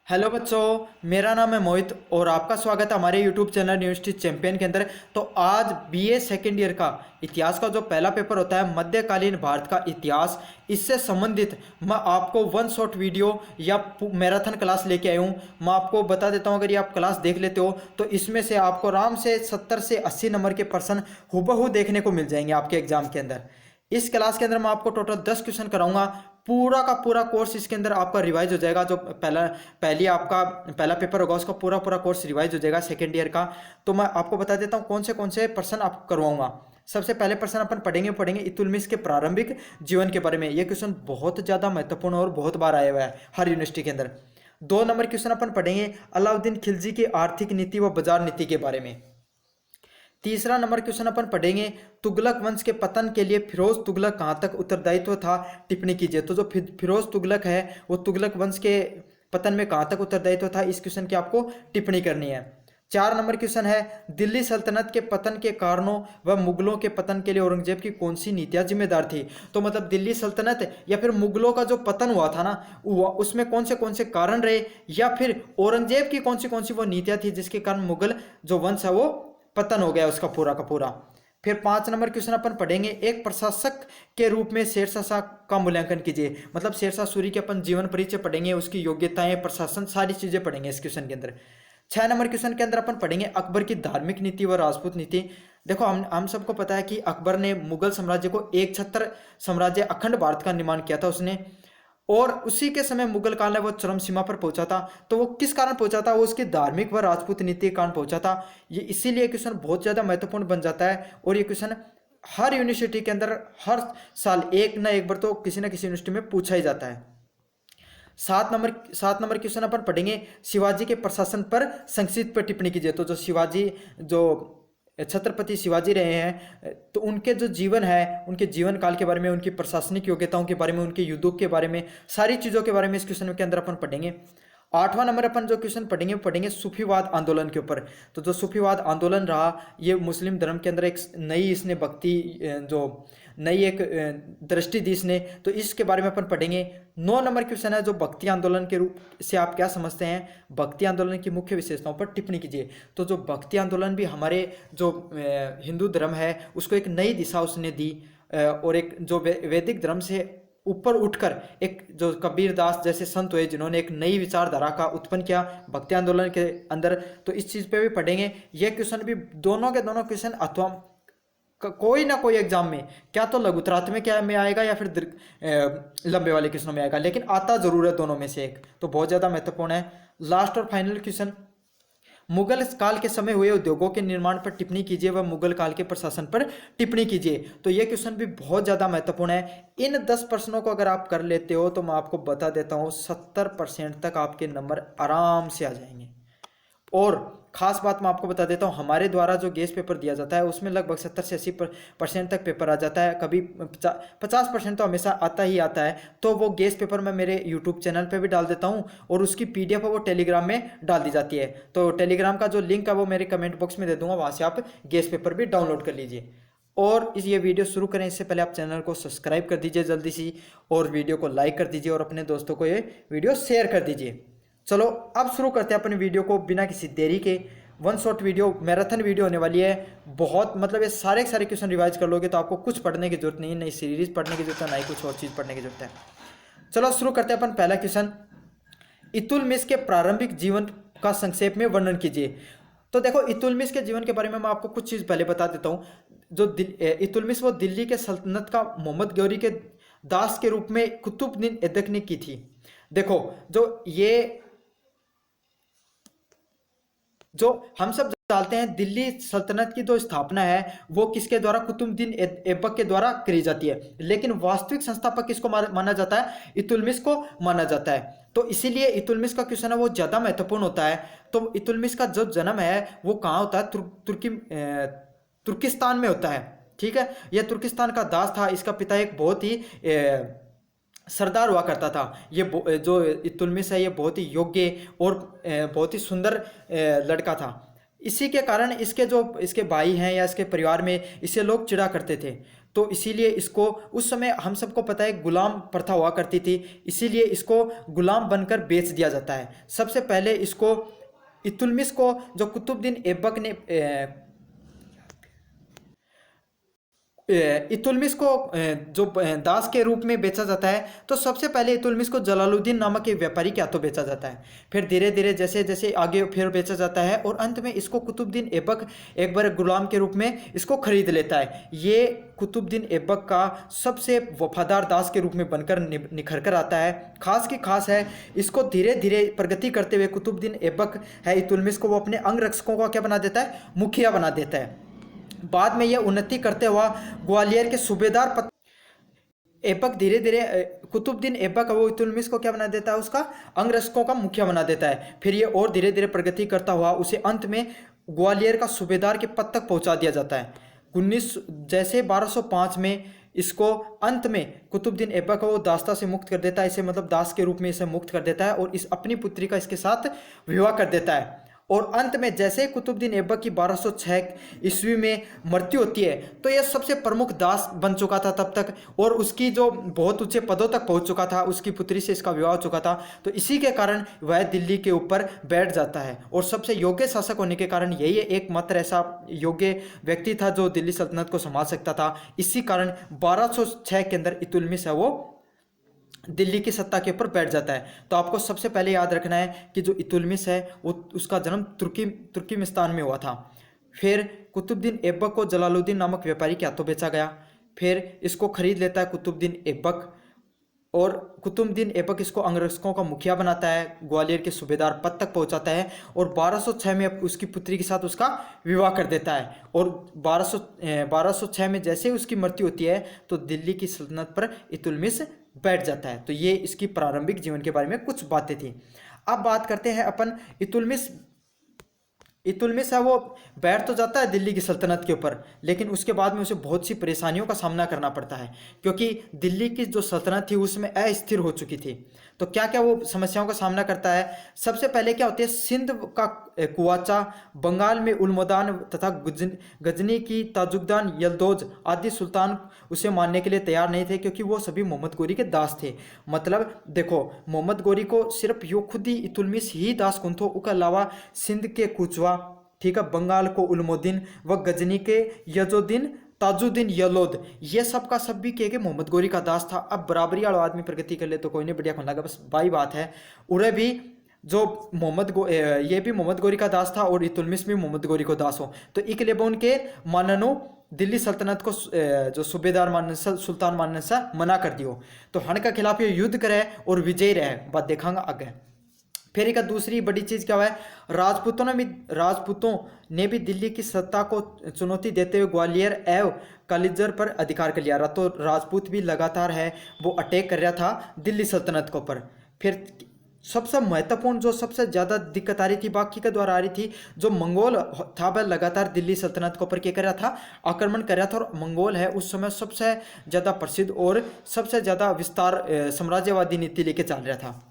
Hello बच्चों, मेरा नाम है मोहित और आपका स्वागत है हमारे यूट्यूब चैनल यूनिवर्सिटी चैंपियन के अंदर। तो आज बीए सेकेंड ईयर का इतिहास का जो पहला पेपर होता है मध्यकालीन भारत का इतिहास, इससे संबंधित मैं आपको वन शॉट वीडियो या मैराथन क्लास लेके आया हूँ। मैं आपको बता देता हूँ, अगर ये आप क्लास देख लेते हो तो इसमें से आपको आराम से 70 से 80 नंबर के प्रश्न हूबहू देखने को मिल जाएंगे आपके एग्जाम के अंदर। इस क्लास के अंदर मैं आपको टोटल 10 क्वेश्चन कराऊंगा। पूरा का पूरा कोर्स इसके अंदर आपका रिवाइज हो जाएगा। जो पहली आपका पहला पेपर होगा उसका पूरा पूरा कोर्स रिवाइज हो जाएगा सेकेंड ईयर का। तो मैं आपको बता देता हूँ कौन से प्रश्न आप करवाऊंगा। सबसे पहले प्रश्न अपन पढ़ेंगे इल्तुतमिश के प्रारंभिक जीवन के बारे में। यह क्वेश्चन बहुत ज़्यादा महत्वपूर्ण और बहुत बार आया हुआ है हर यूनिवर्सिटी के अंदर। 2 नंबर क्वेश्चन अपन पढ़ेंगे अलाउद्दीन खिलजी की आर्थिक नीति व बाजार नीति के बारे में। तीसरा नंबर क्वेश्चन अपन पढ़ेंगे तुगलक वंश के पतन के लिए फिरोज तुगलक कहाँ तक उत्तरदायित्व था, टिप्पणी कीजिए। तो जो फिरोज तुगलक है वो तुगलक वंश के पतन में कहाँ तक उत्तरदायित्व था, इस क्वेश्चन की आपको टिप्पणी करनी है। 4 नंबर क्वेश्चन है दिल्ली सल्तनत के पतन के कारणों व मुगलों के पतन के लिए औरंगजेब की कौन सी नीतियां जिम्मेदार थी। तो मतलब दिल्ली सल्तनत या फिर मुगलों का जो पतन हुआ था ना, उसमें कौन से कारण रहे, या फिर औरंगजेब की कौन सी वो नीतियां थी जिसके कारण मुगल जो वंश है वो पतन हो गया उसका पूरा का पूरा। फिर 5 नंबर क्वेश्चन अपन पढ़ेंगे एक प्रशासक के रूप में शेरशाह शाह का मूल्यांकन कीजिए। मतलब शेरशाह सूरी के अपन जीवन परिचय पढ़ेंगे, उसकी योग्यताएं, प्रशासन, सारी चीजें पढ़ेंगे इस क्वेश्चन के अंदर। 6 नंबर क्वेश्चन के अंदर अपन पढ़ेंगे अकबर की धार्मिक नीति व राजपूत नीति। देखो हम सबको पता है कि अकबर ने मुगल साम्राज्य को एक छत्र साम्राज्य अखंड भारत का निर्माण किया था उसने, और उसी के समय मुगल काल में वो चरम सीमा पर पहुंचा था। तो वो किस कारण पहुंचा था, वो उसकी धार्मिक व राजपूत नीति के कारण पहुंचा था। ये इसीलिए क्वेश्चन बहुत ज्यादा महत्वपूर्ण बन जाता है, और ये क्वेश्चन हर यूनिवर्सिटी के अंदर हर साल एक ना एक बार तो किसी ना किसी यूनिवर्सिटी में पूछा ही जाता है। 7 नंबर क्वेश्चन अपन पढ़ेंगे शिवाजी के प्रशासन पर संक्षिप्त पर टिप्पणी कीजिए। तो जो शिवाजी जो छत्रपति शिवाजी रहे हैं, तो उनके जो जीवन है, उनके जीवन काल के बारे में, उनकी प्रशासनिक योग्यताओं के बारे में, उनके युद्धों के बारे में, सारी चीज़ों के बारे में इस क्वेश्चन के अंदर अपन पढ़ेंगे। 8वां नंबर अपन जो क्वेश्चन पढ़ेंगे वो पढ़ेंगे सूफीवाद आंदोलन के ऊपर। तो जो सूफीवाद आंदोलन रहा, ये मुस्लिम धर्म के अंदर एक नई इसने भक्ति जो नई एक दृष्टि दी इसने, तो इसके बारे में अपन पढ़ेंगे। 9 नंबर क्वेश्चन है जो भक्ति आंदोलन के रूप से आप क्या समझते हैं, भक्ति आंदोलन की मुख्य विशेषताओं पर टिप्पणी कीजिए। तो जो भक्ति आंदोलन भी हमारे जो हिंदू धर्म है उसको एक नई दिशा उसने दी, और एक जो वैदिक धर्म से ऊपर उठकर एक जो कबीर दास जैसे संत हुए जिन्होंने एक नई विचारधारा का उत्पन्न किया भक्ति आंदोलन के अंदर, तो इस चीज़ पे भी पढ़ेंगे। ये क्वेश्चन भी दोनों के दोनों क्वेश्चन अथवा कोई ना कोई एग्जाम में क्या तो लघुत्रात्मक में क्या में आएगा या फिर लंबे वाले क्वेश्चनों में आएगा, लेकिन आता जरूर है दोनों में से एक, तो बहुत ज़्यादा महत्वपूर्ण है। लास्ट और फाइनल क्वेश्चन मुगल काल के समय हुए उद्योगों के निर्माण पर टिप्पणी कीजिए व मुगल काल के प्रशासन पर टिप्पणी कीजिए। तो यह क्वेश्चन भी बहुत ज़्यादा महत्वपूर्ण है। इन 10 प्रश्नों को अगर आप कर लेते हो तो मैं आपको बता देता हूँ 70% तक आपके नंबर आराम से आ जाएंगे। और खास बात मैं आपको बता देता हूँ, हमारे द्वारा जो गेस पेपर दिया जाता है उसमें लगभग 70 से 80% तक पेपर आ जाता है। कभी 50% तो हमेशा आता ही आता है। तो वो गेस पेपर मैं मेरे यूट्यूब चैनल पे भी डाल देता हूँ, और उसकी PDF है वो टेलीग्राम में डाल दी जाती है। तो टेलीग्राम का जो लिंक है वो मेरे कमेंट बॉक्स में दे दूंगा, वहाँ से आप गेस पेपर भी डाउनलोड कर लीजिए। और ये वीडियो शुरू करें इससे पहले आप चैनल को सब्सक्राइब कर दीजिए जल्दी से, और वीडियो को लाइक कर दीजिए, और अपने दोस्तों को ये वीडियो शेयर कर दीजिए। चलो अब शुरू करते हैं अपनी वीडियो को बिना किसी देरी के। One shot video, marathon video होने वाली है। बहुत मतलब ये सारे क्वेश्चन रिवाइज कर लोगे तो आपको कुछ पढ़ने की जरूरत नहीं है, नई सीरीज पढ़ने की जरूरत है, ना ही कुछ और चीज़ पढ़ने की जरूरत है। चलो शुरू करते हैं अपन पहला क्वेश्चन, इल्तुतमिश के प्रारंभिक जीवन का संक्षेप में वर्णन कीजिए। तो देखो इल्तुतमिश के जीवन के बारे में मैं आपको कुछ चीज़ पहले बता देता हूँ। जो इल्तुतमिश वो दिल्ली के सल्तनत का मोहम्मद गौरी के दास के रूप में कुतुबुद्दीन ऐबक ने की थी। देखो जो हम सब जानते हैं दिल्ली सल्तनत की जो स्थापना है वो किसके द्वारा, कुतुबुद्दीन ऐबक के द्वारा करी जाती है, लेकिन वास्तविक संस्थापक किसको माना जाता है, इल्तुतमिश को माना जाता है। तो इसीलिए इल्तुतमिश का क्वेश्चन है वो ज़्यादा महत्वपूर्ण होता है। तो इल्तुतमिश का जो जन्म है वो कहाँ होता है, तुर्किस्तान में होता है। ठीक है, यह तुर्किस्तान का दास था। इसका पिता एक बहुत ही सरदार हुआ करता था। ये जो इल्तुतमिश है ये बहुत ही योग्य और बहुत ही सुंदर लड़का था। इसी के कारण इसके भाई हैं या इसके परिवार में इसे लोग चिढ़ा करते थे। तो इसीलिए इसको, उस समय हम सबको पता है गुलाम प्रथा हुआ करती थी, इसीलिए इसको गुलाम बनकर बेच दिया जाता है। सबसे पहले इसको इल्तुतमिश को जो कुतुबुद्दीन ऐबक ने इल्तुतमिश को जो दास के रूप में बेचा जाता है, तो सबसे पहले इल्तुतमिश को जलालुद्दीन नामक एक व्यापारी के हाथों बेचा जाता है। फिर धीरे धीरे जैसे जैसे आगे फिर बेचा जाता है और अंत में इसको कुतुबुद्दीन ऐबक एक बार गुलाम के रूप में इसको खरीद लेता है। ये कुतुबुद्दीन ऐबक का सबसे वफादार दास के रूप में बनकर निखर कर आता है। खास की खास है, इसको धीरे धीरे प्रगति करते हुए कुतुबुद्दीन ऐबक है इल्तुतमिश को वो अपने अंगरक्षकों का क्या बना देता है, मुखिया बना देता है। बाद में यह उन्नति करते हुआ ग्वालियर के सूबेदार ऐबक धीरे धीरे कुतुबुद्दीन ऐबक वो इल्तुतमिश को क्या बना देता है, उसका अंगरक्षकों का मुखिया बना देता है। फिर ये और धीरे धीरे प्रगति करता हुआ उसे अंत में ग्वालियर का सूबेदार के पद तक पहुंचा दिया जाता है। 1205 में इसको अंत में कुतुबुद्दीन ऐबक को वो दास्ता से मुक्त कर देता है, इसे मतलब दास के रूप में इसे मुक्त कर देता है और इस अपनी पुत्री का इसके साथ विवाह कर देता है। और अंत में जैसे कुतुबुद्दीन ऐबक की 1206 ईस्वी में मृत्यु होती है, तो यह सबसे प्रमुख दास बन चुका था तब तक, और उसकी जो बहुत ऊंचे पदों तक पहुंच चुका था, उसकी पुत्री से इसका विवाह हो चुका था। तो इसी के कारण वह दिल्ली के ऊपर बैठ जाता है और सबसे योग्य शासक होने के कारण यही एकमात्र ऐसा योग्य व्यक्ति था जो दिल्ली सल्तनत को संभाल सकता था। इसी कारण 1206 के अंदर इल्तुतमिश है वो दिल्ली की सत्ता के ऊपर बैठ जाता है। तो आपको सबसे पहले याद रखना है कि जो इल्तुतमिश है वो उसका जन्म तुर्कमेनिस्तान में हुआ था। फिर कुतुबुद्दीन ऐबक को जलालुद्दीन नामक व्यापारी के हाथों बेचा गया। फिर इसको खरीद लेता है कुतुबुद्दीन ऐबक और कुतुबुद्दीन ऐबक इसको अंगरक्षकों का मुखिया बनाता है, ग्वालियर के सूबेदार पद तक पहुंचाता है और 1206 में उसकी पुत्री के साथ उसका विवाह कर देता है। और 1206 में जैसे ही उसकी मृत्यु होती है तो दिल्ली की सल्तनत पर इल्तुतमिश बैठ जाता है। तो ये इसकी प्रारंभिक जीवन के बारे में कुछ बातें थी। अब बात करते हैं अपन इल्तुतमिश है वो बैठ तो जाता है दिल्ली की सल्तनत के ऊपर, लेकिन उसके बाद में उसे बहुत सी परेशानियों का सामना करना पड़ता है, क्योंकि दिल्ली की जो सल्तनत थी उसमें अस्थिर हो चुकी थी। तो क्या क्या वो समस्याओं का सामना करता है। सबसे पहले क्या होती है, सिंध का कुवाचा, बंगाल में उलमोदान तथा गजनी की ताजुद्दान यलदौज आदि सुल्तान उसे मानने के लिए तैयार नहीं थे, क्योंकि वो सभी मोहम्मद गोरी के दास थे। मतलब देखो, मोहम्मद गोरी को सिर्फ यो खुद ही इल्तुतमिश ही दास कुन थो, उसके अलावा सिंध के कुचवा, ठीक है, बंगाल को उलमोद्दीन व गजनी के यजुद्दीन ताजुद्दीन यलोद, ये सब का सब भी के मोहम्मद गोरी का दास था। अब बराबरी वाला आदमी प्रगति कर ले तो कोई नहीं, बढ़िया खोल लगा, बस बाई बात है। उरे भी जो ये भी मोहम्मद गोरी का दास था और इल्तुतमिश भी मोहम्मद गोरी को दास हो, तो एक लेबा उनके माननो दिल्ली सल्तनत को जो सूबेदार मानने से, सुल्तान मानने से मना कर दियो। तो हन के खिलाफ ये युद्ध करे और विजय रहे, बात देखांगा आगे। फिर एक दूसरी बड़ी चीज़ क्या हुआ है, राजपूतों ने भी दिल्ली की सत्ता को चुनौती देते हुए ग्वालियर एवं कालिजर पर अधिकार कर लिया। तो राजपूत भी लगातार है वो अटैक कर रहा था दिल्ली सल्तनत के ऊपर। फिर सबसे महत्वपूर्ण जो सबसे ज़्यादा दिक्कत आ रही थी, बाकी के द्वारा आ रही थी, जो मंगोल था वह लगातार दिल्ली सल्तनत के ऊपर क्या कर रहा था, आक्रमण कर रहा था। और मंगोल है उस समय सबसे ज़्यादा प्रसिद्ध और सबसे ज़्यादा विस्तार साम्राज्यवादी नीति लेके चल रहा था।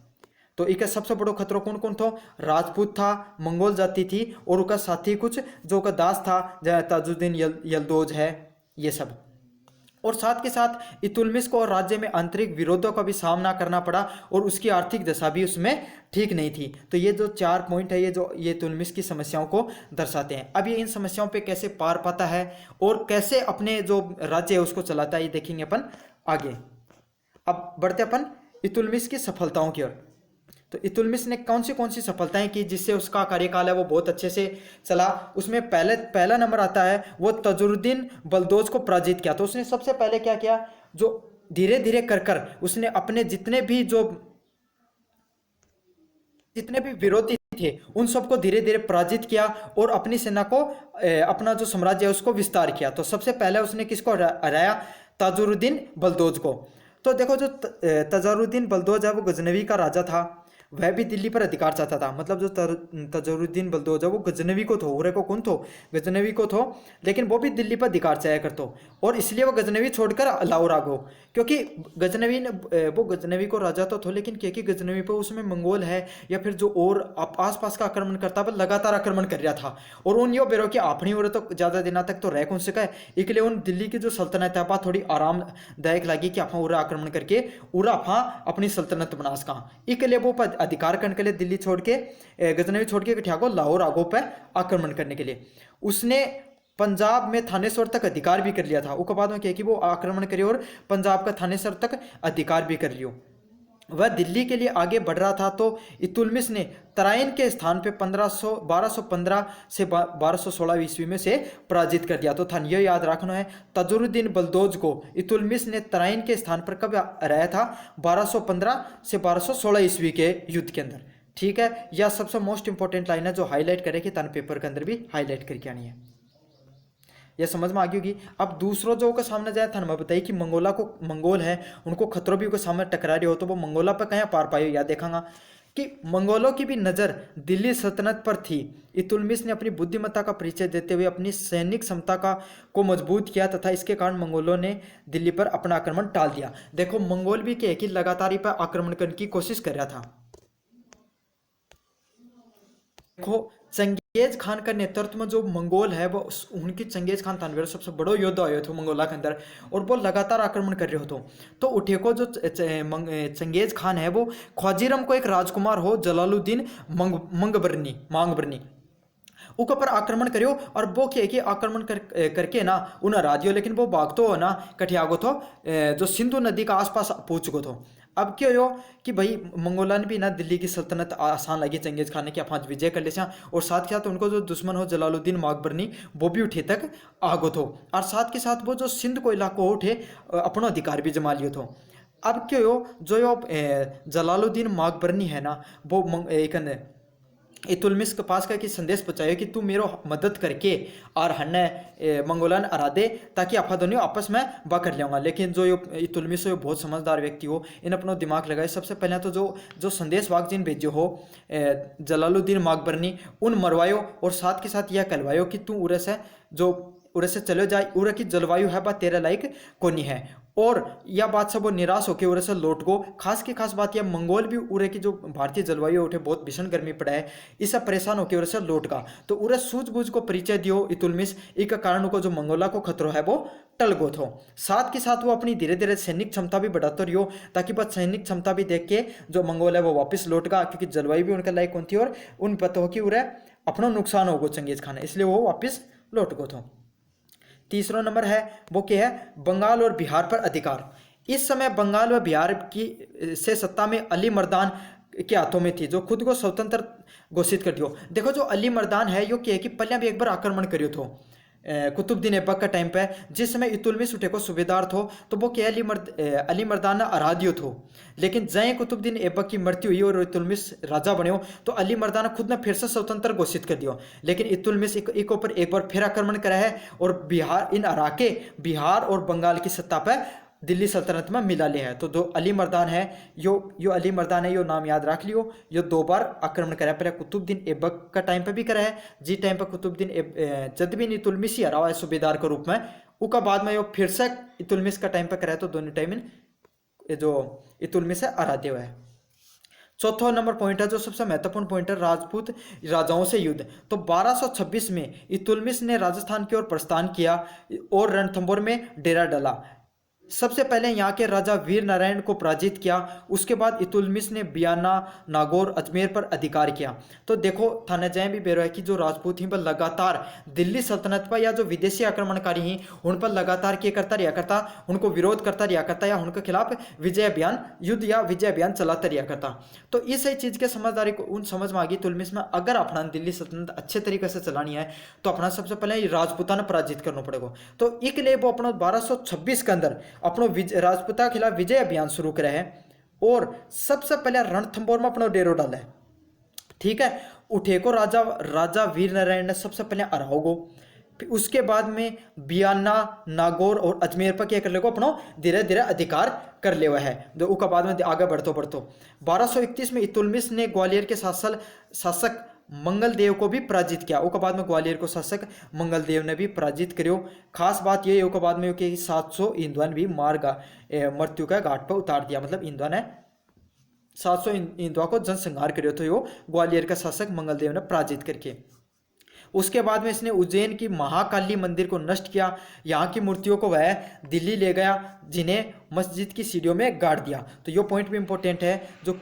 तो एक सबसे बड़ो खतरो कौन कौन था, राजपूत था, मंगोल जाति थी और उसका साथी कुछ जो का दास था ताजुद्दीन यलदौज है, ये सब। और साथ के साथ इल्तुतमिश को राज्य में आंतरिक विरोधों का भी सामना करना पड़ा और उसकी आर्थिक दशा भी उसमें ठीक नहीं थी। तो ये जो 4 पॉइंट है, ये इल्तुतमिश की समस्याओं को दर्शाते हैं। अब ये इन समस्याओं पे कैसे पार पाता है और कैसे अपने जो राज्य है उसको चलाता है, ये देखेंगे अपन आगे। अब बढ़ते अपन इल्तुतमिश की सफलताओं की ओर। तो इल्तुतमिश ने कौन सी सफलताएं की जिससे उसका कार्यकाल है वो बहुत अच्छे से चला। उसमें पहला नंबर आता है, वो तजुरुद्दीन बलदौज को पराजित किया। तो उसने सबसे पहले क्या किया, जो धीरे धीरे कर उसने अपने जितने भी विरोधी थे उन सबको धीरे धीरे पराजित किया और अपनी सेना को अपना जो साम्राज्य है उसको विस्तार किया। तो सबसे पहले उसने किसको हराया, तजुरुद्दीन बलदौज को। तो देखो, जो तजुरुद्दीन बलदौज है वो गजनवी का राजा था। वह भी दिल्ली पर अधिकार चाहता था। मतलब जो तजुरुद्दीन बलदोजा वो गजनवी को थो, उरे को कौन थो, गजनवी को थो, लेकिन वो भी दिल्ली पर अधिकार चाहे करतो, और इसलिए वो गजनवी छोड़कर लाहौर आ गो। क्योंकि गजनवी ने वो गजनवी को राजा तो थो, लेकिन क्योंकि गजनवी पर उसमें मंगोल है या फिर जो और आस पास का आक्रमण करता वह लगातार आक्रमण कर रहा था, और उन यो बेरो कि अपनी उरे तो ज़्यादा दिनों तक तो रह कौन सका है, इसलिए उन दिल्ली की जो सल्तनत है वह थोड़ी आरामदायक लगी कि आप उरा आक्रमण करके उरा आप अपनी सल्तनत बना सका। इसलिए वो अधिकार करने के लिए दिल्ली छोड़ के गजनवी छोड़ के कठिया को लाहौर आगो पर आक्रमण करने के लिए उसने पंजाब में थानेसर तक अधिकार भी कर लिया था। उसके बाद में क्या कि वो आक्रमण करे और पंजाब का थानेसर तक अधिकार भी कर लियो। वह दिल्ली के लिए आगे बढ़ रहा था तो इतुलमिश ने तराइन के स्थान पे 1215 से 1216 ईस्वी में से पराजित कर दिया। तो थान यह याद रखना है, तजुरुद्दीन बलदोज को इतुलमिश ने तराइन के स्थान पर कब रहा था, 1215 से 1216 ईस्वी के युद्ध के अंदर। ठीक है, यह सबसे मोस्ट इंपॉर्टेंट लाइन है जो हाईलाइट करेगी, तन पेपर के अंदर भी हाईलाइट करके आनी है। यह समझ में आ गई होगी। अब दूसरों जो के सामने जाए था मैं बताइए कि मंगोल है उनको खतरों भी के सामने टकरा रही हो, तो वो मंगोला पर कहीं पार पाई, या देखांगा कि मंगोलों की भी नज़र दिल्ली सल्तनत पर थी। इतुलमिश ने अपनी बुद्धिमत्ता का परिचय देते हुए अपनी सैनिक क्षमता को मजबूत किया तथा इसके कारण मंगोलों ने दिल्ली पर अपना आक्रमण टाल दिया। देखो मंगोल भी क्या है कि लगातार ही पर आक्रमण करने की कोशिश कर रहा था। देखो चंगेज खान का नेतृत्व में जो मंगोल है वो उनकी चंगेज खान तानवीर सबसे बड़ो योद्धा हुए थे मंगोला के अंदर, और वो लगातार आक्रमण कर रहे हो। तो उठेको जो चंगेज खान है वो ख्वाजीरम को एक राजकुमार हो जलालुद्दीन मांगबरनी उसके ऊपर आक्रमण करियो, और वो क्या कि आक्रमण करके ना उन्हें हरा दियो, लेकिन वो भागतो हो ना कठियागो थो जो सिंधु नदी का आसपास पहुंच गो थो। अब क्या हो कि भाई मंगोला ने भी ना दिल्ली की सल्तनत आसान लगी चंगेज खान ने कि आप विजय कर ले, और साथ के साथ उनको जो दुश्मन हो जलालुद्दीन माकबरनी वो भी उठे तक आगो थो, और साथ के साथ वो जो सिंध को इलाको उठे अपना अधिकार भी जमा लियो थो। अब क्या हो जो जलालुद्दीन माकबरनी है ना वो एक इतुलमिश के पास का कि संदेश पहुंचायो कि तू मेरो मदद करके और हन्ने मंगोलन हरा दे ताकि आप दोनों आपस में बा कर लियाऊंगा। लेकिन जो इतुलमिश हो बहुत समझदार व्यक्ति हो, इन अपना दिमाग लगाए। सबसे पहले तो जो संदेश वाक जिन भेजो हो जलालुद्दीन माकबरनी उन मरवायो, और साथ के साथ यह कहलवायो कि तू उरे से चलो जाए, उरे की जलवायु है बात तेरे लायक कोनी है, और यह बात सब वो निराश होकर उरे से लौट गो। खास बात यह मंगोल भी उरे की जो भारतीय जलवायु उठे बहुत भीषण गर्मी पड़ा है, इससे परेशान होकर उरे से लौट गा। तो उरे सूझबूझ को परिचय दियो इतुलमिश, एक कारण को जो मंगोला को खतरो है वो टल गो थो। साथ के साथ वो अपनी धीरे धीरे सैनिक क्षमता भी बढ़ाते रहियो, ताकि बस सैनिक क्षमता भी देख के जो मंगोल है वो वापस लौट गा, क्योंकि जलवायु भी उनके लायक कौन थी और उन पता हो कि उरे अपना नुकसान होगो चंगेज खान, इसलिए वो वापस लौट गो थो। तीसरा नंबर है वो क्या है, बंगाल और बिहार पर अधिकार। इस समय बंगाल व बिहार की से सत्ता में अली मर्दान के हाथों में थी, जो खुद को स्वतंत्र घोषित कर दियो। देखो जो अली मर्दान है यो क्या है कि पहले भी एक बार आक्रमण करियो थो कुतुबुद्दीन ऐबक का टाइम पे, जिस समय इतुलमिश उठे को सूबेदार थो, तो वो क्या अली मर्दान हरा दियो थो। लेकिन जय कुतुबुद्दीन ऐबक की मृत्यु हुई और इतुलमिश राजा बने तो अली मर्दाना खुद ने फिर से स्वतंत्र घोषित कर दियो। लेकिन इतुलमिश एक ऊपर एक बार फिर आक्रमण करा है और बिहार और बंगाल की सत्ता पर दिल्ली सल्तनत में मिला लिया है। तो दो अली मर्दान है यो अली मर्दान है, यो नाम याद रख लियो। यो 2 बार आक्रमण करा है, पहले कुतुबुद्दीन ऐबक का टाइम पे भी करा है, जी टाइम पर कुतुबुद्दीन जब भी इतुलमिश ही हरा हुआ है सूबेदार के रूप में, उसका बाद में यो फिर से इतुलमिश का टाइम पर करा है। तो दोनों टाइम जो इतुलमिश है हरा दिया है। चौथा नंबर पॉइंट है जो सबसे महत्वपूर्ण पॉइंट है, राजपूत राजाओं से युद्ध। तो 1226 में इतुलमिश ने राजस्थान की ओर प्रस्थान किया और रणथंभौर में डेरा डाला। सबसे पहले यहाँ के राजा वीर नारायण को पराजित किया, उसके बाद इतुलमिश ने बियाना, नागौर, अजमेर पर अधिकार किया। तो देखो थाना जय भी बेरो है कि जो राजपूत ही पर लगातार दिल्ली सल्तनत पर या जो विदेशी आक्रमणकारी ही उन पर लगातार क्या करता रहा करता, उनको विरोध करता रहा करता या उनके खिलाफ युद्ध या विजय अभियान चलाता रहा करता। तो इस चीज़ के समझदारी को उन समझ में आ गई इतुलमिश में, अगर अपना दिल्ली सल्तनत अच्छे तरीके से चलानी है तो अपना सबसे पहले राजपूता ने पराजित करना पड़ेगा। तो इसलिए वो अपना 1226 के अंदर अपनो राजपूता के खिलाफ विजय अभियान शुरू करे है और सबसे पहले रणथंभौर में अपना डेरो डाला है। ठीक है, उठे को राजा वीर नारायण ने सबसे पहले हराओगो। फिर उसके बाद में बियाना, नागौर और अजमेर पर क्या कर लेगो अपनो धीरे धीरे अधिकार कर ले हुआ है। जो उसका बाद में आगे बढ़तो बढ़तो 1231 में इतुलमिश ने ग्वालियर के शासक मंगलदेव को भी पराजित किया। उसके बाद में ग्वालियर को शासक मंगलदेव ने भी पराजित करो। खास बात ये उसके बाद में कि 700 हिंदुआन भी मृत्यु का घाट पर उतार दिया। मतलब हिंदुआ ने 700 हिंदुआ को जनसंहार करो तो यो ग्वालियर का शासक मंगलदेव ने पराजित करके। उसके बाद में इसने उज्जैन की महाकाली मंदिर को नष्ट किया। यहाँ की मूर्तियों को वह दिल्ली ले गया, जिन्हें मस्जिद की सीढ़ियों में गाड़ दिया। तो ये पॉइंट भी इंपॉर्टेंट है। जो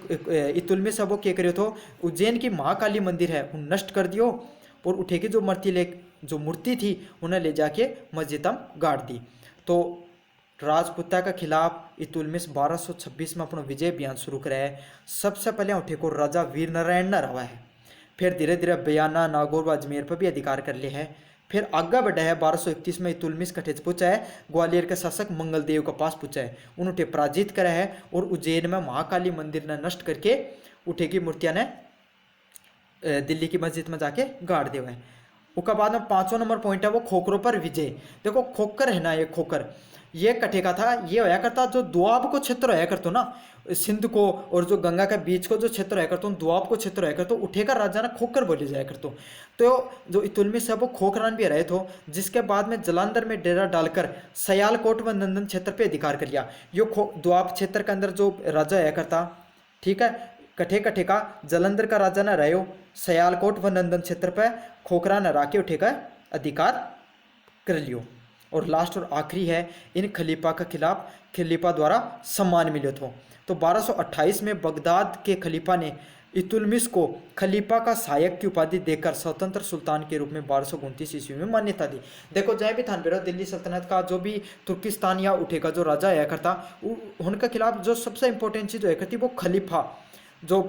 इतुलमिश है वो क्या करे तो उज्जैन की महाकाली मंदिर है उन नष्ट कर दियो और उठे की जो मूर्ति थी उन्हें ले जाके मस्जिद में गाड़ दी। तो राजपूता के खिलाफ इतुलमिश 1226 में अपना विजय अभियान शुरू करा है। सबसे पहले उठे को राजा वीर नारायण ने रवा है, फिर धीरे धीरे बयाना, नागौर व अजमेर पर भी अधिकार कर लिया है। फिर आगे बढ़ा है 1231 में इतुलमिश कठे पूछा है ग्वालियर के शासक मंगलदेव के पास पूछा है, उन्होंने पराजित करा है और उज्जैन में महाकाली मंदिर ने नष्ट करके उठे की मूर्तियां ने दिल्ली की मस्जिद में जाके गाड़ दिया है। उसका बाद में 5वां नंबर पॉइंट है वो खोखरों पर विजय। देखो खोखर है ना, ये खोखर ये कठे का था, ये होया करता जो दुआब को क्षेत्र होया करतो ना, सिंध को और जो गंगा के बीच को जो क्षेत्र होया करतो दुआब को क्षेत्र होया करतो उठेगा राजा ना खोखर बोले जाया करतो। तो जो इतुलमिश है वो खोखरान भी रहे थे, जिसके बाद में जलंधर में डेरा डालकर सयालकोट व नंदन क्षेत्र पे अधिकार कर लिया। यो दुआब क्षेत्र के अंदर जो राजा होया करता, ठीक है, कठे कठे का जलंधर का राजा ना रहो, सयालकोट व नंदन क्षेत्र पे खोखरा न राके उठेगा अधिकार कर लियो। और लास्ट और आखिरी है इन खलीफा के खिलाफ खलीफा द्वारा सम्मान मिले थे। तो 1228 में बगदाद के खलीफा ने इतुलमिश को खलीफा का सहायक की उपाधि देकर स्वतंत्र सुल्तान के रूप में 1229 ईस्वी में मान्यता दी। देखो जहाँ भी थान दिल्ली सल्तनत का जो भी तुर्किस्तान या उठेगा जो राजा आया करता उनके खिलाफ जो सबसे इंपॉर्टेंट चीज़ होया करती वो खलीफा, जो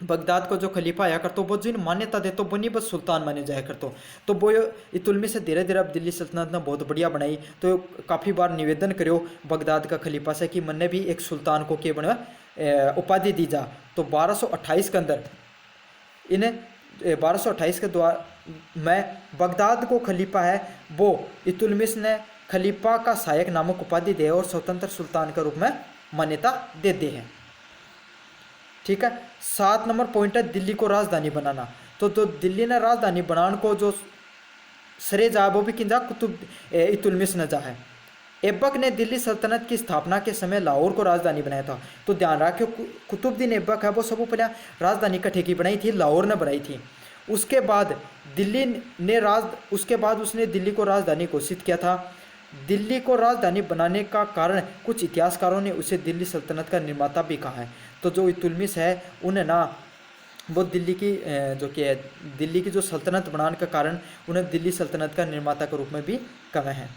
बगदाद को जो खलीफा आया करतो वो जिन मान्यता देतो वो नहीं बस सुल्तान माने जाया करतो। तो वो इतुलमिश से धीरे धीरे अब दिल्ली सल्तनत ने बहुत बढ़िया बनाई। तो काफ़ी बार निवेदन करो बगदाद का खलीफा से कि मैंने भी एक सुल्तान को के बना उपाधि दी जा। तो 1228 के अंदर इन 1228 के द्वारा में बगदाद को खलीफा है वो इतुलमिश ने खलीफा का सहायक नामक उपाधि दे और स्वतंत्र सुल्तान के रूप में मान्यता दे दी है। ठीक है। 7 नंबर पॉइंट है दिल्ली को राजधानी बनाना। तो जो दिल्ली ने राजधानी बनाने को जो श्रेय जा वो भी किंजा इतुलमिश ने जा है। ऐबक ने दिल्ली सल्तनत की स्थापना के समय लाहौर को राजधानी बनाया था। तो ध्यान रखियो कुतुबुद्दीन ऐबक है वो सब पहले राजधानी कठे की बनाई थी, लाहौर ने बनाई थी। उसके बाद उसने दिल्ली को राजधानी घोषित किया था। दिल्ली को राजधानी बनाने का कारण कुछ इतिहासकारों ने उसे दिल्ली सल्तनत का निर्माता भी कहा है। तो जो इतुलमिश है उन्हें ना वो दिल्ली की दिल्ली की जो सल्तनत बनाने का कारण उन्हें दिल्ली सल्तनत का निर्माता के रूप में भी कहा है।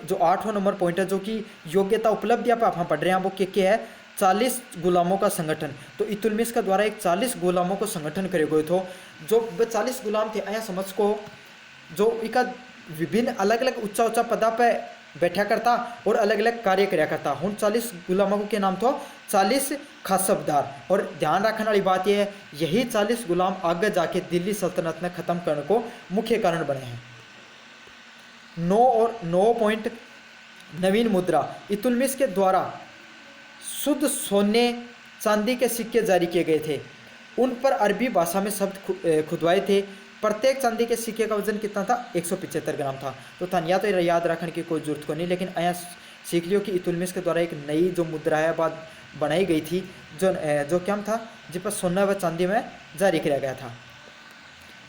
जो 8वां नंबर पॉइंट है जो कि योग्यता उपलब्धियां पर आप पढ़ रहे हैं वो क्या है 40 गुलामों का संगठन। तो इतुलमिश का द्वारा एक 40 गुलामों को संगठन करे गए थे। जो 40 गुलाम थे आया समझ को जो इनका विभिन्न अलग अलग ऊंचा ऊंचा पदा पे बैठा करता और अलग अलग कार्य कराया करता। उन 40 गुलामों के नाम था 40 खासबदार। और ध्यान रखने वाली बात यह है यही 40 गुलाम आगे जाके दिल्ली सल्तनत में ख़त्म करने को मुख्य कारण बने हैं। 9 पॉइंट नवीन मुद्रा। इतुलमिश के द्वारा शुद्ध सोने चांदी के सिक्के जारी किए गए थे। उन पर अरबी भाषा में शब्द खुदवाए थे। प्रत्येक चांदी के सिक्के का वजन कितना था 175 ग्राम था। तो थानिया तो याद रखने की कोई जरूरत को नहीं, लेकिन आया सीख लियो कि इतुलमिश के द्वारा एक नई जो मुद्रा है बाद बनाई गई थी जो क्या था जिस पर सोना व चांदी में जारी किया गया था।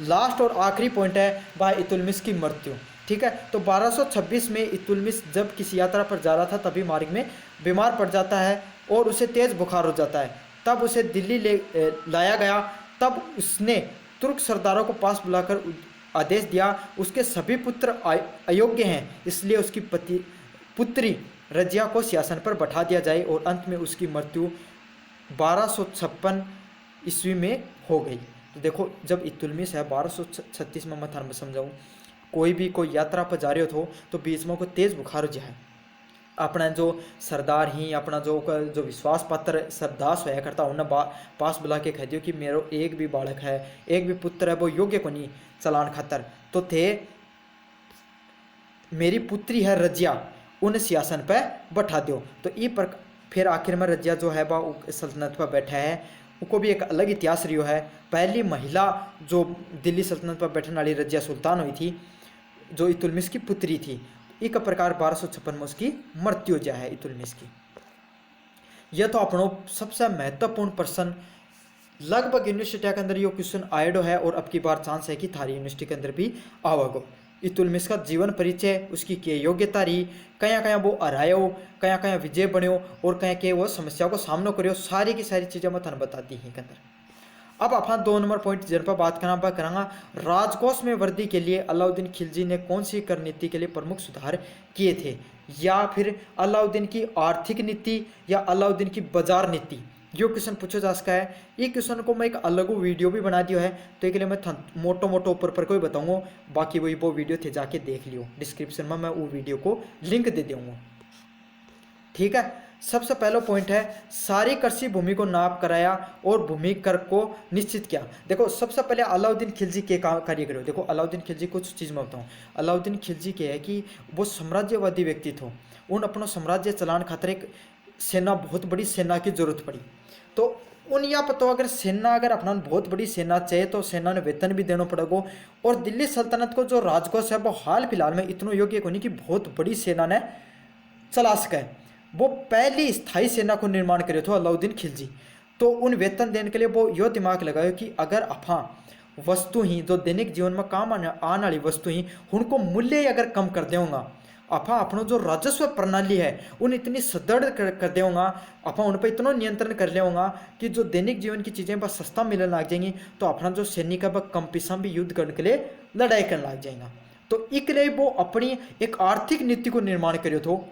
लास्ट और आखिरी पॉइंट है वह इतुलमिश की मृत्यु। ठीक है। तो 1226 में इतुलमिश जब किसी यात्रा पर जा रहा था तभी मार्ग में बीमार पड़ जाता है और उसे तेज बुखार हो जाता है। तब उसे दिल्ली लाया गया। तब उसने तुर्क सरदारों को पास बुलाकर आदेश दिया उसके सभी पुत्र अयोग्य हैं, इसलिए उसकी पुत्री रजिया को सिंहासन पर बैठा दिया जाए। और अंत में उसकी मृत्यु 1256 ईस्वी में हो गई। तो देखो जब इतुलमिश है 1236 में मैं समझाऊँ कोई यात्रा पर जा रहे हो तो बीच में को तेज़ बुखार हो जाए अपना जो सरदार ही अपना जो विश्वास पात्र सरदास होया करता उन्हें पास बुला के कह दियो कि मेरो एक भी बालक है, एक भी पुत्र है, वो योग्य को नहीं चलान खातर, तो थे मेरी पुत्री है रजिया, उन सिंहासन पे बैठा दो। तो ये पर फिर आखिर में रजिया जो है वह सल्तनत पर बैठा है, उनको भी एक अलग इतिहास रियो है। पहली महिला जो दिल्ली सल्तनत पर बैठने वाली रजिया सुल्तान हुई थी, जो इतुलमिश की पुत्री थी। एक प्रकार 1256 में उसकी मृत्यु जा है इतुलमिश की। यह तो अपनों सबसे महत्वपूर्ण प्रश्न लगभग यूनिवर्सिटी के अंदर ये क्वेश्चन आएडो है, और अब की बार चांस है कि थारी यूनिवर्सिटी के अंदर भी आवागो। इतुलमिश का जीवन परिचय, उसकी क्या योग्यता रही, कया कया वो हरायो, कया कया विजय बनो, और कया के वो समस्याओं को सामना करो, सारी की सारी चीज़ें मैं थाने बताती ही के अंदर। अब अपना 2 नंबर पॉइंट जिन पर बात करना करांगा, राजकोष में वृद्धि के लिए अलाउद्दीन खिलजी ने कौन सी कर नीति के लिए प्रमुख सुधार किए थे, या फिर अलाउद्दीन की आर्थिक नीति या अलाउद्दीन की बाजार नीति, यो क्वेश्चन पूछा जा सका है। ये क्वेश्चन को मैं एक अलग वीडियो भी बना दिया है, तो एक लिए मैं मोटो मोटो ऊपर पर कोई बताऊंगा, बाकी वही वो वीडियो थे जाके देख लियो, डिस्क्रिप्शन में मैं वो वीडियो को लिंक दे दूंगा, ठीक है। सबसे पहला पॉइंट है, सारी कृषि भूमि को नाप कराया और भूमि कर को निश्चित किया। देखो सबसे पहले अलाउद्दीन खिलजी के कार्य करो। देखो अलाउद्दीन खिलजी कुछ चीज़ मैं बताऊँ। अलाउद्दीन खिलजी के है कि वो साम्राज्यवादी व्यक्ति थे, उन अपना साम्राज्य चलाने खातर एक सेना, बहुत बड़ी सेना की जरूरत पड़ी। तो उन या पता अगर सेना, अगर अपना बहुत बड़ी सेना चाहिए तो सेना ने वेतन भी देना पड़ेगा। और दिल्ली सल्तनत को जो राजकोष है वो हाल फिलहाल में इतना योग्य को नहीं कि बहुत बड़ी सेना ने चला सके। वो पहली स्थायी सेना को निर्माण करे थे अलाउद्दीन खिलजी। तो उन वेतन देने के लिए वो यो दिमाग लगायो कि अगर अफा वस्तु ही जो दैनिक जीवन में काम आने वाली वस्तु ही उनको मूल्य अगर कम कर देगा, अफा अपना जो राजस्व प्रणाली है उन इतनी सुदृढ़ कर देगा, अफा उन पर इतना नियंत्रण कर लेगा कि जो दैनिक जीवन की चीज़ें बस सस्ता मिलने लग जाएंगी, तो अपना जो सैनिक है वह कम पैसा भी युद्ध करने के लिए लड़ाई करने लग जाएगा। तो एक लिए वो अपनी एक आर्थिक नीति को निर्माण करो तो,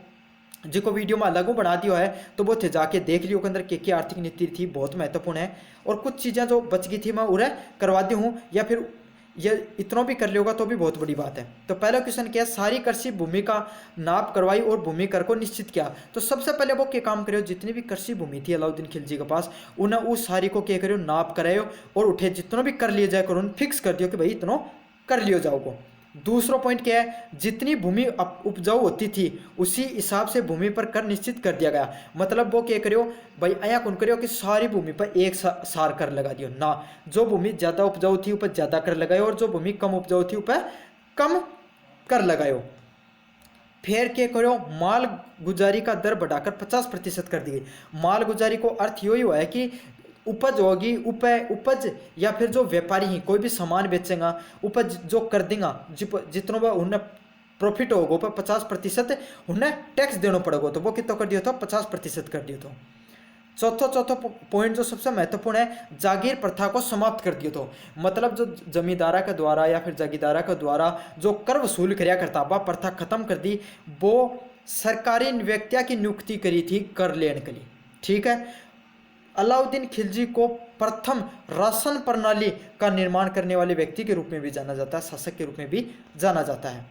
जिसको वीडियो में अलग बना दिया है, तो वो थे जाके देख लियो के अंदर क्या आर्थिक नीति थी, बहुत महत्वपूर्ण है। और कुछ चीज़ें जो बच गई थी मैं उन्हें करवा दी हूँ, या फिर ये इतना भी कर लियोगा तो भी बहुत बड़ी बात है। तो पहला क्वेश्चन क्या है, सारी कृषि भूमि का नाप करवाई और भूमि कर को निश्चित किया। तो सबसे पहले वो क्या काम करो, जितनी भी कृषि भूमि थी अलाउद्दीन खिलजी के पास, उन्हें उस सारी को क्या करो, नाप करायो और उठे जितना भी कर लिया जाए करो, फिक्स कर दियो कि भाई इतना कर लियो जाओगे। दूसरा पॉइंट क्या है, जितनी भूमि उपजाऊ होती थी उसी हिसाब से भूमि पर कर निश्चित कर दिया गया। मतलब वो क्या करियो भाई, अया कौन करियो कि सारी भूमि पर एक सार कर लगा दियो ना, जो भूमि ज़्यादा उपजाऊ थी ऊपर ज़्यादा कर लगायो और जो भूमि कम उपजाऊ थी ऊपर कम कर लगायो। फिर क्या करो, माल गुजारी का दर बढ़ाकर 50% कर दी गई। माल गुजारी को अर्थ यही हुआ है कि उपज होगी, उपज या फिर जो व्यापारी ही कोई भी सामान बेचेगा, उपज जो कर देगा, जितना वह उन्हें प्रॉफिट होगा ऊपर 50% उन्हें टैक्स देना पड़ेगा। तो वो कितना कर दिया था, 50% कर दिया था। चौथा पॉइंट जो सबसे महत्वपूर्ण है, जागीर प्रथा को समाप्त कर दिया। तो मतलब जो जमींदारा के द्वारा या फिर जागीरदारा के द्वारा जो कर वसूल कराया करता, वह प्रथा खत्म कर दी। वो सरकारी व्यक्तिया की नियुक्ति करी थी कर लेने के लिए, ठीक है। अलाउद्दीन खिलजी को प्रथम राशन प्रणाली का निर्माण करने वाले व्यक्ति के रूप में भी जाना जाता है, शासक के रूप में भी जाना जाता है।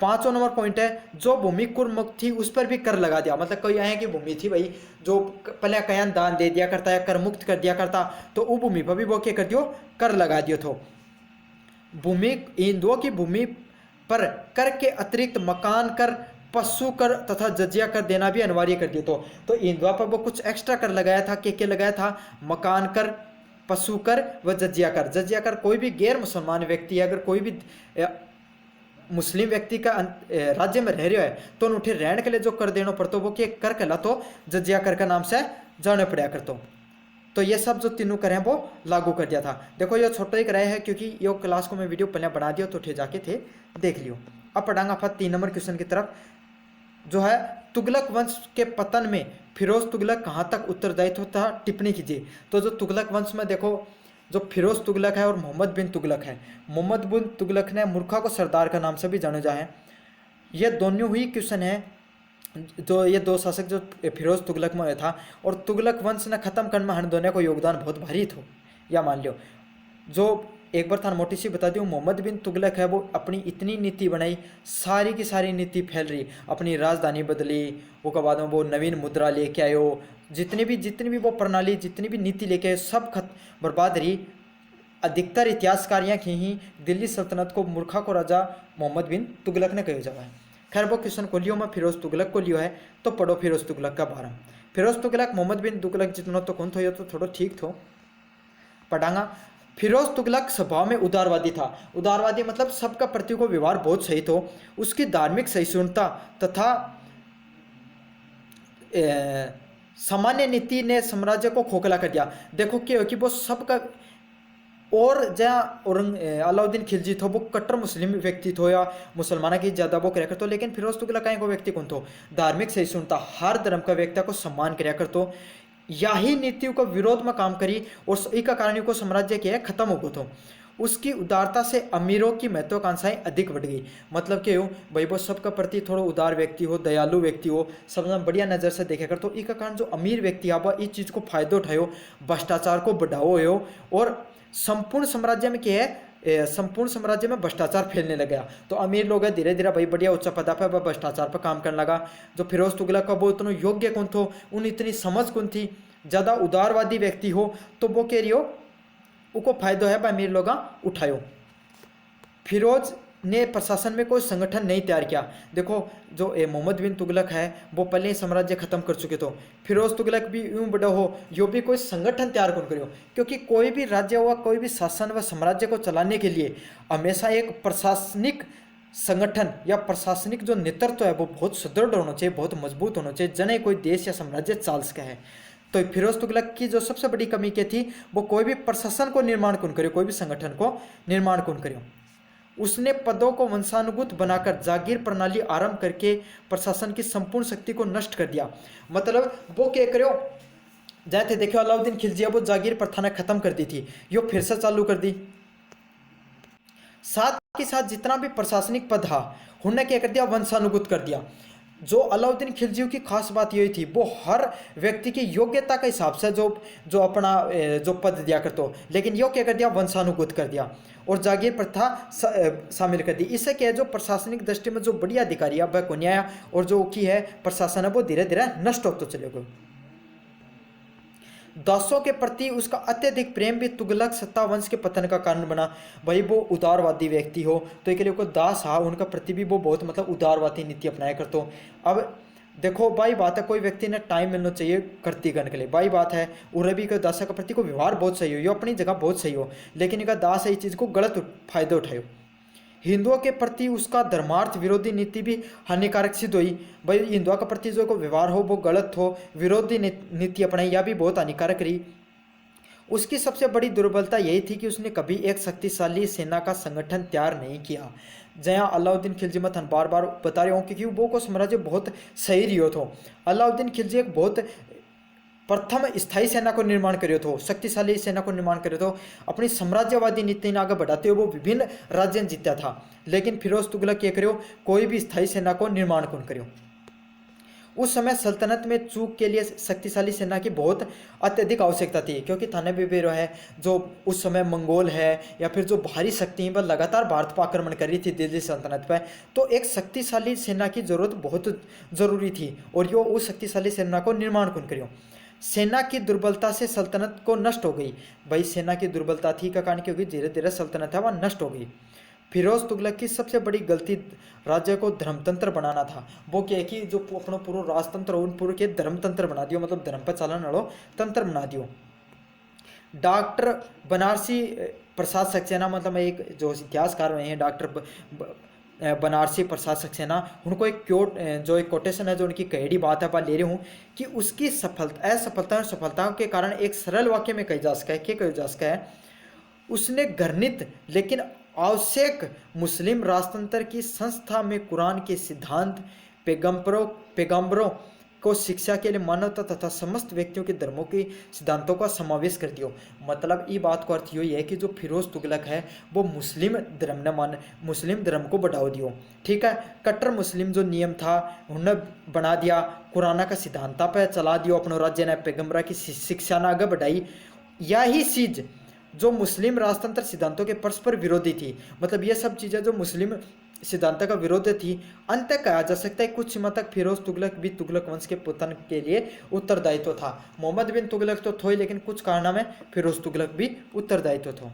5वां नंबर पॉइंट है, जो भूमि कुर मुक्त थी उस पर भी कर लगा दिया। मतलब कोई आए कि भूमि थी भाई जो पहले कयान दान दे दिया करता है, कर मुक्त कर दिया करता, तो वो भूमि पर भी वो क्या कर दियो, कर लगा दियो। तो भूमि हिंदुओं की भूमि पर कर के अतिरिक्त मकान कर, पशु कर तथा जजिया कर देना भी अनिवार्य कर दिया। तो हिंदुआ पर वो कुछ एक्स्ट्रा कर लगाया था, क्या लगाया था, मकान कर, पशु कर व जजिया कर। जजिया कर कोई भी गैर मुसलमान व्यक्ति है, अगर कोई भी मुस्लिम व्यक्ति का राज्य में रह रहा है तो उन्हें रहने के लिए जो कर देना पड़ता वो क्या कर कहला, तो जजिया कर का नाम से जाने पड़ा करता। तो ये सब जो तीनों करें वो लागू कर दिया था। देखो ये छोटा ही कराया है क्योंकि ये क्लास को मैं वीडियो पहले बना दिया, तो जाके थे देख लियो। अब पढ़ांगा फिर 3 नंबर क्वेश्चन की तरफ, जो है तुगलक वंश के पतन में फिरोज तुगलक कहाँ तक उत्तरदायित्व था, टिप्पणी कीजिए। तो जो तुगलक वंश में देखो, जो फिरोज तुगलक है और मोहम्मद बिन तुगलक है। मोहम्मद बिन तुगलक ने मूर्खा को सरदार का नाम से भी जाना जाए। ये दोनों ही क्वेश्चन है, जो ये 2 शासक जो फिरोज तुगलक में था और तुगलक वंश ने खत्म करने में हन दोनों को योगदान बहुत भारी था, या मान लो। जो एक बार था मोटी सी बता दूँ, मोहम्मद बिन तुगलक है वो अपनी इतनी नीति बनाई, सारी की सारी नीति फैल रही, अपनी राजधानी बदली, वो के बाद में वो नवीन मुद्रा लेके आयो, जितनी भी वो प्रणाली, जितनी भी नीति लेके आए, सब बर्बाद रही। अधिकतर इतिहासकारियाँ की ही दिल्ली सल्तनत को मूर्खा को राजा मोहम्मद बिन तुगलक ने कहो जावा है। खैर वो क्वेश्चन को लियो मैं फिरोज तुगलक को लियो है, तो पढ़ो फिरोज तुगलक का बारे में। फिरोज तुगलक मोहम्मद बिन तुगलक जितना तो कौन थो, तो थोड़ा ठीक थो पढ़ांगा। फिरोज तुगलक स्वभाव में उदारवादी था। उदारवादी मतलब सबका प्रति को व्यवहार बहुत सही था। उसकी धार्मिक सहिष्णुता तथा सामान्य नीति ने साम्राज्य को खोखला कर दिया। देखो क्या कि वो सबका, और जहाँ अलाउद्दीन खिलजी थो वो कट्टर मुस्लिम व्यक्ति थो या मुसलमाना की ज़्यादा वो कराया करते, लेकिन फिरोज तुगलक का को व्यक्ति कौन थो, धार्मिक सहिष्णुता, हर धर्म का व्यक्ति को सम्मान कराया करते, यही नीतियों को विरोध में काम करी और इसी का कारण को साम्राज्य के खत्म हो गया था। उसकी उदारता से अमीरों की महत्वाकांक्षाएं अधिक बढ़ गई। मतलब कि भाई वो सबका प्रति थोड़ा उदार व्यक्ति हो, दयालु व्यक्ति हो, सबसे बढ़िया नज़र से देखे कर, तो इसका कारण जो अमीर व्यक्ति है वह इस चीज़ को फायदा उठायो, भ्रष्टाचार को बढ़ाओ हो, और संपूर्ण साम्राज्य में क्या है, संपूर्ण साम्राज्य में भ्रष्टाचार फैलने लगा। तो अमीर लोग धीरे धीरे भाई बढ़िया उच्च पदा पर वह भ्रष्टाचार पर काम करने लगा। जो फिरोज तुगलक का वो इतना योग्य कौन थो, उन इतनी समझ कौन थी, ज़्यादा उदारवादी व्यक्ति हो, तो वो कह रही हो उनको फायदा है अमीर लोग उठायो। फिरोज ने प्रशासन में कोई संगठन नहीं तैयार किया। देखो जो मोहम्मद बिन तुगलक है वो पहले ही साम्राज्य खत्म कर चुके थे, फिरोज तुगलक भी यूं बड़ा हो, यो भी कोई संगठन तैयार कौन करियो, क्योंकि कोई भी राज्य हुआ, कोई भी शासन व साम्राज्य को चलाने के लिए हमेशा एक प्रशासनिक संगठन या प्रशासनिक जो नेतृत्व है वो बहुत सुदृढ़ होना चाहिए, बहुत मजबूत होना चाहिए, जने कोई देश या साम्राज्य चाल सके है। तो फिरोज तुगलक की जो सबसे बड़ी कमी क्या थी, वो कोई भी प्रशासन को निर्माण कौन करियो, कोई भी संगठन को निर्माण कौन करियो। उसने पदों को वंशानुगत बनाकर जागीर प्रणाली आरंभ करके प्रशासन की संपूर्ण शक्ति को नष्ट कर दिया। मतलब वो क्या करो, जाते देखो अलाउद्दीन खिलजी वो जागीर प्रथा ने खत्म कर दी थी, यो फिर से चालू कर दी। साथ के साथ जितना भी प्रशासनिक पद था उन्होंने क्या कर दिया, वंशानुगत कर दिया। जो अलाउद्दीन खिलजी की खास बात यही थी, वो हर व्यक्ति की योग्यता के हिसाब से जो अपना जो पद दिया करते, लेकिन यो क्या कर दिया, वंशानुगत कर दिया और जागीर प्रथा शामिल कर दी। इससे क्या है, जो प्रशासनिक दृष्टि में जो बढ़िया अधिकारी है वह को न्याय और जो की है प्रशासन है वो धीरे धीरे नष्ट होते चले गए। दासों के प्रति उसका अत्यधिक प्रेम भी तुगलक सत्ता वंश के पतन का कारण बना। भाई वो उदारवादी व्यक्ति हो तो एक लिए दास हा, उनका प्रति भी वो बहुत मतलब उदारवादी नीति अपनाया करते हो। अब देखो भाई बात है, कोई व्यक्ति ने टाइम मिलना चाहिए करती करने के लिए, भाई बात है उन्हें भी दास के प्रति को व्यवहार बहुत सही हो, ये अपनी जगह बहुत सही हो, लेकिन इनका दास है इस चीज़ को गलत फायदा उठाओ। हिंदुओं के प्रति उसका धर्मार्थ विरोधी नीति भी हानिकारक सिद्ध हुई। भाई हिंदुओं का प्रति जो को व्यवहार हो वो गलत हो, विरोधी नीति अपनाई, यह भी बहुत हानिकारक रही। उसकी सबसे बड़ी दुर्बलता यही थी कि उसने कभी एक शक्तिशाली सेना का संगठन तैयार नहीं किया। जहाँ अलाउद्दीन खिलजी मैं बार बार बता रहा हूँ क्योंकि वो को साम्राज्य बहुत सही रियो थो। अलाउद्दीन खिलजी एक बहुत प्रथम स्थायी सेना को निर्माण करियो थो, शक्तिशाली सेना को निर्माण करियो थो, अपनी साम्राज्यवादी नीति ने आगे बढ़ाते हुए वो विभिन्न राज्य जीता था। लेकिन फिरोज तुगलक क्या करियो, कोई भी स्थायी सेना को निर्माण कौन करियो। उस समय सल्तनत में चूक के लिए शक्तिशाली सेना की बहुत अत्यधिक आवश्यकता थी, क्योंकि थाने बिबेरो है जो उस समय मंगोल है या फिर जो भारी शक्ति पर लगातार भारत पर आक्रमण कर रही थी दिल्ली सल्तनत पर, तो एक शक्तिशाली सेना की जरूरत बहुत जरूरी थी और यो उस शक्तिशाली सेना को निर्माण कौन करियो। सेना की दुर्बलता से सल्तनत को नष्ट हो गई। भाई सेना की दुर्बलता थी का कारण क्योंकि धीरे धीरे सल्तनत है वह नष्ट हो गई। फिरोज तुगलक की सबसे बड़ी गलती राज्य को धर्मतंत्र बनाना था। वो क्या है कि जो अपना पूरा राजतंत्र उन पूरे के धर्मतंत्र बना दियो, मतलब धर्म पर चालन वालों तंत्र बना दियो। डॉक्टर बनारसी प्रसाद सक्सेना, मतलब एक जो इतिहासकार रहे हैं डॉक्टर बनारसी प्रसाद सक्सेना, उनको एक जो एक कोटेशन है जो उनकी कहेड़ी बात है ले रही हूँ कि उसकी असफलता और सफलताओं के कारण एक सरल वाक्य में कही जा सका है, क्या कही जा सका है, उसने घृणित लेकिन आवश्यक मुस्लिम राजतंत्र की संस्था में कुरान के सिद्धांत, पैगंबरों को शिक्षा के लिए मानवता तथा समस्त व्यक्तियों के धर्मों के सिद्धांतों का समावेश कर दियो। मतलब ये बात को अर्थ यही है कि जो फिरोज तुगलक है वो मुस्लिम धर्म को बढ़ावा दियो। ठीक है, कट्टर मुस्लिम जो नियम था उन्होंने बना दिया, कुरान का सिद्धांता पर चला दियो, अपने राज्य ने पैगंबरा की शिक्षा ने आगे बढ़ाई। यही चीज जो मुस्लिम राजतंत्र सिद्धांतों के परस्पर विरोधी थी। मतलब ये सब चीज़ें जो मुस्लिम सिद्धांत का विरोध थी, अंत तक कहा जा सकता है कुछ सीमा तक फिरोज तुगलक भी तुगलक वंश के पतन के लिए उत्तरदायित्व था। मोहम्मद बिन तुगलक तो थे, लेकिन कुछ कारणों में फिरोज तुगलक भी उत्तरदायित्व था।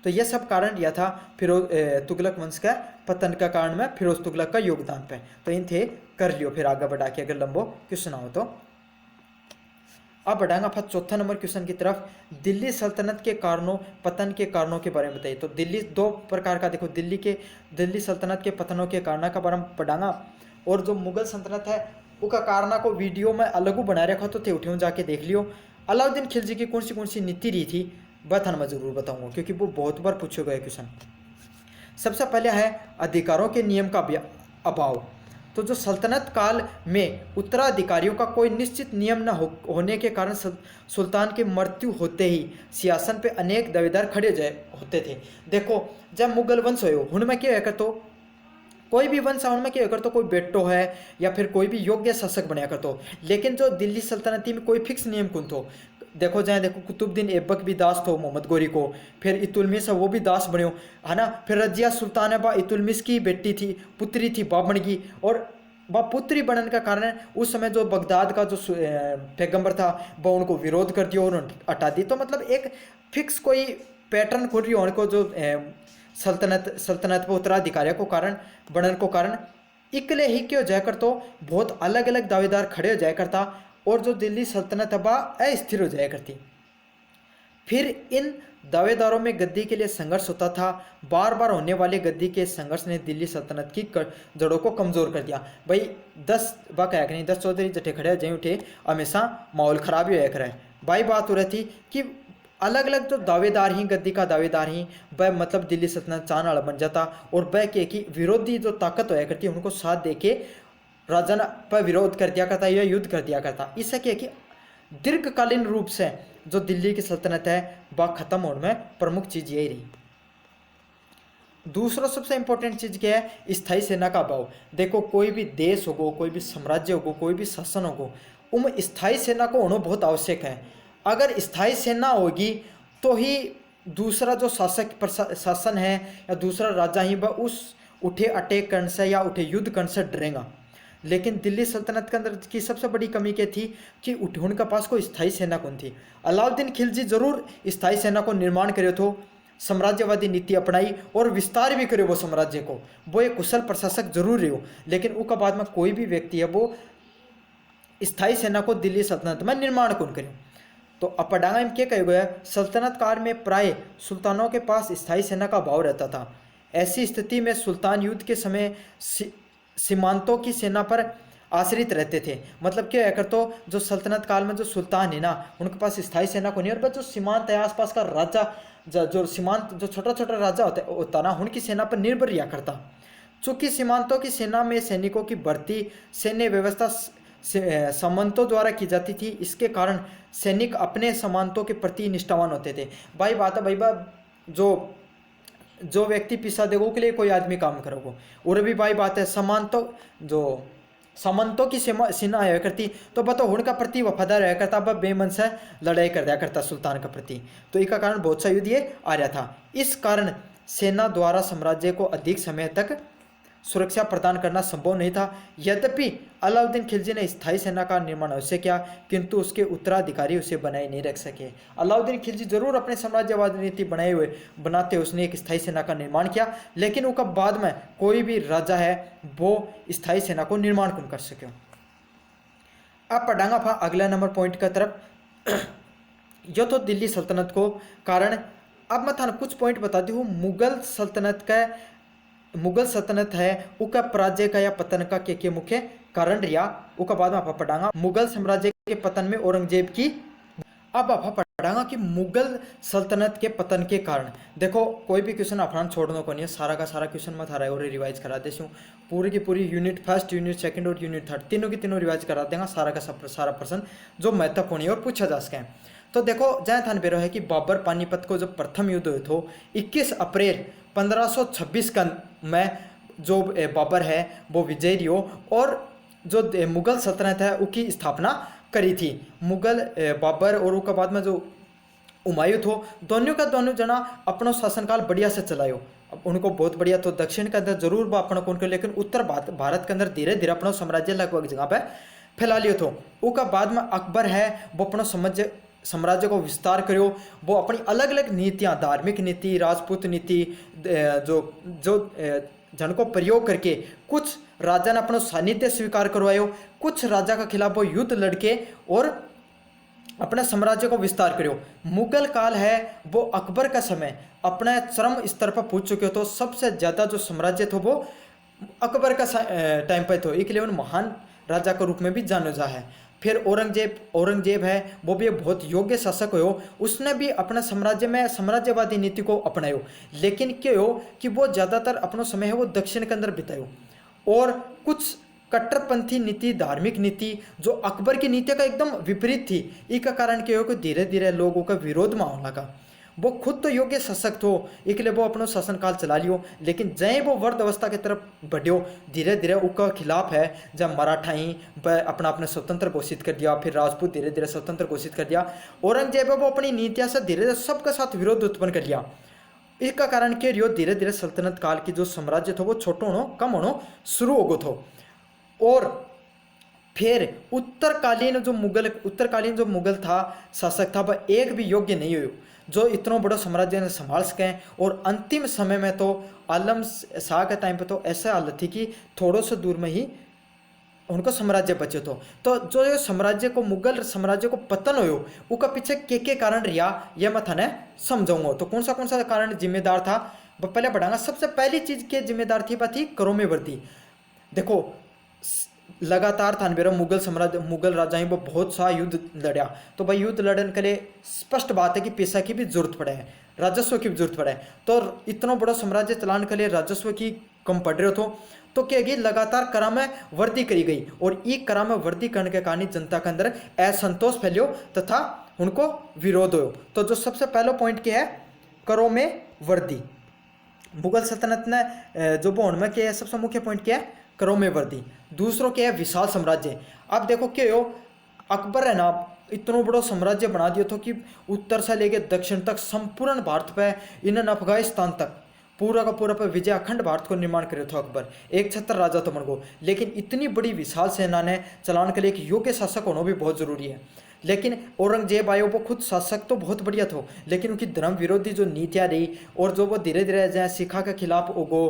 तो यह सब कारण यह था फिरोज तुगलक वंश का पतन का कारण में फिरोज तुगलक का योगदान पे। तो इन थे कर लियो, फिर आगे बढ़ा के अगर लंबो क्वेश्चन आओ तो। अब बढ़ाएंगे फिर चौथा नंबर क्वेश्चन की तरफ। दिल्ली सल्तनत के कारणों, पतन के कारणों के बारे में बताइए। तो दिल्ली दो प्रकार का, देखो दिल्ली सल्तनत के पतनों के कारणों का बारे में पढ़ांगा, और जो मुगल सल्तनत है उसका कारणों को वीडियो में अलग बना रखा, तो थे उठियों जाके देख लियो। अलाउद्दीन खिलजी की कौन सी नीति रही थी वह थाना मैं जरूर बताऊंगा, क्योंकि वो बहुत बार पूछे गए क्वेश्चन। सबसे पहले है अधिकारों के नियम का अभाव। तो जो सल्तनत काल में उत्तराधिकारियों का कोई निश्चित नियम न होने के कारण सुल्तान की मृत्यु होते ही सिंहासन पे अनेक दावेदार खड़े होते थे। देखो जब मुगल वंश हो उनमें क्या है, तो कोई भी वंश उनमें क्या कर, तो कोई बेटो है या फिर कोई भी योग्य शासक बनाया कर तो। लेकिन जो दिल्ली सल्तनती में कोई फिक्स नियम कौन तो। देखो कुतुबुद्दीन ऐबक भी दास थो मोहम्मद गोरी को, फिर इतुलमिस है वो भी दास बन्यो है ना। फिर रजिया सुल्तान है बा इतुलमिस की बेटी थी, पुत्री थी बाबन की, और वह पुत्री बनने का कारण उस समय जो बगदाद का जो पैगंबर था वह उनको विरोध कर दिया और हटा दी। तो मतलब एक फिक्स कोई पैटर्न खुल रही होने को जो सल्तनत पर उत्तराधिकारियों को कारण बनने को कारण इकले ही क्यों जाया कर, तो बहुत अलग अलग दावेदार खड़े हो जाया करता, और जो दिल्ली सल्तनत है अस्थिर हो जाया करती। फिर इन दावेदारों में गद्दी के लिए संघर्ष होता था। बार बार होने वाले गद्दी के संघर्ष ने दिल्ली सल्तनत की जड़ों को कमजोर कर दिया। भाई 10 कह नहीं 10 चौधरी जटे खड़े जय उठे हमेशा माहौल खराब ही होया करे। भाई बात हो रही थी कि अलग अलग जो दावेदार ही गद्दी का दावेदार ही वह मतलब दिल्ली सल्तनत चाहने वाला बन जाता, और वह के कि विरोधी जो ताकत होया करती उनको साथ दे के राजा पर विरोध कर दिया करता या युद्ध कर दिया करता। इससे क्या कि दीर्घकालीन रूप से जो दिल्ली की सल्तनत है वह खत्म होने में प्रमुख चीज यही रही। दूसरा सबसे इंपॉर्टेंट चीज क्या है, स्थायी सेना का अभाव। देखो कोई भी देश होगो, कोई भी साम्राज्य होगो, कोई भी शासन होगो, उनमें स्थायी सेना को होना बहुत आवश्यक है। अगर स्थायी सेना होगी तो ही दूसरा जो शासन है या दूसरा राजा ही वह उस उठे अटैक करने से या उठे युद्ध करने से डरेगा। लेकिन दिल्ली सल्तनत के अंदर की सबसे बड़ी कमी क्या थी कि उनके पास कोई स्थायी सेना कौन थी। अलाउद्दीन खिलजी जरूर स्थायी सेना को निर्माण करे तो साम्राज्यवादी नीति अपनाई और विस्तार भी करे वो साम्राज्य को, वो एक कुशल प्रशासक जरूर रहे हो, लेकिन उसके बाद में कोई भी व्यक्ति है वो स्थायी सेना को दिल्ली सल्तनत में निर्माण कौन करे। तो अपडांगा में क्या कहा गया, सल्तनत काल में प्राय सुल्तानों के पास स्थायी सेना का अभाव रहता था। ऐसी स्थिति में सुल्तान युद्ध के समय सीमांतों की सेना पर आश्रित रहते थे। मतलब क्या है तो जो सल्तनत काल में जो सुल्तान है ना उनके पास स्थायी सेना को नहीं, और जो सीमांत है आसपास का राजा जो सीमांत जो छोटा छोटा राजा होता ना उनकी सेना पर निर्भर रहा करता। चूंकि सीमांतों की सेना में सैनिकों की भर्ती सैन्य व्यवस्था सामंतों द्वारा की जाती थी, इसके कारण सैनिक अपने सामंतों के प्रति निष्ठावान होते थे। भाई बात है भाई जो व्यक्ति पिसा देगा के लिए कोई आदमी काम करोगे, और भी भाई बात है सामंतों की सेना आया करती तो बताओ उनका प्रति वफादार रहा करता, वह बेमन से लड़ाई कर दिया करता सुल्तान का प्रति। तो इसका कारण बहुत सा युद्ध ये आ रहा था। इस कारण सेना द्वारा साम्राज्य को अधिक समय तक सुरक्षा प्रदान करना संभव नहीं था। यद्यपि अलाउद्दीन खिलजी ने स्थायी सेना का निर्माण अवश्य किया, किंतु उसके उत्तराधिकारी उसे बनाए नहीं रख सके। अलाउद्दीन खिलजी जरूर अपने साम्राज्यवादी नीति बनाते उसने एक स्थायी सेना का निर्माण किया, लेकिन उसका बाद में कोई भी राजा है वो स्थायी सेना को निर्माण कौन कर सके। अब पढ़ांगा था अगला नंबर पॉइंट की तरफ। यो तो दिल्ली सल्तनत को कारण। अब मैं थाना कुछ पॉइंट बता दी हूँ। मुगल सल्तनत है उसका पराजय का या पतन का के मुख्य कारण रहा, उसका बाद में आप पढ़ांगा मुगल साम्राज्य के पतन में औरंगजेब की। अब आप पढ़ांगा कि मुगल सल्तनत के पतन के कारण। देखो कोई भी क्वेश्चन अपना छोड़ने को नहीं है, सारा का सारा क्वेश्चन मैं थारा और रिवाइज करा देती हूँ। पूरी की पूरी यूनिट फर्स्ट, यूनिट सेकंड और यूनिट थर्ड तीनों की तीनों रिवाइज करा देंगे, सारा का सारा प्रश्न जो महत्वपूर्ण है और पूछा जा सके। तो देखो जय थान बेरो है कि बाबर पानीपत को जो प्रथम युद्ध हुए थे 21 अप्रैल 1526 का में जो बाबर है वो विजयी रियो और जो मुगल सल्तनत है उसकी स्थापना करी थी। मुगल बाबर और उसके बाद में जो हुमायूं थो, दोनों का दोनों जना अपनो शासनकाल बढ़िया से चलायो। अब उनको बहुत बढ़िया तो दक्षिण के अंदर जरूर वो अपना कौन कर, लेकिन उत्तर भारत के अंदर धीरे धीरे अपना साम्राज्य लगभग जगह पे फैला लियो थो। उसका बाद में अकबर है वो अपना साम्राज्य को विस्तार करो। वो अपनी अलग अलग नीतियाँ, धार्मिक नीति, राजपूत नीति, जो जो जन को प्रयोग करके कुछ राजा ने अपना सानिध्य स्वीकार करवायो, कुछ राजा के खिलाफ वो युद्ध लड़के और अपने साम्राज्य को विस्तार करो। मुगल काल है वो अकबर का समय अपने चरम स्तर पर पहुंच चुके हो, तो सबसे ज़्यादा जो साम्राज्य था वो अकबर का टाइम पर था, इसलिए उन महान राजा के रूप में भी जाना जा है। फिर औरंगजेब है वो भी एक बहुत योग्य शासक हो, उसने भी अपने साम्राज्य में साम्राज्यवादी नीति को अपनायो, लेकिन क्या हो कि वो ज़्यादातर अपना समय है वो दक्षिण के अंदर बितायो और कुछ कट्टरपंथी नीति, धार्मिक नीति जो अकबर की नीति का एकदम विपरीत थी, इसका कारण क्या हो कि धीरे धीरे लोगों का विरोध में होने लगा। वो खुद तो योग्य शासक थो, इसलिए वो अपना शासनकाल चला लियो, लेकिन जय वो वर्द अवस्था की तरफ बढ़ियो, धीरे धीरे उसका खिलाफ है। जब मराठा ही अपना अपने स्वतंत्र घोषित कर दिया, फिर राजपूत धीरे धीरे स्वतंत्र घोषित कर दिया, औरंगजेब वो अपनी नीतियाँ से धीरे धीरे सबके साथ विरोध उत्पन्न कर लिया। इसका कारण क्या रियो, धीरे धीरे सल्तनत काल की जो साम्राज्य था वो छोटो होना कम होना शुरू हो गो थो। और फिर उत्तरकालीन जो मुगल था शासक था वह एक भी योग्य नहीं हुई जो इतना बड़ा साम्राज्य ने संभाल सके। और अंतिम समय में तो आलम शाह के टाइम पे तो ऐसा हालत थी कि थोड़ो से दूर में ही उनको साम्राज्य बचे तो जो ये साम्राज्य को मुगल साम्राज्य को पतन हो उसका पीछे के कारण रिया यह मैं थाने समझाऊंगा। तो कौन सा कारण जिम्मेदार था वह पहले बढ़ाऊंगा। सबसे पहली चीज के जिम्मेदार थी वह थी करोमे वर्दी। देखो लगातार थानबेरो मुगल राजा ही वो बहुत सा युद्ध लड़ा, तो भाई युद्ध लड़ने के लिए स्पष्ट बात है कि पैसा की भी जरूरत पड़े है, राजस्व की भी जरूरत पड़े है। तो इतना बड़ा साम्राज्य चलाने के लिए राजस्व की कम पड़ रहे हो तो क्या गई लगातार करा में वर्दी करी गई और ये करा में वर्दी करने के कारण जनता के अंदर असंतोष फैलियो तथा उनको विरोध हो। तो जो सबसे पहला पॉइंट क्या है, करो में वर्दी। मुगल सल्तनत ने जो बोन में क्या है सबसे मुख्य पॉइंट क्या है, करो में वर्दी। दूसरों क्या है, विशाल साम्राज्य। अब देखो क्या हो, अकबर है ना इतना बड़ा साम्राज्य बना दिया था कि उत्तर से लेके दक्षिण तक संपूर्ण भारत पे, इन्हें अफगानिस्तान तक पूरा का पूरा पर विजय अखंड भारत को निर्माण करे था अकबर। एक छत्र राजा तो बन गो, लेकिन इतनी बड़ी विशाल सेना ने चलाने के लिए एक योग्य शासक होना भी बहुत जरूरी है। लेकिन औरंगजेब आयो वो खुद शासक तो बहुत बढ़िया था, लेकिन उनकी धर्म विरोधी जो नीतियाँ रही और जो वो धीरे धीरे जहाँ सिखा के खिलाफ उगो,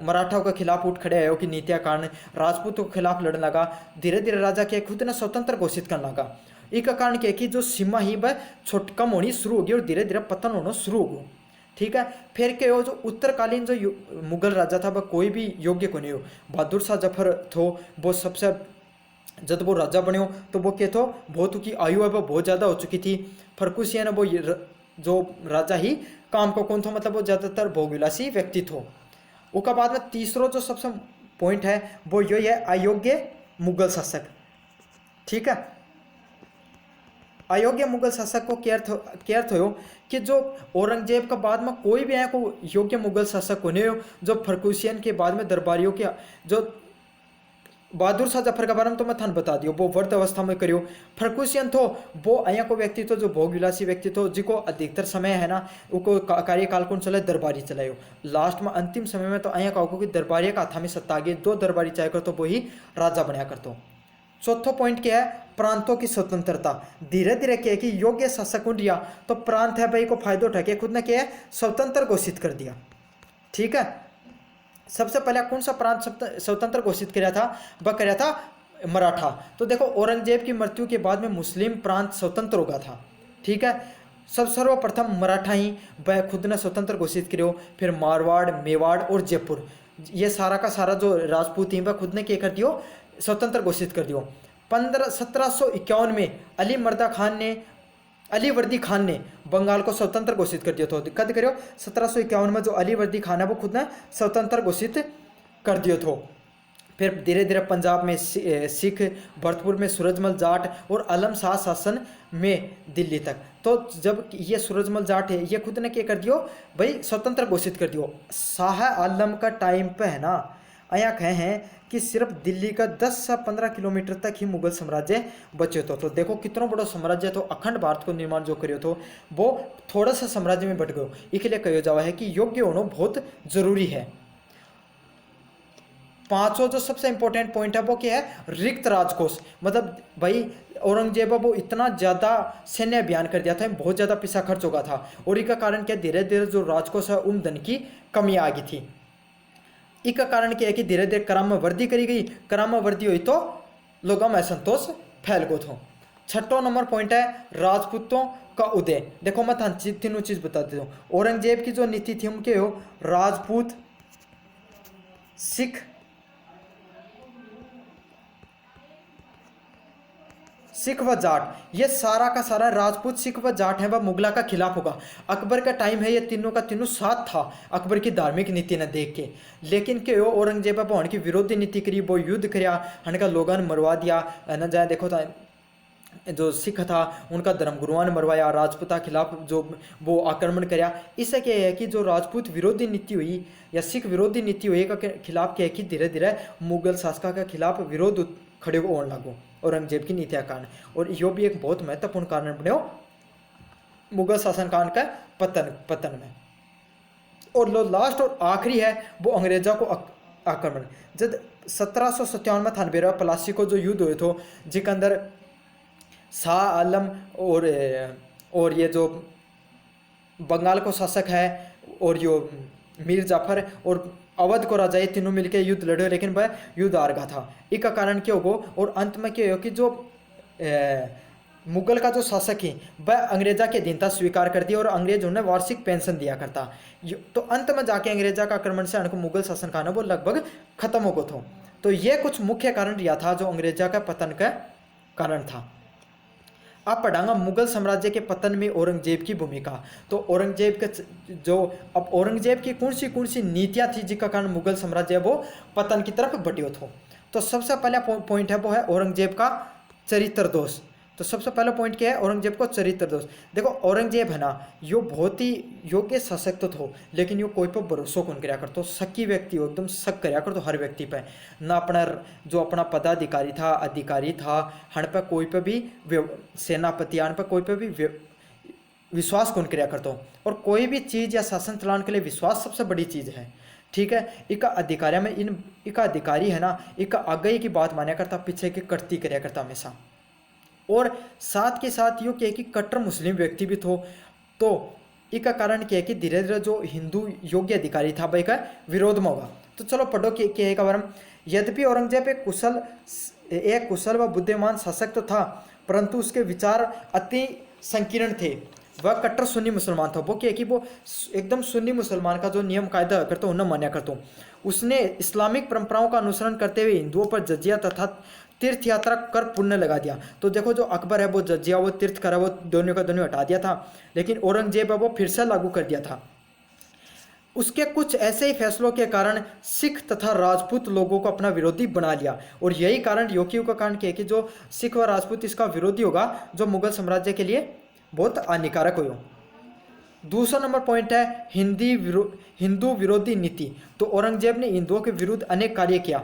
मराठाओं के खिलाफ उठ खड़े आयो की नीतियाँ कारण राजपूतों के खिलाफ लड़ने लगा। धीरे धीरे राजा के खुद ने स्वतंत्र घोषित करने लगा। इसका कारण क्या कि जो सीमा ही वह छोट कम होनी शुरू होगी और धीरे धीरे पतन होना शुरू हो गया। ठीक है, फिर क्या हो, जो उत्तरकालीन जो मुगल राजा था वह कोई भी योग्य को नहीं हो। बहादुर शाह जफर थो वो सबसे, जब वो राजा बने तो वो क्या थो, बहुत की आयु है वो बहुत ज़्यादा हो चुकी थी। फर्कुसिया ने वो जो राजा ही काम को कौन था, मतलब वो ज़्यादातर भोगविलासी व्यक्ति थो। उसका बाद में तीसरा जो सबसे पॉइंट है वो यही है, अयोग्य मुगल शासक। ठीक है, अयोग्य मुगल शासक को क्या अर्थ हो कि जो औरंगजेब का बाद में कोई भी है को योग्य मुगल शासक को नहीं हो। जो फर्कुसियन के बाद में दरबारियों के, जो बहादुर शाह जफर के बारे में तो मैं थान बता दियो, वो वर्त अवस्था में करियो। फर्कुसियन थो वो अया को व्यक्ति तो जो भोगविलासी व्यक्ति तो जिको अधिकतर समय है ना उनको कार्यकाल कौन चलाए, दरबारी चलायो। लास्ट में अंतिम समय में तो अया का कि दरबारी का हाथा में सत्ता आ गई, दो दरबारी चाहे कर तो वही राजा बनया करते। चौथा पॉइंट क्या है, प्रांतों की स्वतंत्रता। धीरे धीरे क्या है कि योग्य शासक उन रिया तो प्रांत है भाई को फायदा उठा के खुद ने क्या है स्वतंत्र घोषित कर दिया। ठीक है, सबसे पहले कौन सा प्रांत स्वतंत्र घोषित किया था, वह किया था मराठा। तो देखो औरंगजेब की मृत्यु के बाद में मुस्लिम प्रांत स्वतंत्र हो गया था। ठीक है, सर्वप्रथम मराठा ही वह खुद ने स्वतंत्र घोषित करो, फिर मारवाड़, मेवाड़ और जयपुर, ये सारा का सारा जो राजपूत वह खुद ने क्या कर दियो, स्वतंत्र घोषित कर दियो। 1751 में अलीवर्दी खान ने बंगाल को स्वतंत्र घोषित कर दिया था। कद करो 1751 में जो अलीवर्दी खान है वो खुद ने स्वतंत्र घोषित कर दिया था। फिर धीरे धीरे पंजाब में सिख, भरतपुर में सूरजमल जाट और आलम शाह शासन में दिल्ली तक। तो जब ये सूरजमल जाट है ये खुद ने क्या कर दियो भाई स्वतंत्र घोषित कर दियो। शाह आलम का टाइम पे है ना यहाँ कहे हैं कि सिर्फ दिल्ली का 10 से 15 किलोमीटर तक ही मुगल साम्राज्य बचे तो देखो कितना बड़ा साम्राज्य तो अखंड भारत को निर्माण जो करियो तो वो थोड़ा सा साम्राज्य में बट गयो। इसलिए कहो जावा है कि योग्य होना बहुत जरूरी है। पांचों जो सबसे इंपॉर्टेंट पॉइंट है वो क्या है, रिक्त राजकोष। मतलब भाई औरंगजेब वो इतना ज़्यादा सैन्य अभियान कर दिया था, बहुत ज़्यादा पैसा खर्च होगा था, और इसका कारण क्या, धीरे धीरे जो राजकोष है उन धन की कमी आ गई थी। इसका कारण क्या है कि धीरे धीरे क्रम में वृद्धि करी गई, क्रम में वृद्धि हुई तो लोगों में असंतोष फैल गो थो। छठो नंबर पॉइंट है राजपूतों का उदय। देखो मैं तीनों चीज बता देता हूँ। औरंगजेब की जो नीति थी उनके हो राजपूत, सिख व जाट, ये सारा का सारा राजपूत, सिख व जाट है वह मुगला का खिलाफ होगा। अकबर का टाइम है, ये तीनों का तीनों साथ था अकबर की धार्मिक नीति ने देख के। लेकिन के औरंगजेब हन की विरोधी नीति करी, वो युद्ध कराया, हन का लोगों ने मरवा दिया न जाए। देखो था जो सिख था उनका धर्मगुरुओं ने मरवाया, राजपूता खिलाफ जो वो आक्रमण कराया। इससे क्या है कि जो राजपूत विरोधी नीति हुई या सिख विरोधी नीति हुई का खिलाफ क्या है कि धीरे धीरे मुगल शासकों के खिलाफ विरोध खड़े होने लगो औरंगजेब की नीति का कारण। और यो भी एक बहुत महत्वपूर्ण कारण बने मुगल शासन काल का पतन में। और लो लास्ट और आखिरी है वो अंग्रेजों को आक्रमण। जब 1757 में थानबेरा पलासी को जो युद्ध हुए थे, जिसके अंदर शाह आलम और ये जो बंगाल को शासक है और यो मीर जाफर और अवध को राजा, ये तीनों मिलकर युद्ध लड़े, लेकिन वह युद्ध हार गया था। इसका कारण क्या होगा, और अंत में क्या हो कि जो मुगल का जो शासक है वह अंग्रेजा के अधीनता स्वीकार कर दिया और अंग्रेज उन्हें वार्षिक पेंशन दिया करता। तो अंत में जाके अंग्रेजा का आक्रमण से उनको मुगल शासन का वो लगभग खत्म हो गया था। तो ये कुछ मुख्य कारण यह था जो अंग्रेजा का पतन का कारण था। आप पढ़ांगा मुगल साम्राज्य के पतन में औरंगजेब की भूमिका। तो औरंगजेब के जो अब औरंगजेब की कौन सी नीतियां थी जिसका कारण मुगल साम्राज्य वो पतन की तरफ बढ़ियो था। तो सबसे पहला पॉइंट है वो है औरंगजेब का चरित्र दोष। तो सबसे पहला पॉइंट क्या है, औरंगजेब को चरित्र दोष। देखो औरंगजेब है ना, यो बहुत ही योग्य शासक तो हो, लेकिन यो कोई पर भरोसा कौन कराया करतो, शक्की व्यक्ति हो, एकदम शक कराया करतो हर व्यक्ति पे ना। अपना जो अपना पदाधिकारी था, अधिकारी था, हन पे कोई पे भी सेनापति हन पे कोई पे भी विश्वास कौन कराया करतो। और कोई भी चीज़ या शासन चलाने के लिए विश्वास सबसे बड़ी चीज़ है, ठीक है। इका अधिकारी में इका अधिकारी है ना, इका आगे की बात माना करता, पीछे की कटती कराया करता हमेशा। और साथ के साथ यो क्या कि कट्टर मुस्लिम व्यक्ति भी थो। तो इसका कारण क्या है कि धीरे धीरे जो हिंदू योग्य अधिकारी था भाई का विरोध में होगा। तो चलो पढ़ो क्या है का वरम। यद्यपि औरंगजेब एक कुशल व बुद्धिमान शासक तो था, परंतु उसके विचार अति संकीर्ण थे। वह कट्टर सुन्नी मुसलमान था। वो क्या है कि वो एकदम सुन्नी मुसलमान का जो नियम कायदा करता उन्हें मान्या करता। उसने इस्लामिक परंपराओं का अनुसरण करते हुए हिंदुओं पर जजिया तथा तीर्थ यात्रा कर पुण्य लगा दिया। तो देखो जो अकबर है वो जजिया वो तीर्थ करा वो दोनों का दोनों हटा दिया था, लेकिन औरंगजेब है वो फिर से लागू कर दिया था। उसके कुछ ऐसे ही फैसलों के कारण सिख तथा राजपूत लोगों को अपना विरोधी बना लिया। और यही कारण योगियों का कारण क्या है कि जो सिख व राजपूत इसका विरोधी होगा, जो मुगल साम्राज्य के लिए बहुत हानिकारक हो। दूसरा नंबर पॉइंट है हिंदू विरोधी नीति। तो औरंगजेब ने हिंदुओं के विरुद्ध अनेक कार्य किया।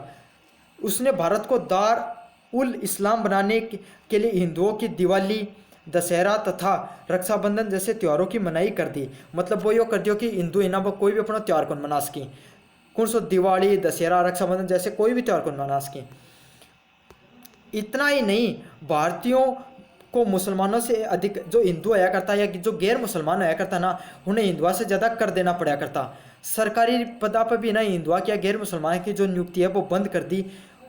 उसने भारत को दार उल इस्लाम बनाने के लिए हिंदुओं की दिवाली, दशहरा तथा रक्षाबंधन जैसे त्योहारों की मनाही कर दी। मतलब वो यो कर दियो कि हिंदू इना वो कोई भी अपना त्यौहार कौन मना सकी, कौन सो दिवाली, दशहरा, रक्षाबंधन जैसे कोई भी त्यौहार कौन मना सकी। इतना ही नहीं, भारतीयों को मुसलमानों से अधिक जो हिंदू आया करता या जो गैर मुसलमान आया करता ना, उन्हें हिंदुआ से ज़्यादा कर देना पड़ा करता। सरकारी पदा पर भी ना हिंदुआ क्या गैर मुसलमान की जो नियुक्ति है वो बंद कर दी।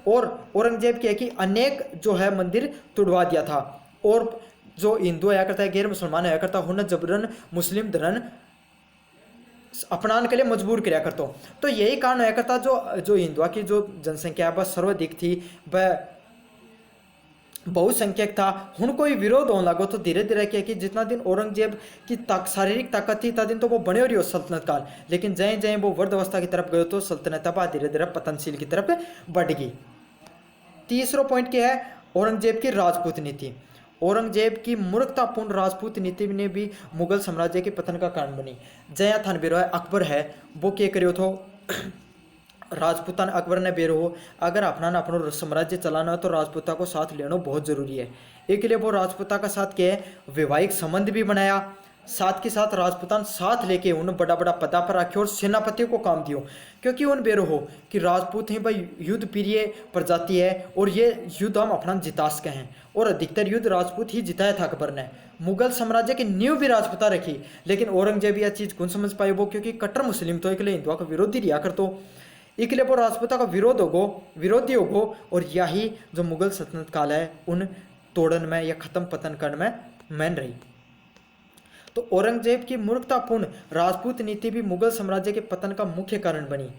और औरंगजेब क्या कि अनेक जो है मंदिर तुड़वा दिया था। और जो हिंदू आया करता है गैर मुसलमान आया करता उन्हें जबरन मुस्लिम धर्म अपनाने के लिए मजबूर किया करता। तो यही कारण आया करता जो हिंदुआ की जो जनसंख्या वह सर्वाधिक थी, वह बहुसंख्यक था। उन कोई विरोध होने लगो। तो धीरे धीरे क्या कि जितना दिन औरंगजेब की शारीरिक ताकत थी इतना दिन तो वो बने हो रही हो सल्तनत काल, लेकिन जय जय वो वृद्धावस्था की तरफ गए तो सल्तनत धीरे धीरे पतनशील की तरफ बढ़ गई। तीसरा पॉइंट क्या है, औरंगजेब की राजपूत नीति। औरंगजेब की मूर्खतापूर्ण राजपूत नीति ने भी मुगल साम्राज्य के पतन का कारण बनी। जया थानबीर अकबर है वो क्या करियो थो, राजपूतान अकबर ने बेरो अगर अपना अपनो साम्राज्य चलाना हो तो राजपूता को साथ लेना बहुत जरूरी है। एक लिए वो राजपूता का साथ क्या है वैवाहिक संबंध भी बनाया, साथ के साथ राजपूतान साथ लेके उन्हें बड़ा बड़ा पदा पर रखे और सेनापतियों को काम दियो, क्योंकि उन बेरो हो कि राजपूत हैं भाई युद्ध प्रिय प्रजाति है और ये युद्ध हम अपना जिता सके हैं, और अधिकतर युद्ध राजपूत ही जिताया था अकबर ने। मुगल साम्राज्य की नींव भी राजपूता रखी, लेकिन औरंगजेब यह चीज़ कौन समझ पाए वो, क्योंकि कट्टर मुस्लिम तो एक हिंदुओं का विरोधी रिया कर, तो इसलिए वो राजपूता का विरोधी होगो, और यही जो मुगल सल्तनत काल है उन तोड़न में या खत्म पतन करने में मैन रही। तो औरंगजेब की मूर्खतापूर्ण राजपूत नीति भी मुगल साम्राज्य के पतन का मुख्य कारण बनी।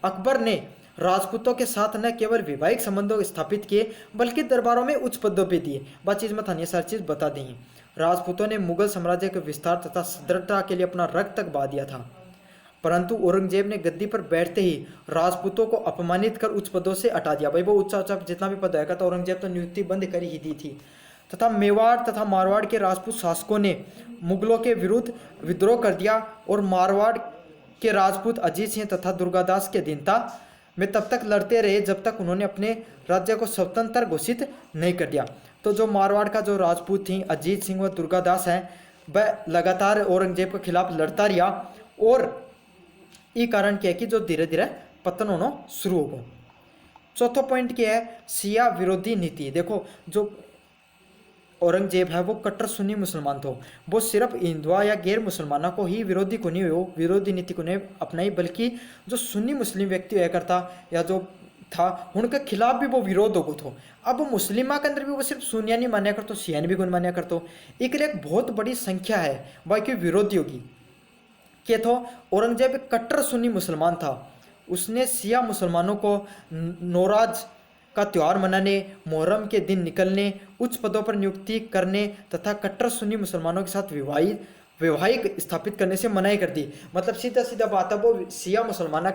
अकबर ने राजपूतों के साथ न केवल वैवाहिक संबंधों स्थापित किए बल्कि दरबारों में उच्च पदों पे दिए। बात चीज में थानी सारी चीज बता दी है। राजपूतों ने मुगल साम्राज्य के विस्तार तथा सुदृढ़ता के लिए अपना रक्त तक बहा दिया था, परंतु औरंगजेब ने गद्दी पर बैठते ही राजपूतों को अपमानित कर उच्च पदों से हटा दिया। भाई वो ऊंचा जितना भी पद है तो औरंगजेब तो नियुक्ति बंद कर ही दी थी। तथा मेवाड़ तथा मारवाड़ के राजपूत शासकों ने मुगलों के विरुद्ध विद्रोह कर दिया, और मारवाड़ के राजपूत अजीत सिंह तथा दुर्गादास के अधीनता में तब तक लड़ते रहे जब तक उन्होंने अपने राज्य को स्वतंत्र घोषित नहीं कर दिया। तो जो मारवाड़ का जो राजपूत थी अजीत सिंह व दुर्गादास है वह लगातार औरंगजेब के खिलाफ लड़ता रहा, और ये कारण क्या है कि जो धीरे धीरे पतन होना शुरू हो गया। चौथा पॉइंट क्या है, शिया विरोधी नीति। देखो जो औरंगजेब है वो कट्टर सुन्नी मुसलमान थे, वो सिर्फ हिंदुआ या गैर मुसलमानों को ही विरोधी नीति को नहीं अपनाई, बल्कि जो सुन्नी मुस्लिम व्यक्ति हुआ करता या जो था उनके खिलाफ भी वो विरोध हो था। अब मुस्लिमा के अंदर भी वो सिर्फ सुनिया नहीं मान्या करते, शियान भी गुण मान्या करते। एक बहुत बड़ी संख्या है बाकी विरोधियों की क्या था। औरंगजेब एक कट्टर सुन्नी मुसलमान था, उसने शिया मुसलमानों को नौराज का त्यौहार मनाने, मुहर्रम के दिन निकलने, उच्च पदों पर नियुक्ति करने तथा कट्टर सुन्नी मुसलमानों के साथ वैवाहिक स्थापित करने से मनाही कर दी। मतलब सीधा सीधा बात है वो शिया मुसलमाना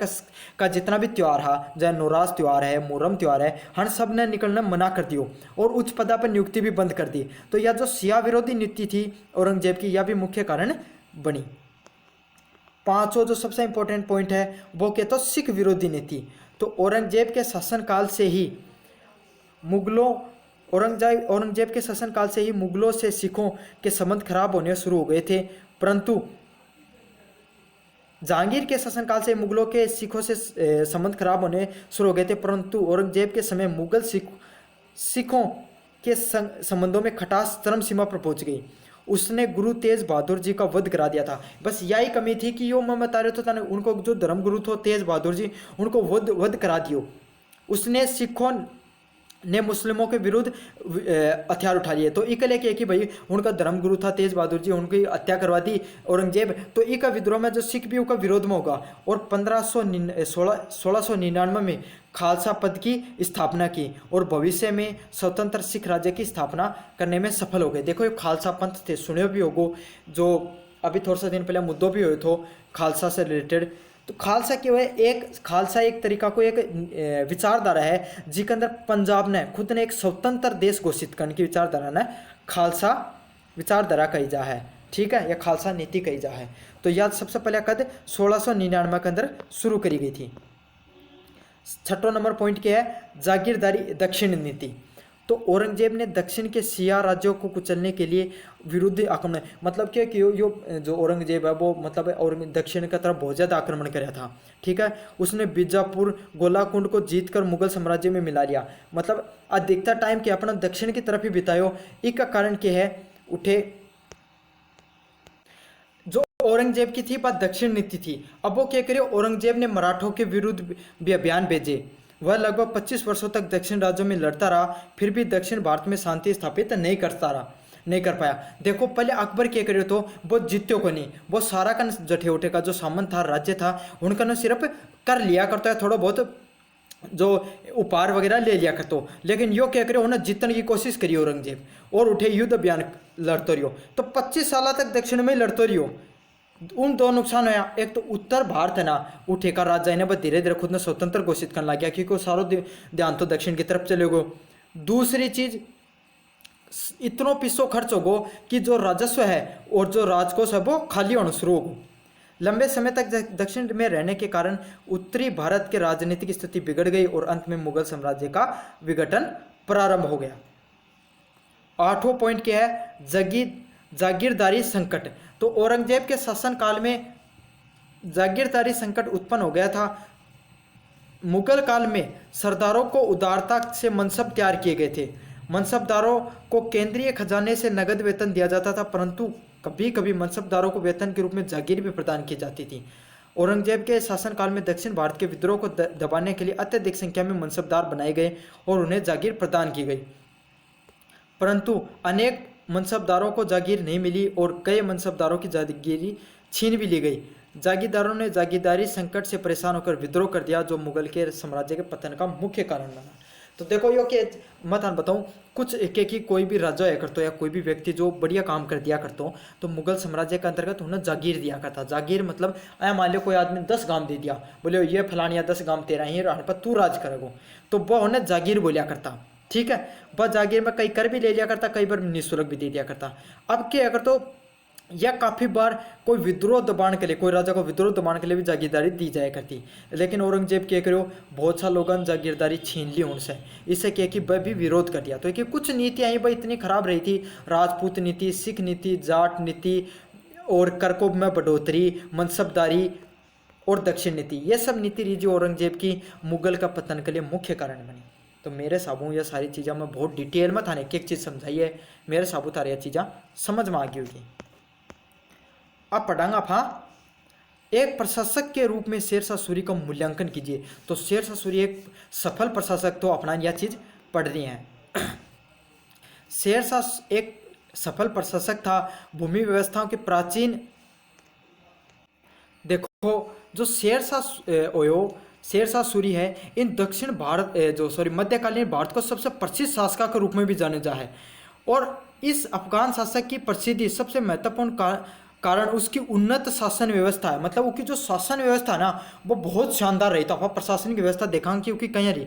का जितना भी त्यौहार है, चाहे नौराज त्यौहार है, मुहर्रम त्यौहार है, हर सब ने निकलना मना कर दियो और उच्च पदा पर नियुक्ति भी बंद कर दी। तो यह जो शिया विरोधी नीति थी औरंगजेब की, यह भी मुख्य कारण बनी। पांचों जो सबसे इंपॉर्टेंट पॉइंट है वो कहते हो सिख विरोधी नीति। तो औरंगजेब के शासनकाल से ही औरंगजेब के शासनकाल से ही मुगलों से सिखों के संबंध खराब होने शुरू हो गए थे, परंतु जहांगीर के शासनकाल से मुगलों के सिखों से संबंध खराब होने शुरू हो गए थे, परंतु औरंगजेब के समय मुगल सिखों के संबंधों में खटास चरम सीमा पर पहुंच गई। उसने गुरु तेज बहादुर जी का वध करा दिया था। बस यही कमी थी कि यो मैं बता रहे थे उनको जो धर्म गुरु थे तेज बहादुर जी, उनको वध करा दियो। उसने सिखों ने मुस्लिमों के विरुद्ध हथियार उठा लिए। तो इक लेके कि भाई उनका धर्म गुरु था तेज बहादुर जी, उनकी हत्या करवा दी औरंगजेब, तो इका विद्रोह में जो सिख भी उनका विरोध में होगा, और 1699 में खालसा पद की स्थापना की और भविष्य में स्वतंत्र सिख राज्य की स्थापना करने में सफल हो गए। देखो ये खालसा पंथ थे, सुने भी होगो, जो अभी थोड़ा सा दिन पहले मुद्दों भी हुए थे खालसा से रिलेटेड। तो खालसा क्या है, खालसा एक तरीका को एक विचारधारा है जिसके अंदर पंजाब ने खुद ने एक स्वतंत्र देश घोषित करने की विचारधारा ने खालसा विचारधारा कही जा है, ठीक है, या खालसा नीति कही जा है। तो यह सबसे पहले कद 1699 के अंदर शुरू करी गई थी। छठवां नंबर पॉइंट क्या है, जागीरदारी दक्षिण नीति। तो औरंगजेब ने दक्षिण के शिया राज्यों को कुचलने के लिए विरुद्ध आक्रमण, मतलब क्या कि यो जो औरंगजेब है वो मतलब दक्षिण की तरफ बहुत ज़्यादा आक्रमण कराया था, ठीक है। उसने बीजापुर गोलाकुंड को जीतकर मुगल साम्राज्य में मिला लिया, मतलब अधिकतर टाइम के अपना दक्षिण की तरफ ही बितायो। इसका कारण क्या है, उठे जो औरंगजेब की थी बात दक्षिण नीति थी। अब वो क्या करे, औरंगजेब ने मराठों के विरुद्ध भी अभियान भेजे। वह लगभग 25 वर्षों तक दक्षिण राज्यों में लड़ता रहा, फिर भी दक्षिण भारत में शांति स्थापित नहीं कर पाया। देखो पहले अकबर क्या करे तो वो जीत्यो को नहीं, वो सारा का जठे उठे का जो सामंत था, राज्य था, उनका न सिर्फ कर लिया करता है, थोड़ा बहुत जो उपहार वगैरह ले लिया करते, लेकिन यो क्या करे उन्हें जीतने की कोशिश करी औरंगजेब और उठे युद्ध अभियान लड़ते रहियो। तो 25 साल तक दक्षिण में लड़ते रहियो। उन दो नुकसान होया, एक तो उत्तर भारत है ना उठे का राजा ने बस धीरे धीरे खुद ने स्वतंत्र घोषित करने लग गया, क्योंकि वो सारो ध्यान तो दक्षिण की तरफ चले गो। दूसरी चीज इतनो पैसों खर्च होगो कि जो राजस्व है और जो राजकोष है वो खाली होना शुरू होगो। लंबे समय तक दक्षिण में रहने के कारण उत्तरी भारत के राजनीतिक स्थिति बिगड़ गई और अंत में मुगल साम्राज्य का विघटन प्रारंभ हो गया। 8वां पॉइंट क्या है? जागीरदारी संकट। तो औरंगजेब के शासनकाल में जागीरदारी संकट उत्पन्न हो गया था। मुगल काल में सरदारों को उदारता से मनसब तैयार किए गए थे। मनसबदारों को केंद्रीय खजाने से नगद वेतन दिया जाता था, परंतु कभी कभी मनसबदारों को वेतन के रूप में जागीर भी प्रदान की जाती थी। औरंगजेब के शासनकाल में दक्षिण भारत के विद्रोह को दबाने के लिए अत्यधिक संख्या में मनसबदार बनाए गए और उन्हें जागीर प्रदान की गई, परंतु अनेक मनसबदारों को जागीर नहीं मिली और कई मनसबदारों की जागीरी छीन भी ली गई। जागीरदारों ने जागीरदारी संकट से परेशान होकर विद्रोह कर दिया, जो मुगल के साम्राज्य के पतन का मुख्य कारण बना। तो देखो यो कि मैं थान बताऊँ, कुछ एक कोई भी राजा होया करतो या कोई भी व्यक्ति जो बढ़िया काम कर दिया करतो, तो मुगल साम्राज्य के अंतर्गत उन्हें जागीर दिया करता। जागीर मतलब आया मान लो कोई आदमी 10 गांव दे दिया, बोले ये फलानिया 10 गांव तेरा ही पर तू राज करेगो, तो वह उन्हें जागीर बोलिया करता। ठीक है, वह जागीर में कई कर भी ले लिया करता, कई बार निःशुल्क भी दे दिया करता। अब क्या अगर तो या काफ़ी बार कोई विद्रोह दबाने के लिए, कोई राजा को विद्रोह दबाने के लिए भी जागीरदारी दी जाया करती, लेकिन औरंगजेब क्या करो, बहुत सा लोगों ने जागीरदारी छीन ली उनसे। इससे क्या कि वह भी विरोध कर दिया। तो कि कुछ नीतियाँ भाई इतनी खराब रही थी, राजपूत नीति, सिख नीति, जाट नीति और करकोब में बढ़ोतरी, मनसबदारी और दक्षिण नीति, ये सब नीति रही जो औरंगजेब की मुगल का पतन के लिए मुख्य कारण बनी। तो मेरे साबू ये सारी चीज़ें मैं बहुत डिटेल में थाने एक चीज़ समझाई है, मेरे साबू तारी चीज़ें समझ में आ गई होगी। अब पढ़ांगा था, एक प्रशासक के रूप में शेरशाह सूरी का मूल्यांकन कीजिए। तो शेरशाह सूरी एक सफल प्रशासक, तो अपना यह चीज पढ़ रही हैं। शेरशाह एक सफल प्रशासक था। भूमि व्यवस्थाओं के प्राचीन, देखो जो शेरशाह सूरी है, इन दक्षिण भारत मध्यकालीन भारत को सबसे प्रसिद्ध शासक के रूप में भी जाने जा है। और इस अफगान शासक की प्रसिद्धि सबसे महत्वपूर्ण कारण उसकी उन्नत शासन व्यवस्था है। मतलब उसकी जो शासन व्यवस्था है ना, वो बहुत शानदार रही। तो आप प्रशासनिक व्यवस्था देखेंगे कि उसकी कहीं रही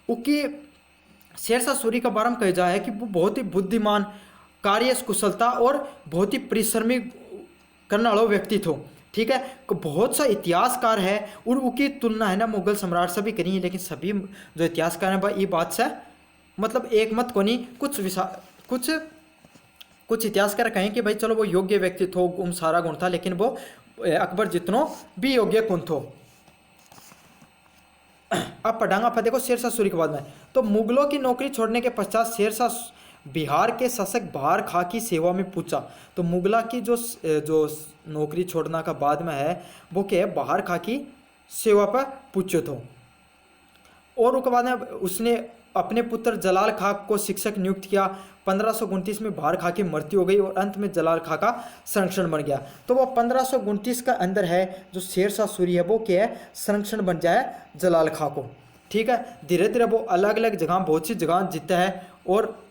उसकी शेरशाह सूरी का बारे में कहा जाए कि वो बहुत ही बुद्धिमान, कार्य कुशलता और बहुत ही परिश्रमी करने वाला व्यक्ति थे। ठीक है, बहुत सा इतिहासकार है और उसकी तुलना है ना मुगल सम्राट से भी करी है, लेकिन सभी जो इतिहासकार हैं ये बात से मतलब एक मत को नहीं, कुछ इतिहासकार कहें कि भाई चलो वो योग्य व्यक्ति थो, उन सारा गुण था, लेकिन वो अकबर जितनो भी योग्य कौन थो। अब पढ़ांगा आप देखो शेरशाह सूरी के बाद में। तो मुगलों की नौकरी छोड़ने के पश्चात शेरशाह बिहार के शासक बहार खां की सेवा में पूछा। तो मुगला की जो नौकरी छोड़ना का बाद में है वो क्या है, बहार खां की सेवा पर पूछो तो। और उसके बाद में उसने अपने पुत्र जलाल खां को शिक्षक नियुक्त किया। 1529 में बहार खां की मृत्यु हो गई और अंत में जलाल खां का संरक्षण बन गया। तो वो 1529 का अंदर है जो शेरशाह सूरी है वो क्या है, संरक्षण बन जाए जलाल खां को। ठीक है, धीरे धीरे वो अलग अलग जगह बहुत सी जगह जीता है। और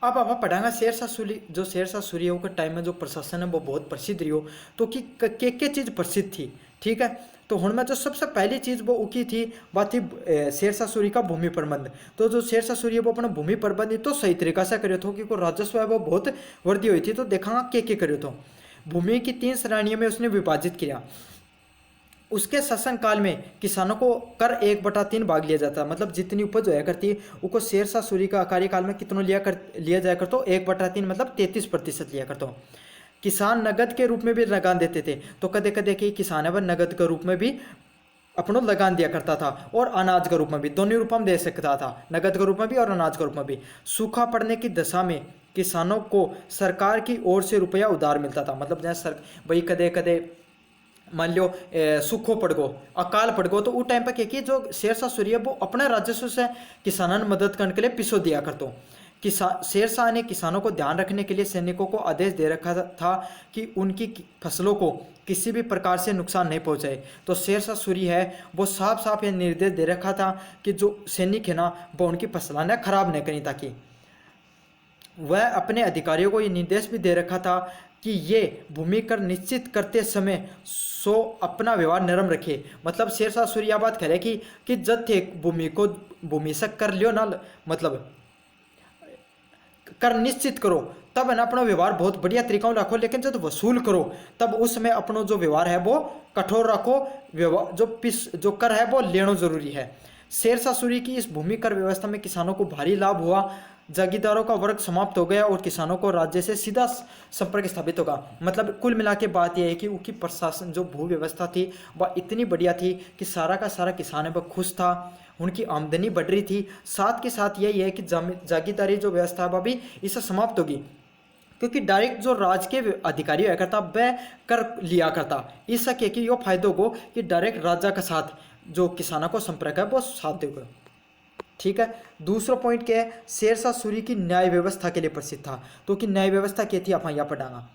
अब आप पढ़ाएंगे शेरशाह सूरी है के टाइम में जो प्रशासन है वो बहुत प्रसिद्ध रही हो। तो कि के चीज़ प्रसिद्ध थी। ठीक है, तो हुण में जो सबसे पहली चीज़ वो उकी थी बात थी शेरशाह सूरी का भूमि प्रबंध। तो जो शेरशाह सूरी है वो अपना भूमि प्रबंध तो सही तरीका से करो तो, क्योंकि राजस्व है वो बहुत वृद्धि हुई थी। तो देखा के करो तो भूमि की 3 श्रेणियों में उसने विभाजित किया। उसके शासनकाल में किसानों को कर 1/3 भाग लिया जाता, मतलब जितनी उपज होया करती उसको शेरशाह सूरी का कार्यकाल में कितना लिया जाया करता, 1/3 मतलब 33% लिया करता। किसान नगद के रूप में भी लगान देते थे। तो कदे कदे कि किसान है वह नगद के रूप में भी अपनों लगान दिया करता था और अनाज के रूप में भी, दोनों रूप में दे सकता था, नगद के रूप में भी और अनाज के रूप में भी। सूखा पड़ने की दशा में किसानों को सरकार की ओर से रुपया उधार मिलता था। मतलब जैसे भाई कदे कदे मान लो सूखो पड़ गो, अकाल पड़ गो, तो उस टाइम पर क्या कि जो शेरशाह सूरी है वो अपने राजस्व से किसानों ने मदद करने के लिए पिसो दिया करतो। शेरशाह ने किसानों को ध्यान रखने के लिए सैनिकों को आदेश दे रखा था कि उनकी फसलों को किसी भी प्रकार से नुकसान नहीं पहुंचाए। तो शेरशाह सूरी है वो साफ साफ यह निर्देश दे रखा था कि जो सैनिक है ना वो उनकी फसलें ना खराब नहीं करें, ताकि वह अपने अधिकारियों को ये निर्देश भी दे रखा था कि ये भूमि कर निश्चित करते समय सो अपना व्यवहार नरम रखे। मतलब शेरशाह सूरी यह बात कह रहे कि जब थे भूमि से कर लियो ना, मतलब कर निश्चित करो तब है ना अपना व्यवहार बहुत बढ़िया तरीका रखो, लेकिन जब वसूल करो तब उस समय अपना जो व्यवहार है वो कठोर रखो। व्यवहार जो कर है वो लेना जरूरी है। शेरशाह सूरी की इस भूमि कर व्यवस्था में किसानों को भारी लाभ हुआ। जागीरदारों का वर्ग समाप्त हो गया और किसानों को राज्य से सीधा संपर्क स्थापित होगा। मतलब कुल मिला के बात यह है कि उनकी प्रशासन जो भू व्यवस्था थी वह इतनी बढ़िया थी कि सारा का सारा किसान है वह खुश था, उनकी आमदनी बढ़ रही थी। साथ के साथ यही है कि जागीरदारी जो व्यवस्था है वह भी इससे समाप्त होगी, क्योंकि डायरेक्ट जो राज के अधिकारी हुआ करता वह कर लिया करता। इससे क्या कि यो फायदों को कि डायरेक्ट राजा के साथ जो किसानों को संपर्क है वो साथ देगा। ठीक है। दूसरा पॉइंट क्या है, शेरशाह सूरी की न्याय व्यवस्था के लिए प्रसिद्ध था। तो कि न्याय व्यवस्था क्या थी आप यहाँ पढ़ांगा।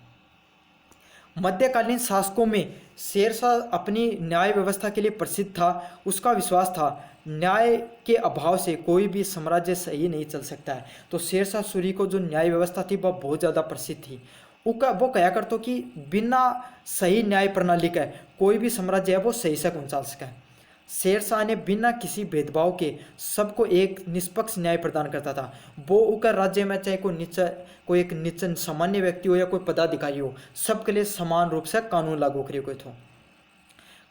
मध्यकालीन शासकों में शेरशाह अपनी न्याय व्यवस्था के लिए प्रसिद्ध था। उसका विश्वास था न्याय के अभाव से कोई भी साम्राज्य सही नहीं चल सकता है। तो शेरशाह सूरी को जो न्याय व्यवस्था थी वह बहुत ज़्यादा प्रसिद्ध थी। वो कहा करते कि बिना सही न्याय प्रणाली का कोई भी साम्राज्य है वो सही से कौन चल सके। शेरशाह ने बिना किसी भेदभाव के सबको एक निष्पक्ष न्याय प्रदान करता था। वो उकर राज्य में चाहे कोई एक नीच सामान्य व्यक्ति हो या कोई पदाधिकारी हो, सबके लिए समान रूप से कानून लागू करे कोई तो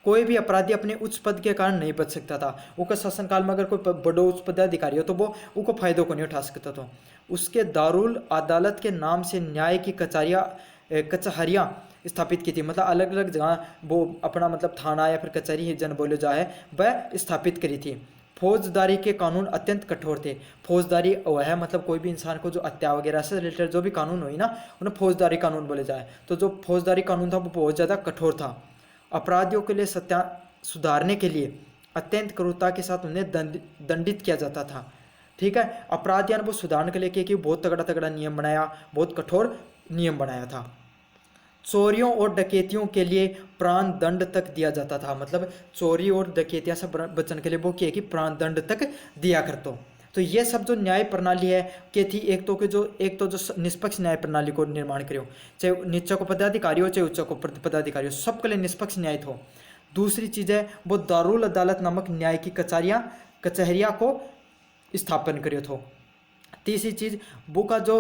कोई भी अपराधी अपने उच्च पद के कारण नहीं बच सकता था। उसका शासनकाल में अगर कोई बड़ो उच्च पदाधिकारी हो तो वो उसको फायदों को नहीं उठा सकता था। उसके दारुल अदालत के नाम से न्याय की कचहरियाँ स्थापित की थी। मतलब अलग अलग जगह वो अपना मतलब थाना या फिर कचहरी जन बोले जाए वह स्थापित करी थी। फौजदारी के कानून अत्यंत कठोर थे। फौजदारी वह है मतलब कोई भी इंसान को जो हत्या वगैरह से रिलेटेड जो भी कानून हुई ना उन्हें फौजदारी कानून बोले जाए। तो जो फौजदारी कानून था वो बहुत ज़्यादा कठोर था। अपराधियों के लिए सुधारने के लिए अत्यंत क्रूरता के साथ उन्हें दंडित किया जाता था। ठीक है। अपराधियों ने वो सुधारने के लिए कि बहुत तगड़ा तगड़ा नियम बनाया, बहुत कठोर नियम बनाया था। चोरियों और डकैतियों के लिए प्राण दंड तक दिया जाता था। मतलब चोरी और डकैतियां से बचने के लिए वो किया कि प्राण दंड तक दिया करते। तो ये सब जो न्याय प्रणाली है कि थी एक तो जो निष्पक्ष न्याय प्रणाली को निर्माण करो, चाहे नीचे को पदाधिकारी हो चाहे उच्च को पदाधिकारी हो, सबके लिए निष्पक्ष न्याय हो। दूसरी चीज़ है वो दारुल अदालत नामक न्याय की कचहरियाँ को स्थापन करो थो। तीसरी चीज़ वो का जो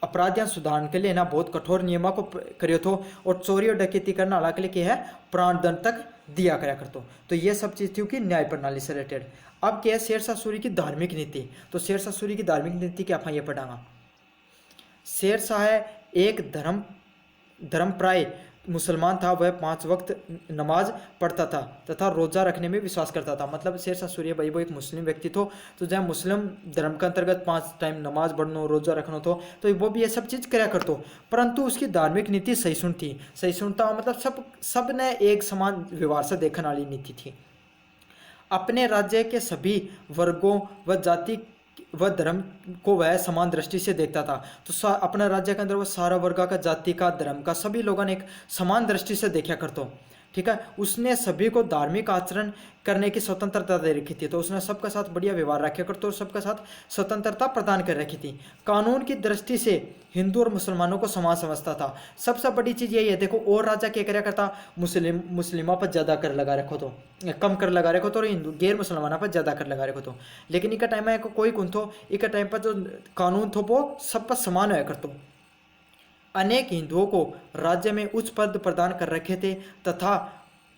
अपराधियां सुधारने के लिए ना बहुत कठोर नियमों को करियो थो। और चोरी और डकैती करने वाला के लिए क्या है प्राण दंड तक दिया करा करतो। तो ये सब चीज़ थी कि न्याय प्रणाली से रिलेटेड। अब क्या है शेरशाह सूरी की धार्मिक नीति। तो शेरशाह सूरी की धार्मिक नीति क्या आप ये पढ़ाना। शेरशाह एक धर्मप्राय मुसलमान था। वह 5 वक्त नमाज पढ़ता था तथा रोज़ा रखने में विश्वास करता था। मतलब शेरशाह सूरी भाई वो एक मुस्लिम व्यक्ति थो। तो जब मुस्लिम धर्म के अंतर्गत 5 टाइम नमाज पढ़नो रोज़ा रखना तो वो भी ये सब चीज़ कराया करतो। परंतु उसकी धार्मिक नीति सहिष्णु थी। सहिष्णुता मतलब सब ने एक समान व्यवहार से देखने वाली नीति थी। अपने राज्य के सभी वर्गों व जाति वह धर्म को वह समान दृष्टि से देखता था। तो अपना राज्य के अंदर वह सारा वर्ग का जाति का धर्म का सभी लोगों ने एक समान दृष्टि से देखा करतो। ठीक है। उसने सभी को धार्मिक आचरण करने की स्वतंत्रता दे रखी थी। तो उसने सबका साथ बढ़िया व्यवहार रखा करतो और सबका साथ स्वतंत्रता प्रदान कर रखी थी। कानून की दृष्टि से हिंदू और मुसलमानों को समान समझता था। सबसे बड़ी चीज़ यही है, देखो और राजा क्या कराया करता, मुस्लिमों पर ज़्यादा कर लगा रखो तो कम कर लगा रखो तो, और हिंदू गैर मुसलमानों पर ज़्यादा कर लगा रखो तो। लेकिन इनका टाइम में कोई कौन थो, इनका टाइम पर जो कानून थो वो सब पर समान हुआ करतो। अनेक हिंदुओं को राज्य में उच्च पद प्रदान कर रखे थे तथा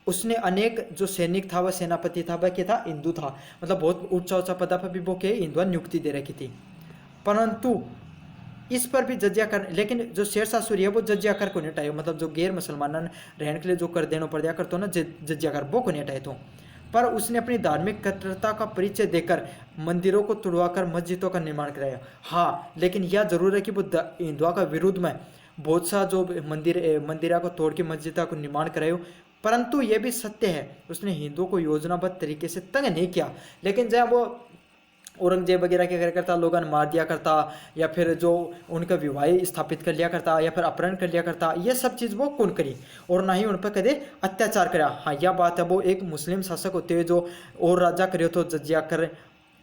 उसने अनेक जो सैनिक था वह सेनापति था वह क्या था हिंदू था। मतलब बहुत ऊंचा पद पर भी वो के हिंदुआ नियुक्ति दे रखी थी। परंतु इस पर भी जजिया कर, लेकिन जो शेरशाह सूरी है वो जजिया कर को नहीं हटाए। मतलब जो गैर मुसलमान रहने के लिए जो कर देना पड़ दिया करते ना जजिया कर वो को नहीं हटाए तो। पर उसने अपनी धार्मिक कट्टरता का परिचय देकर मंदिरों को तुड़वाकर मस्जिदों का निर्माण कराया। हाँ, लेकिन यह जरूर है कि वो हिंदुओं का विरुद्ध में बहुत सा जो मंदिरा को तोड़ के मस्जिदा को निर्माण करायो। परंतु यह भी सत्य है उसने हिंदुओं को योजनाबद्ध तरीके से तंग नहीं किया। लेकिन जब वो औरंगजेब वगैरह क्या करता, लोगों ने मार दिया करता या फिर जो उनका विवाह स्थापित कर लिया करता या फिर अपहरण कर लिया करता, ये सब चीज़ वो कौन करी और ना ही उन पर कदे अत्याचार करा। हाँ, यह बात है वो एक मुस्लिम शासक होते हुए जो और राजा करे तो जजिया कर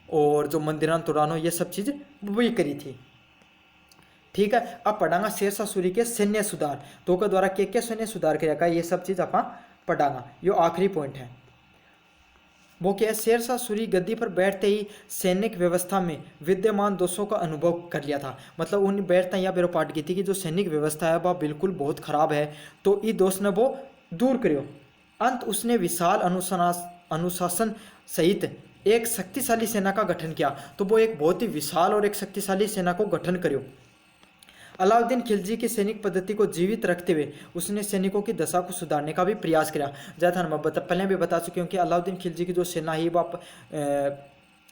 और जो मंदिरान तुरानो ये सब चीज़ वही करी थी। ठीक है। अब पढ़ांगा शेरशाह सूरी के सैन्य सुधार। तो के द्वारा क्या क्या सैन्य सुधार किया ये सब चीज़ आप पढ़ांगा। यो आखिरी पॉइंट है। वो क्या है, शेरशाह सूरी गद्दी पर बैठते ही सैनिक व्यवस्था में विद्यमान दोषों का अनुभव कर लिया था। मतलब उन बैठते यहाँ बेरो पाठ की थी कि जो सैनिक व्यवस्था है वह बिल्कुल बहुत खराब है, तो ये दोष ने वो दूर करियो। अंत उसने विशाल अनुशासन सहित एक शक्तिशाली सेना का गठन किया। तो वो एक बहुत ही विशाल और एक शक्तिशाली सेना को गठन करियो। अलाउद्दीन खिलजी की सैनिक पद्धति को जीवित रखते हुए उसने सैनिकों की दशा को सुधारने का भी प्रयास किया। जैसा मैं पहले भी बता चुकी हूँ कि अलाउद्दीन खिलजी की जो सेना ही वह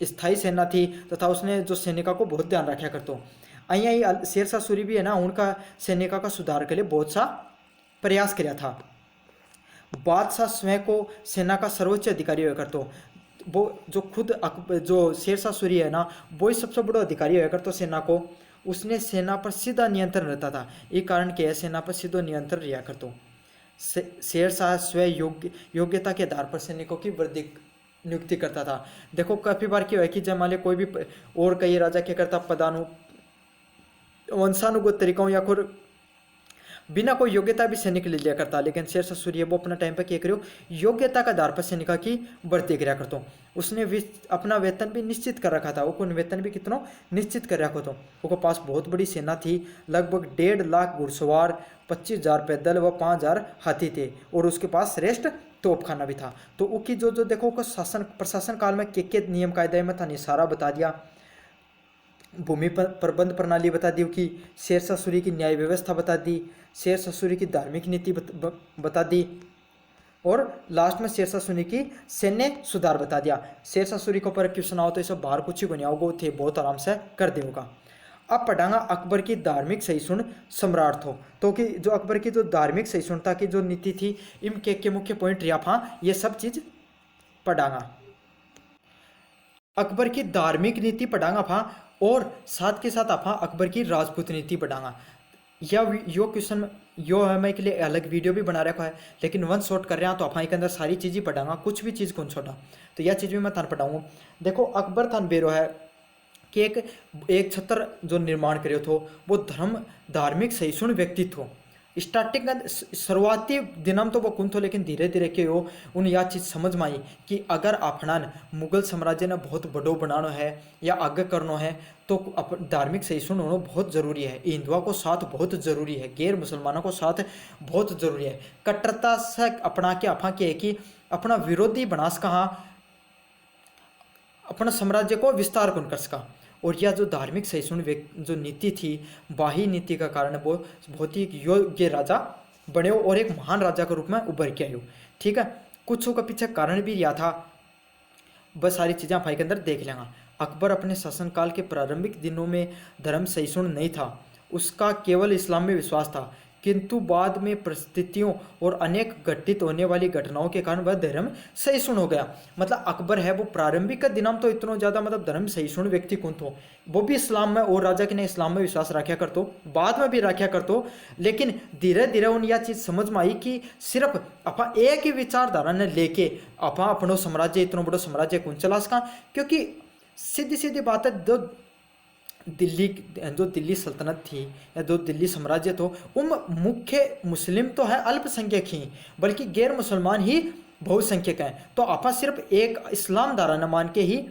स्थायी सेना थी तथा उसने जो सैनिका को बहुत ध्यान रखा करते। अँ शेरशाह सूरी भी है ना, उनका सैनिका का सुधार के लिए बहुत सा प्रयास किया था। बादशाह स्वयं को सेना का सर्वोच्च अधिकारी हुआ करते। वो जो खुद जो शेरशाह सूरी है ना, वो ही सबसे बड़ा अधिकारी हुआ करते सेना को। उसने सेना पर सीधा नियंत्रण रहता था। ये कारण क्या है, सेना पर सीधा नियंत्रण रिया करतो। शेरशाह स्वयं योग्यता के आधार पर सैनिकों की वृद्धि नियुक्ति करता था। देखो काफी बार क्या है कि जब मान लो कोई भी और कई राजा क्या करता, वंशानुगत तरीकों या फिर बिना कोई योग्यता भी सैनिक ले लिया करता, लेकिन शेरशाह सूरी वो अपना टाइम पर क्या करो, योग्यता के आधार पर सैनिका की भर्ती कराया करता। उसने अपना वेतन भी निश्चित कर रखा था। वो वेतन भी कितना निश्चित कर रखा था। वो पास बहुत बड़ी सेना थी, लगभग 1.5 लाख घुड़सवार, 25,000 पैदल व 5,000 हाथी थे, और उसके पास श्रेष्ठ तोपखाना भी था। तो उसकी जो देखो शासन प्रशासन काल में के नियम कायदे में था, सारा बता दिया। भूमि प्रबंध प्रणाली बता दी कि शेरशाह सूरी की न्याय व्यवस्था बता दी, शेरशाह सूरी की धार्मिक नीति बता दी, और लास्ट में शेरशाह सूरी की सैन्य सुधार बता दिया। शेरशाह सूरी को पर क्वेश्चन आओ तो ये सब बाहर कुछ ही बनाओगे थे, बहुत आराम से कर देगा। अब पढ़ांगा अकबर की धार्मिक सहिष्णु सम्राट हो। तो कि जो अकबर की जो धार्मिक सहिष्णुता की जो नीति थी, इन के मुख्य पॉइंट रिया था, ये सब चीज पढ़ांगा। अकबर की धार्मिक नीति पढ़ांगा था, और साथ के साथ आप अकबर की राजपूत नीति पढ़ांगा। या यो क्वेश्चन यो है, मैं के लिए अलग वीडियो भी बना रखा है, लेकिन वन शॉट कर रहे हैं तो आप के अंदर सारी चीज़ ही पढ़ाऊंगा, कुछ भी चीज़ कौन छोटा, तो यह चीज़ भी मैं थान पढ़ाऊंगा। देखो अकबर थान बेरो है कि एक छत्र जो निर्माण करो थो, वो धार्मिक सहिष्णु व्यक्तित्व स्टार्टिंग शुरुआती दिनम तो वो कौन थो, लेकिन धीरे धीरे के हो उन यह चीज़ समझ में आई कि अगर अपना मुगल साम्राज्य ने बहुत बड़ो बनाना है या आगे करना है तो धार्मिक सहिष्णु होना बहुत ज़रूरी है। हिंदुओं को साथ बहुत ज़रूरी है, गैर मुसलमानों को साथ बहुत ज़रूरी है। कट्टरता से अपना के आपा के कि अपना विरोधी बनास कहाँ अपना साम्राज्य को विस्तार कौन कर सका। और यह जो धार्मिक सहिष्णु जो नीति थी, बाही नीति का कारण वो बहुत ही योग्य राजा बने और एक महान राजा के रूप में उभर के आयो। ठीक है, कुछ का पीछे कारण भी यह था, बस सारी चीज़ें भाई के अंदर देख लेंगे। अकबर अपने शासनकाल के प्रारंभिक दिनों में धर्म सहिष्णु नहीं था, उसका केवल इस्लाम में विश्वास था, किंतु बाद में परिस्थितियों और अनेक घटित होने वाली घटनाओं के कारण वह धर्म सहिष्णु हो गया। मतलब अकबर है वो प्रारंभिक का दिनम तो इतना ज़्यादा मतलब धर्म सहिष्णु व्यक्ति कौन थो, वो भी इस्लाम में और राजा के ने इस्लाम में विश्वास रखा करतो, बाद में भी रखा करतो, लेकिन धीरे धीरे उन यह चीज़ समझ में आई कि सिर्फ अपा एक ही विचारधारा ने लेके अपा अपनो साम्राज्य इतना बड़ा साम्राज्य कौन चला सका। क्योंकि सीधी सीधी बात है, जो दिल्ली सल्तनत थी या जो दिल्ली साम्राज्य तो उन मुख्य मुस्लिम तो है अल्पसंख्यक ही, बल्कि गैर मुसलमान ही बहुसंख्यक हैं। तो आपा सिर्फ एक इस्लाम धारा न मान के ही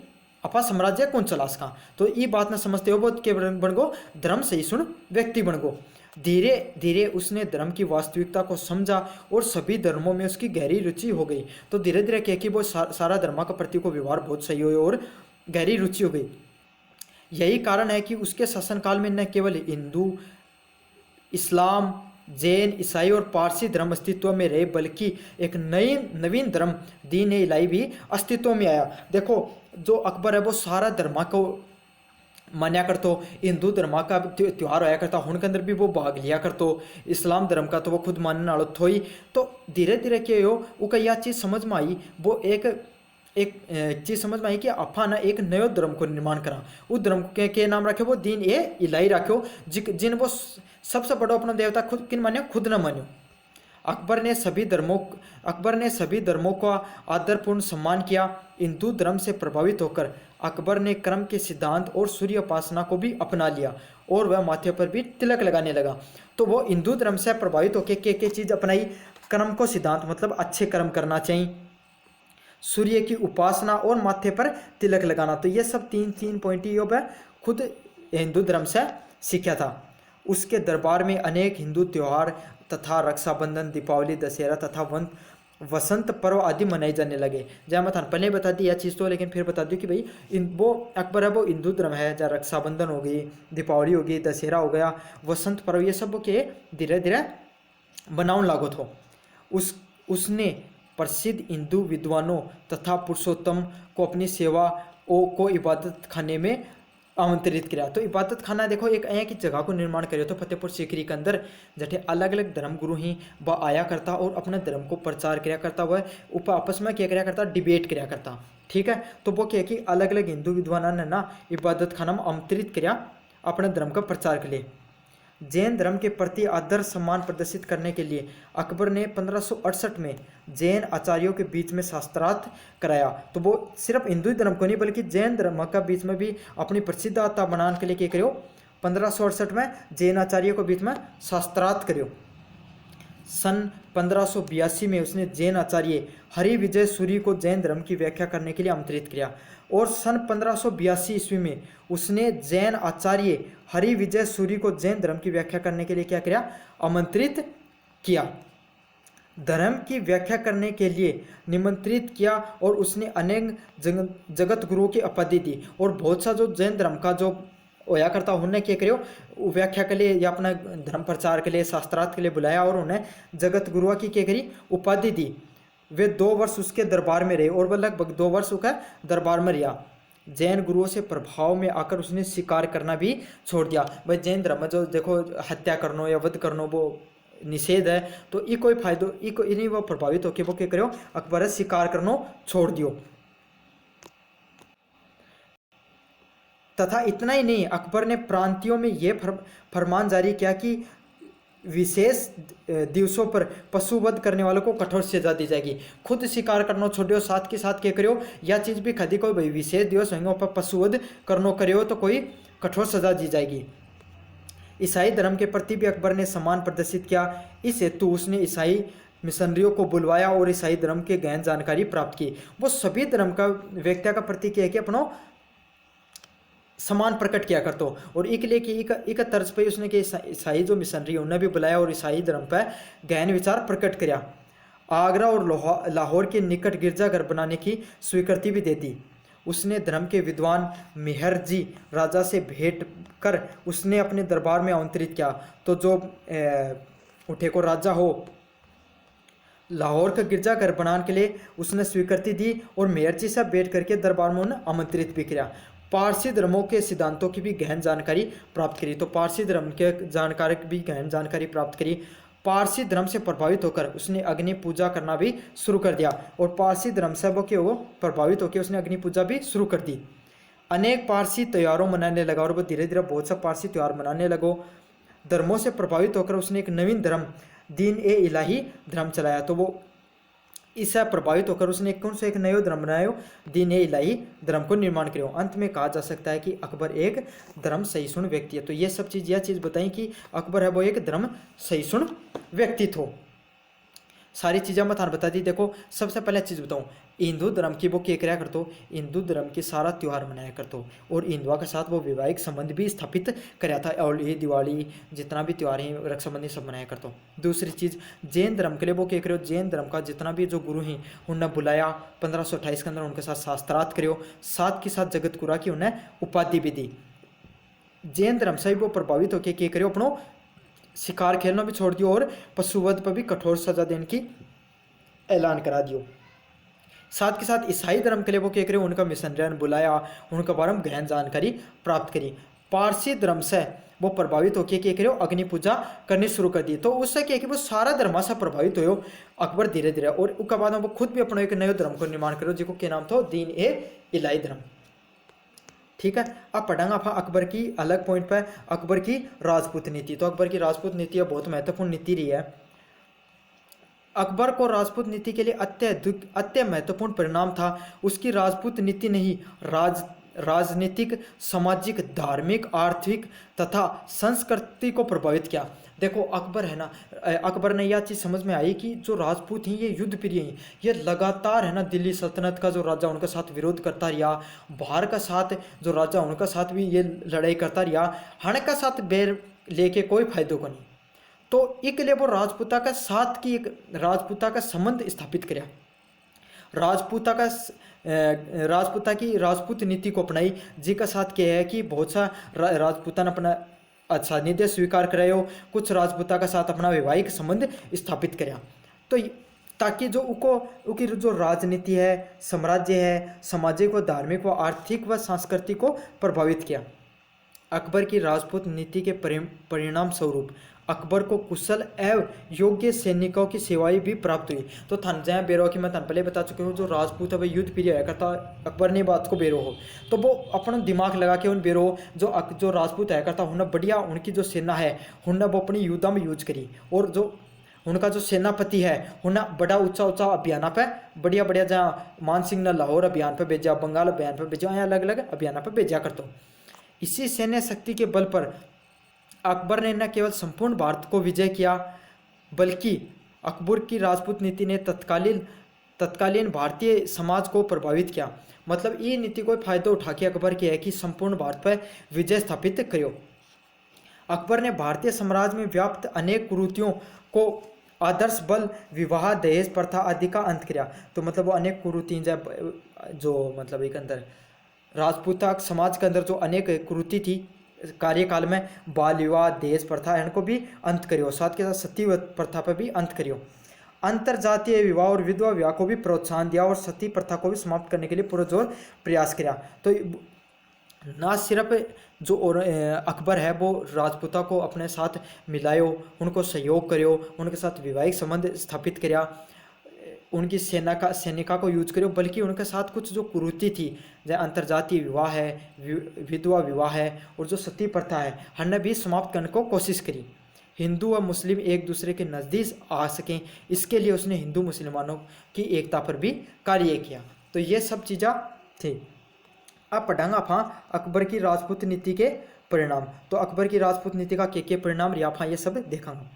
आपा साम्राज्य कौन चला सका। तो ये बात न समझते हो बहुत के बन गो धर्म सहिष्णु व्यक्ति बन गो। धीरे धीरे उसने धर्म की वास्तविकता को समझा और सभी धर्मों में उसकी गहरी रुचि हो गई। तो धीरे धीरे क्या कि वो सारा धर्म का प्रति को व्यवहार बहुत सही हो और गहरी रुचि हो गई। यही कारण है कि उसके शासनकाल में न केवल हिंदू, इस्लाम, जैन, ईसाई और पारसी धर्म अस्तित्व में रहे, बल्कि एक नवीन धर्म दीन इलाही भी अस्तित्व में आया। देखो जो अकबर है वो सारा धर्म को मान्या करतो, हिंदू धर्म का त्यौहार होया करता, उनके अंदर भी वो भाग लिया करतो, इस्लाम धर्म का तो वो खुद मानने वाला थो ही। तो धीरे धीरे क्या हो वो यह चीज़ समझ में आई, वो एक चीज़ समझ में आई कि अफा ना एक नयो धर्म को निर्माण करा। उस धर्म के नाम रखे वो दीन ए इलाही रखो, जिन वो सबसे बड़ा अपना देवता खुद किन मान्यो, खुद न मान्यो। अकबर ने सभी धर्मों का आदरपूर्ण सम्मान किया। हिंदू धर्म से प्रभावित होकर अकबर ने कर्म के सिद्धांत और सूर्य उपासना को भी अपना लिया और वह माथे पर भी तिलक लगाने लगा। तो वो हिंदू धर्म से प्रभावित होकर के चीज़ अपनाई, कर्म को सिद्धांत मतलब अच्छे कर्म करना चाहिए, सूर्य की उपासना और माथे पर तिलक लगाना। तो ये सब तीन पॉइंट ये वह खुद हिंदू धर्म से सीखा था। उसके दरबार में अनेक हिंदू त्यौहार तथा रक्षाबंधन, दीपावली, दशहरा तथा वसंत पर्व आदि मनाए जाने लगे। जहाँ मैं थान पहले बता दी यह चीज़ तो, लेकिन फिर बता दूँ कि भाई वो अकबर है वो हिंदू धर्म है। जहाँ रक्षाबंधन हो गई, दीपावली हो गई, दशहरा हो गया, वसंत पर्व, ये सब के धीरे धीरे बनाउन लागो थो। उसने प्रसिद्ध हिंदू विद्वानों तथा पुरुषोत्तम को अपनी सेवा को इबादत खाने में आमंत्रित किया। तो इबादत खाना देखो एक ऐसी की जगह को निर्माण करे तो फतेहपुर सीकरी के अंदर जठे अलग अलग धर्म गुरु ही वह आया करता और अपने धर्म को प्रचार किया करता, वह उप आपस में क्या किया करता, डिबेट किया करता। ठीक है, तो वो क्या कि अलग अलग हिंदू विद्वानों ने ना इबादत खाना में आमंत्रित किया अपने धर्म का प्रचार के लिए। जैन धर्म के प्रति आदर सम्मान प्रदर्शित करने के लिए अकबर ने 1568 में जैन आचार्यों के बीच में शास्त्रार्थ कराया। तो वो सिर्फ हिंदू धर्म को नहीं बल्कि जैन धर्म का बीच में भी अपनी प्रसिद्धता बनाने के लिए क्या करो, 1568 में जैन आचार्यों के बीच में शास्त्रार्थ करो। सन 1582 में उसने जैन आचार्य हरि विजय सूरी को जैन धर्म की व्याख्या करने के लिए आमंत्रित किया और सन 1582 ईस्वी में उसने जैन आचार्य हरि विजय सूरी को जैन धर्म की व्याख्या करने के लिए क्या किया, आमंत्रित किया, धर्म की व्याख्या करने के लिए निमंत्रित किया। और उसने अनेक जगत गुरुओं की उपाधि दी और बहुत सा जो जैन धर्म का जो होया करता उन्हें क्या करो व्याख्या के लिए या अपना धर्म प्रचार के लिए शास्त्रार्थ के लिए बुलाया और उन्हें जगत गुरुआ की क्या करी, उपाधि दी। वे 2 वर्ष उसके दरबार में रहे और वह लगभग 2 वर्ष उसका दरबार में रहा। जैन गुरुओं से प्रभाव में आकर उसने शिकार करना भी छोड़ दिया। भाई जैन धर्म में जो देखो हत्या करनो या वध करनो वो निषेध है, तो ये कोई फायदो इन्हीं वो प्रभावित होकर वो क्या करो, अकबर शिकार करनो छोड़ दियो। तथा इतना ही नहीं, अकबर ने प्रांतियों में यह फरमान जारी किया कि विशेष दिवसों पर पशुवध करने वालों को कठोर सजा दी जाएगी। खुद शिकार करना छोड़ो, साथ के साथ क्या करो, यह चीज़ भी खदी कोई भाई विशेष दिवस होंगे पर पशुवध करनो करो तो कोई कठोर सजा दी जाएगी। ईसाई धर्म के प्रति भी अकबर ने सम्मान प्रदर्शित किया। इस हेतु उसने ईसाई मिशनरियों को बुलवाया और ईसाई धर्म के गहन जानकारी प्राप्त की। वो सभी धर्म का व्यक्ति का प्रति क्या है कि अपनो सम्मान प्रकट किया करतो। और एक लिए कि एक तर्ज पे उसने कि ईसाई जो मिशनरी उन्हें भी बुलाया और ईसाई धर्म पर गहन विचार प्रकट किया। आगरा और लाहौर के निकट गिरजाघर बनाने की स्वीकृति भी दे दी। उसने धर्म के विद्वान मेहरजी राजा से भेंट कर उसने अपने दरबार में आमंत्रित किया। तो जो उठे को राजा हो लाहौर का गिरजाघर बनाने के लिए उसने स्वीकृति दी और मेहरजी से भेंट करके दरबार में उन्हें आमंत्रित भी किया। पारसी धर्मों के सिद्धांतों की भी गहन जानकारी प्राप्त करी। तो पारसी धर्म के जानकारी भी गहन जानकारी प्राप्त करी। पारसी धर्म से प्रभावित होकर उसने अग्नि पूजा करना भी शुरू कर दिया और पारसी धर्म से वो प्रभावित होकर उसने अग्नि पूजा भी शुरू कर दी। अनेक पारसी त्योहारों मनाने लगा और वो धीरे धीरे बहुत सा पारसी त्यौहार मनाने लगो। धर्मों से प्रभावित होकर उसने एक नवीन धर्म दीन ए इलाही धर्म चलाया। तो वो इससे प्रभावित होकर उसने कौन सा एक नया धर्म बनाया, दीन ए इलाही धर्म को निर्माण करो। अंत में कहा जा सकता है कि अकबर एक धर्म सहिष्णु व्यक्ति है। तो ये सब चीज़ यह चीज़ बताई कि अकबर है वो एक धर्म सहिष्णु व्यक्ति थो। सारी चीज़ें मैं थाने बता दी। देखो सबसे पहले चीज़ बताऊँ, हिंदू धर्म की वो क्या कराया करतो, हिंदू धर्म के सारा त्यौहार मनाया करतो और हिंदुओं के साथ वो वैवाहिक संबंध भी स्थापित कराया था। और ये दिवाली जितना भी त्यौहार है रक्षाबंधन सब मनाया करतो। दूसरी चीज़ जैन धर्म के लिए वो क्या करो, जैन धर्म का जितना भी जो गुरु हैं उन्हें बुलाया 1528 के अंदर उनके साथ शास्त्रार्थ करो। साथ के साथ जगत गुरु की उन्हें उपाधि भी दी। जैन धर्म से वो प्रभावित होकर क्या करो, अपनों शिकार खेलना भी छोड़ दियो और पशुवध पर भी कठोर सजा देने की ऐलान करा दियो। साथ के साथ ईसाई धर्म के लिए वो क्या करे, उनका मिशनरियन बुलाया, उनके बारे में गहन जानकारी प्राप्त करी। पारसी धर्म से वो प्रभावित होकर क्या करे, अग्नि पूजा करनी शुरू कर दी। तो उससे क्या कि वो सारा धर्म से प्रभावित हो अकबर धीरे धीरे। और उसके बाद वो खुद भी अपना एक नए धर्म को निर्माण करो जिसको क्या नाम था, दीन ए इलाही धर्म। ठीक है, अब पढ़ेंगे आप अकबर की अलग पॉइंट पर अकबर की राजपूत नीति। तो अकबर की राजपूत नीति बहुत महत्वपूर्ण नीति रही है। अकबर को राजपूत नीति के लिए अत्यंत महत्वपूर्ण परिणाम था उसकी राजपूत नीति ने ही राजनीतिक, सामाजिक, धार्मिक, आर्थिक तथा संस्कृति को प्रभावित किया। देखो अकबर है ना, अकबर ने यह चीज़ समझ में आई कि जो राजपूत हैं ये युद्ध प्रिय हैं, ये लगातार है ना दिल्ली सल्तनत का जो राजा उनके साथ विरोध करता रहा, बाहर का साथ जो राजा उनका साथ भी ये लड़ाई करता रहा, हण का साथ बैर लेके कोई फायदो को नहीं। तो एक लिए वो राजपूता का साथ की एक राजपूता का संबंध स्थापित कराया, राजपूता का राजपूता की राजपूत नीति को अपनाई, जिसका साथ क्या है कि बहुत सा राजपूता ने अपना अच्छा निदेश स्वीकार करायो, कुछ राजपूता का साथ अपना वैवाहिक संबंध स्थापित कराया। तो ताकि जो उनकी जो राजनीति है, साम्राज्य है, सामाजिक व धार्मिक व आर्थिक व सांस्कृतिक को प्रभावित किया। अकबर की राजपूत नीति के परिणाम स्वरूप अकबर को कुशल एवं योग्य सैनिकों की सेवाएं भी प्राप्त हुई। तो थान जहाँ बेरो की मैं थान पहले बता चुके हूँ, जो राजपूत है वह युद्ध प्रिय है करता, अकबर ने बात को बेरो हो तो वो अपना दिमाग लगा के उन बेरो जो राजपूत है करता उन्हें बढ़िया उनकी जो सेना है उन्हें वो अपनी युद्धा में यूज करी, और जो उनका जो सेनापति है उन्हें बड़ा ऊंचा ऊंचा अभियान पे बढ़िया बढ़िया जहाँ मान सिंह ने लाहौर अभियान पर भेजा, बंगाल अभियान पर भेजा, अलग अलग अभियान पर भेजा करता। इसी सैन्य शक्ति के बल पर अकबर ने न केवल संपूर्ण भारत को विजय किया, बल्कि अकबर की राजपूत नीति ने तत्कालीन भारतीय समाज को प्रभावित किया। मतलब ये नीति को फायदा उठा के अकबर की है कि संपूर्ण भारत पर विजय स्थापित करो। अकबर ने भारतीय साम्राज्य में व्याप्त अनेक कुरीतियों को आदर्श बल, विवाह, दहेज प्रथा आदि का अंत किया। तो मतलब वो अनेक कुरीति जो मतलब एक अंदर राजपूता समाज के अंदर जो अनेक कुरीति थी कार्यकाल में, बाल विवाह, दहेज प्रथा इनको भी अंत करियो, साथ के साथ सती प्रथा पर भी अंत करियो। अंतर जातीय विवाह और विधवा विवाह को भी प्रोत्साहन दिया और सती प्रथा को भी समाप्त करने के लिए पुरजोर प्रयास किया। तो ना सिर्फ जो अकबर है वो राजपूता को अपने साथ मिलायो, उनको सहयोग करियो, उनके साथ वैवाहिक संबंध स्थापित किया, उनकी सैनिका को यूज करो, बल्कि उनके साथ कुछ जो कुरीति थी जैसे अंतर्जातीय विवाह है, विधवा विवाह है और जो सती प्रथा है हमने भी समाप्त करने को कोशिश करी। हिंदू व मुस्लिम एक दूसरे के नज़दीक आ सकें, इसके लिए उसने हिंदू मुसलमानों की एकता पर भी कार्य किया। तो ये सब चीज़ें थी। अब पढ़ांगा आप अकबर की राजपूत नीति के परिणाम। तो अकबर की राजपूत नीति का के परिणाम या ये सब देखांगा।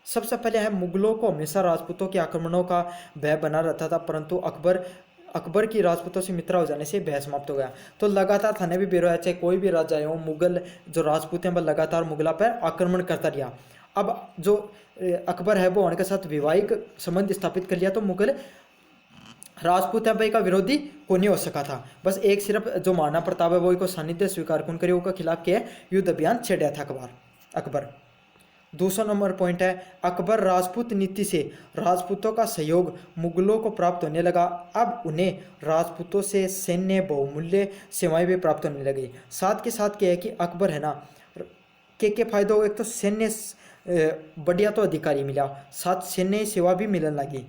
सबसे पहले है मुगलों को हमेशा राजपूतों के आक्रमणों का भय बना रहता था, परंतु अकबर की राजपूतों से मित्र हो जाने से भय समाप्त हो गया। तो लगातार थाने भी बेरो चाहे कोई भी राजा हो, मुगल जो राजपूत हैं वह लगातार मुगला पर आक्रमण करता रहा। अब जो अकबर है वो उनके साथ वैवाहिक संबंध स्थापित कर लिया, तो मुगल राजपूत है भाई का विरोधी को नहीं हो सका था। बस एक सिर्फ जो महाराणा प्रताप है वो को सानिध्य स्वीकार कौन करे के खिलाफ के युद्ध अभियान छेड़ा था अकबर। दूसरा नंबर पॉइंट है अकबर राजपूत नीति से राजपूतों का सहयोग मुगलों को प्राप्त होने लगा। अब उन्हें राजपूतों से सैन्य बहुमूल्य सेवाएं भी प्राप्त होने लगी। साथ के साथ क्या है कि अकबर है ना के फायदे हो, एक तो सैन्य बढ़िया तो अधिकारी मिला, साथ सैन्य सेवा भी मिलने लगी।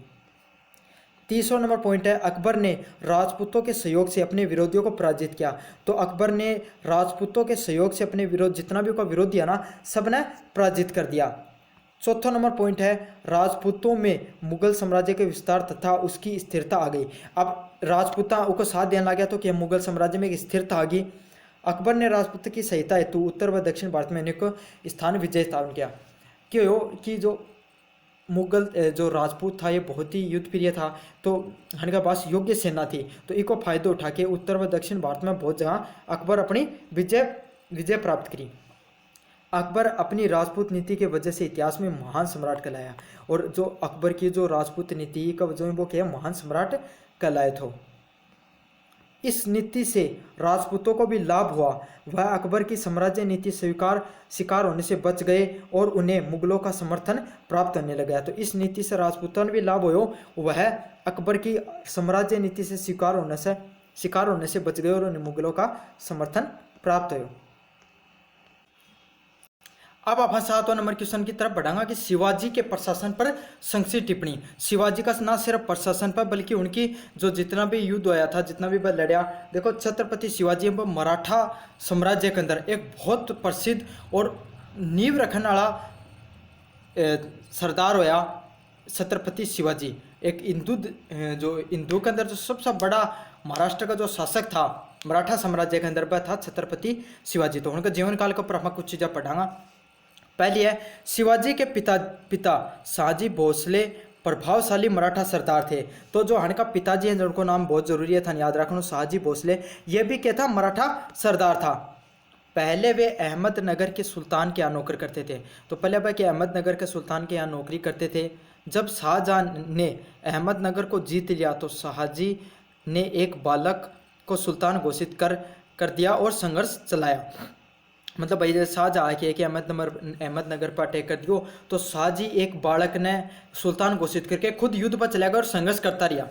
तीसरा नंबर पॉइंट है अकबर ने राजपूतों के सहयोग से अपने विरोधियों को पराजित किया। तो अकबर ने राजपूतों के सहयोग से अपने विरोध जितना भी उनका विरोधी है ना सब ने पराजित कर दिया। चौथा नंबर पॉइंट है राजपूतों में मुगल साम्राज्य के विस्तार तथा उसकी स्थिरता आ गई। अब राजपूता उनको साथ देने लग गया तो क्या मुगल साम्राज्य में एक स्थिरता आ गई। अकबर ने राजपूत की सहायता हेतु उत्तर व दक्षिण भारत में अनेक स्थान विजय स्थापन किया। क्यों कि जो मुगल जो राजपूत था ये बहुत ही युद्ध प्रिय था, तो इनके पास योग्य सेना थी, तो इको फायदा उठा के उत्तर व दक्षिण भारत में बहुत जगह अकबर अपनी विजय प्राप्त करी। अकबर अपनी राजपूत नीति के वजह से इतिहास में महान सम्राट कहलाया, और जो अकबर की जो राजपूत नीति का जो वो क्या महान सम्राट कहलाए थे। इस नीति से राजपूतों को भी लाभ हुआ, वह अकबर की साम्राज्य नीति शिकार होने से बच गए और उन्हें मुगलों का समर्थन प्राप्त होने लगा। तो इस नीति से राजपूतों ने भी लाभ हुआ, वह अकबर की साम्राज्य नीति से शिकार होने से बच गए और उन्हें मुगलों का समर्थन प्राप्त हुआ। अब आप 7वां नंबर क्वेश्चन की तरफ बढ़ांगा कि शिवाजी के प्रशासन पर संक्षिप्त टिप्पणी। शिवाजी का ना सिर्फ प्रशासन पर बल्कि उनकी जो जितना भी युद्ध होया था, जितना भी वह लड़ा, देखो छत्रपति शिवाजी वो मराठा साम्राज्य के अंदर एक बहुत प्रसिद्ध और नींव रखने वाला सरदार होया छत्रपति शिवाजी। एक हिंदू के अंदर जो सबसे बड़ा महाराष्ट्र का जो शासक था मराठा साम्राज्य के अंदर था छत्रपति शिवाजी। तो उनका जीवन काल के ऊपर हम कुछ चीज़ें पढ़ांगा। पहली है, शिवाजी के पिता शहाजी भोसले प्रभावशाली मराठा सरदार थे। तो जो हन का पिताजी है जिनको नाम बहुत जरूरी है था याद रखना, शहाजी भोसले, ये भी क्या था, मराठा सरदार था। पहले वे अहमदनगर के सुल्तान के यहाँ नौकरी करते थे। तो पहले भाई कि अहमदनगर के सुल्तान के यहाँ नौकरी करते थे। जब शाहजहां ने अहमदनगर को जीत लिया तो शाहजी ने एक बालक को सुल्तान घोषित कर दिया और संघर्ष चलाया। मतलब भाई जैसे शाहजहां के कि अहमदनगर पर अटैक कर दियो तो शाहजी एक बालक ने सुल्तान घोषित करके खुद युद्ध पर चला गया और संघर्ष करता रहा।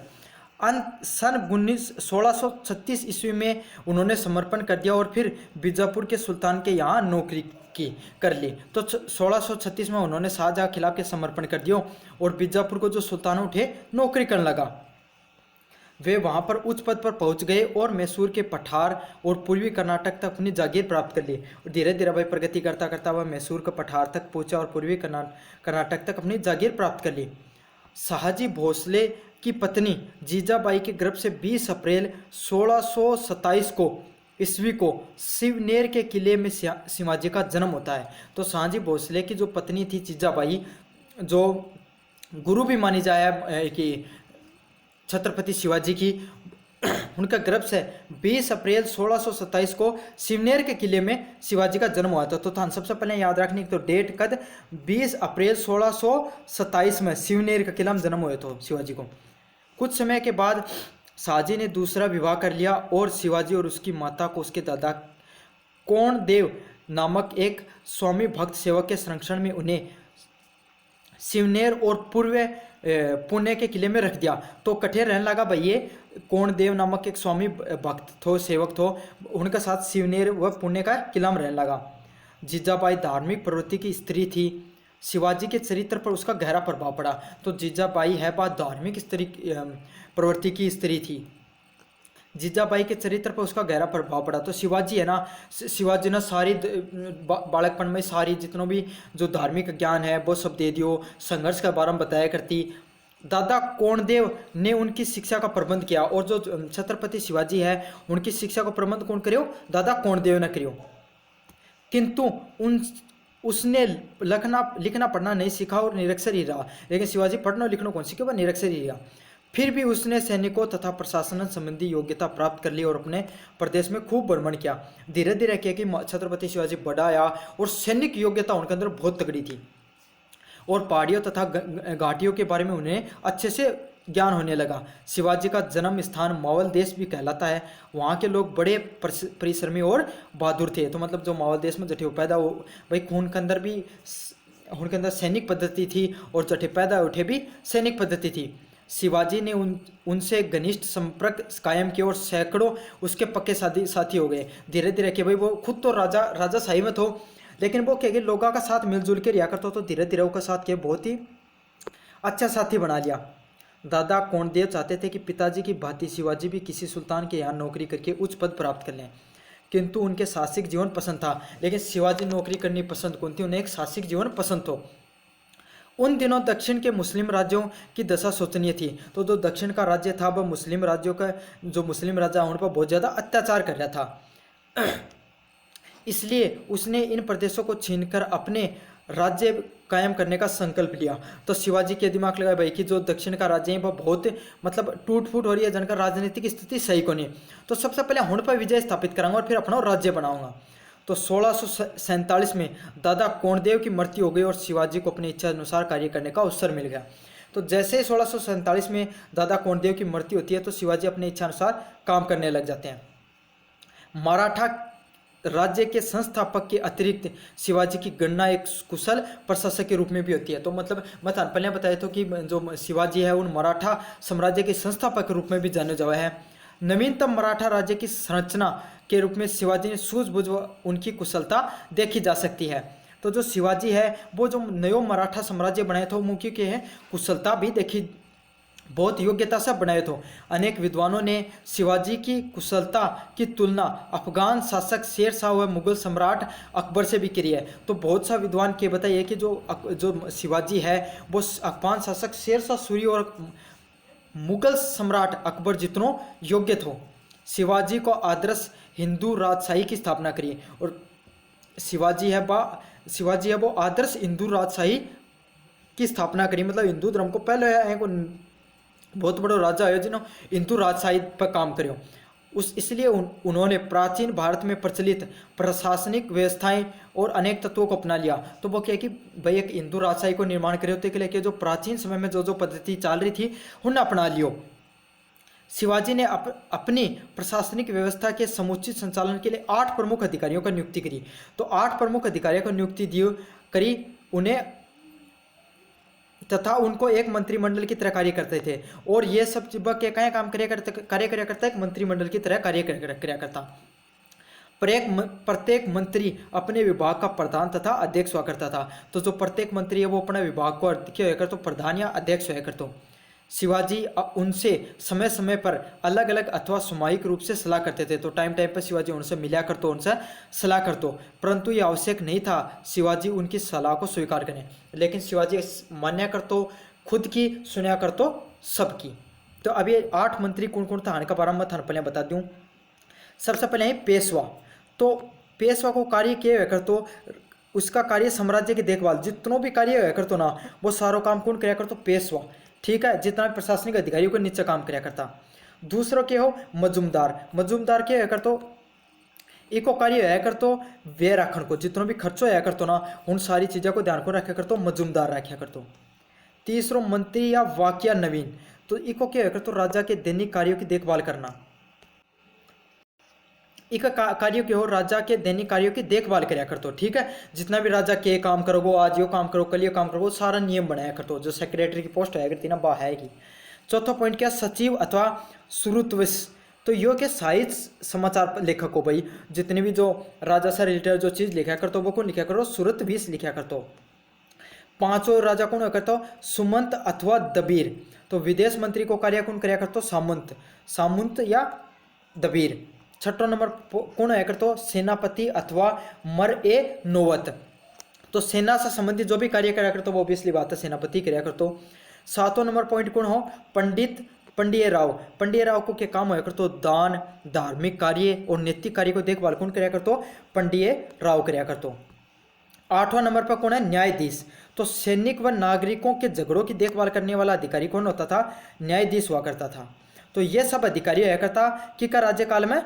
सन 1636 ईस्वी में उन्होंने समर्पण कर दिया और फिर बीजापुर के सुल्तान के यहाँ नौकरी कर ली। तो 1636 में उन्होंने शाहजहां के खिलाफ के समर्पण कर दिया और बीजापुर को जो सुल्तान उठे नौकरी करने लगा। वे वहां पर उच्च पद पर पहुंच गए और मैसूर के पठार और पूर्वी कर्नाटक तक अपनी जागीर प्राप्त कर ली। और धीरे धीरे भाई प्रगति करता करता वह मैसूर के पठार तक पहुंचा और पूर्वी कर्नाटक तक अपनी जागीर प्राप्त कर ली। शहाजी भोसले की पत्नी जीजाबाई के गर्भ से 20 अप्रैल 1627 को ईस्वी को शिवनेर के किले में शिवाजी का जन्म होता है। तो शहाजी भोसले की जो पत्नी थी जीजाबाई, जो गुरु भी मानी जाए कि छत्रपति शिवाजी की, उनका गर्भ से 20 अप्रैल 1627 को शिवनेर के किले में शिवाजी का जन्म हुआ था। तो थान सबसे पहले याद रखने की तो डेट कद 20 अप्रैल 1627 में शिवनेर का किला में जन्म हुए थे शिवाजी को। कुछ समय के बाद शाहजी ने दूसरा विवाह कर लिया और शिवाजी और उसकी माता को उसके दादा कोणदेव नामक एक स्वामी भक्त सेवक के संरक्षण में उन्हें शिवनेर और पुणे के किले में रख दिया। तो कठे रहने लगा भाई ये कोणदेव नामक एक स्वामी भक्त थो, सेवक थो, उनके साथ शिवनेर व पुणे का किला में रहने लगा। जीजाबाई धार्मिक प्रवृत्ति की स्त्री थी। शिवाजी के चरित्र पर उसका गहरा प्रभाव पड़ा। तो जीजाबाई है बात धार्मिक प्रवृत्ति की स्त्री थी। जीजाबाई के चरित्र पर उसका गहरा प्रभाव पड़ा। तो शिवाजी है ना, शिवाजी ने सारी बालकपन में सारी जितनों भी जो धार्मिक ज्ञान है वो सब दे दियो, संघर्ष के बारे में बताया करती। दादा कोणदेव ने उनकी शिक्षा का प्रबंध किया और जो छत्रपति शिवाजी है उनकी शिक्षा का प्रबंध कौन करियो, दादा कोणदेव ने करियो। किंतु उसने लिखना पढ़ना नहीं सीखा और निरक्षर ही रहा। लेकिन शिवाजी पढ़ना लिखना कौन सीखे, वह निरक्षर ही रहा। फिर भी उसने सैनिकों तथा प्रशासन संबंधी योग्यता प्राप्त कर ली और अपने प्रदेश में खूब भ्रमण किया। धीरे धीरे क्या कि छत्रपति शिवाजी बड़ा आया और सैनिक योग्यता उनके अंदर बहुत तगड़ी थी और पहाड़ियों तथा घाटियों के बारे में उन्हें अच्छे से ज्ञान होने लगा। शिवाजी का जन्म स्थान मावल देश भी कहलाता है। वहाँ के लोग बड़े परिश्रमी और बहादुर थे। तो मतलब जो मावल देश में जठे पैदा हो भाई खून के अंदर भी उनके अंदर सैनिक पद्धति थी और जठे पैदा उठे भी सैनिक पद्धति थी। शिवाजी ने उनसे घनिष्ठ संपर्क कायम किया और सैकड़ों उसके पक्के साथी हो गए। धीरे धीरे कि भाई वो खुद तो राजा शाही में हो, लेकिन वो क्या लोगों का साथ मिलजुल के रिया करता। तो धीरे धीरे उसका साथ के बहुत ही अच्छा साथी बना लिया। दादा कोणदेव चाहते थे कि पिताजी की भांति शिवाजी भी किसी सुल्तान के यहाँ नौकरी करके उच्च पद प्राप्त कर लें, किंतु उनके साहसिक जीवन पसंद था। लेकिन शिवाजी नौकरी करनी पसंद कौन थी, उन्हें एक साहसिक जीवन पसंद हो। उन दिनों दक्षिण के मुस्लिम राज्यों की दशा शोचनीय थी। तो जो दक्षिण का राज्य था वह मुस्लिम राज्यों का जो मुस्लिम राजा उन पर बहुत ज़्यादा अत्याचार कर रहा था। इसलिए उसने इन प्रदेशों को छीनकर अपने राज्य कायम करने का संकल्प लिया। तो शिवाजी के दिमाग लगा भाई कि जो दक्षिण का राज्य है वह बहुत मतलब टूट फूट हो रही है, जिनका राजनीतिक स्थिति सही को नहीं। तो सबसे पहले हुण पर विजय स्थापित कराऊंगा और फिर अपना राज्य बनाऊंगा। तो 1647 में दादा कोणदेव की मृत्यु हो गई और शिवाजी को अपनी इच्छा अनुसार कार्य करने का अवसर मिल गया। तो जैसे ही 1647 में दादा कोणदेव की मृत्यु होती है तो शिवाजी अपनी इच्छा अनुसार काम करने लग जाते हैं। मराठा राज्य के संस्थापक के अतिरिक्त शिवाजी की गणना एक कुशल प्रशासक के रूप में भी होती है। तो मतलब मैं पहले बताया था कि जो शिवाजी है उन मराठा साम्राज्य के संस्थापक के रूप में भी जाने जावा है। नवीनतम मराठा राज्य की संरचना के रूप में शिवाजी ने सूझबूझ व उनकी कुशलता देखी जा सकती है। तो जो शिवाजी है वो जो नयो मराठा साम्राज्य बनाए थे मुख्य के है कुशलता भी देखी, बहुत योग्यता से बनाए थे। अनेक विद्वानों ने शिवाजी की कुशलता की तुलना अफगान शासक शेर शाह व मुगल सम्राट अकबर से भी करी है। तो बहुत सा विद्वान के बताइए कि जो शिवाजी है वो अफगान शासक शेर शाह सूरी और मुगल सम्राट अकबर जितनों योग्य थे। शिवाजी को आदर्श हिंदू राजशाही की स्थापना करी। और शिवाजी है वो आदर्श हिंदू राजशाही की स्थापना करी, मतलब हिंदू धर्म को पहले एक बहुत बड़ा राजा है जिन्होंने हिंदू राजशाही पर काम करो। इसलिए उन्होंने प्राचीन भारत में प्रचलित प्रशासनिक व्यवस्थाएं और अनेक तत्वों को अपना लिया। तो वो क्या कि भाई एक हिंदू राजशाही को निर्माण करे होते के लिए जो प्राचीन समय में जो पद्धति चल रही थी उन्हें अपना लियो। शिवाजी ने अपनी प्रशासनिक व्यवस्था के समुचित संचालन के लिए 8 प्रमुख अधिकारियों का नियुक्ति करी। तो 8 प्रमुख अधिकारियों को नियुक्ति करी उन्हें, तथा उनको एक मंत्रिमंडल की तरह कार्य करते थे। और ये सब क्या काम कार्य करता एक मंत्रिमंडल की तरह कार्य किया करता। प्रत्येक मंत्री अपने विभाग का प्रधान तथा अध्यक्ष हुआ करता था। तो जो प्रत्येक मंत्री है वो अपने विभाग को क्या होकर तो प्रधान या अध्यक्ष हुआ करते। शिवाजी उनसे समय समय पर अलग अलग अथवा सामूहिक रूप से सलाह करते थे। तो टाइम पर शिवाजी उनसे मिला करतो, उनसे सलाह करतो, परंतु यह आवश्यक नहीं था शिवाजी उनकी सलाह को स्वीकार करें। लेकिन शिवाजी मान्या करतो खुद की, सुना करतो सबकी। तो अभी 8 मंत्री कौन कौन था का बारे में थाने पहले बता दूं। सबसे पहले है पेशवा। तो पेशवा को कार्य क्या करतो, उसका कार्य साम्राज्य की देखभाल, जितनों भी कार्य करतो ना वो सारो काम कौन कराया करतो, पेशवा। ठीक है, जितना भी प्रशासनिक अधिकारियों के नीचे काम कराया करता। दूसरों के हो मजूमदार। मजूमदार क्या कर तो इको कार्य है कर तो व्यय रखन को, जितनों भी खर्चो है कर तो ना उन सारी चीज़ों को ध्यान को रखा कर तो मजूमदार रखा कर तो। तीसरों मंत्री या वाक्या नवीन। तो इको क्या है कर तो राजा के दैनिक कार्यों की देखभाल करना। एक कार्यों की हो राजा के दैनिक कार्यों की देखभाल कराया करतो। ठीक है, जितना भी राजा के काम करोगो, आज यो काम करो, कल यो काम करो, सारा नियम बनाया करतो। जो सेक्रेटरी की पोस्ट है करती ना वह है की। चौथा पॉइंट क्या, सचिव अथवा श्रुतविश। तो यो के साहित्य समाचार लेखक हो भाई, जितने भी जो राजा से रिलेटेड जो चीज़ लिखा करतो वो कौन लिखा करो, श्रुतविश लिखा करतो। पांचों राजा कौन करतो, सुमंत अथवा दबीर। तो विदेश मंत्री को कार्य कौन कराया करतो, सामंत, सामंत या दबीर। छठो नंबर कौन है करतो, सेनापति अथवा मर ए नोवत। तो सेना से संबंधित जो भी कार्य कराया करतो वो ऑब्वियसली बात है सेनापति कराया करतो। सातों नंबर पॉइंट कौन हो, पंडित राव। पंडित राव को क्या काम होया करतो, दान, धार्मिक कार्य और नैतिक कार्य को देखभाल कौन कराया करतो, पंडित राव कराया करतो। 8वां नंबर पर कौन है, न्यायाधीश। तो सैनिक व नागरिकों के झगड़ों की देखभाल करने वाला अधिकारी कौन होता था, न्यायाधीश हुआ करता था। तो ये सब अधिकारी हुआ करता कि का राज्यकाल में,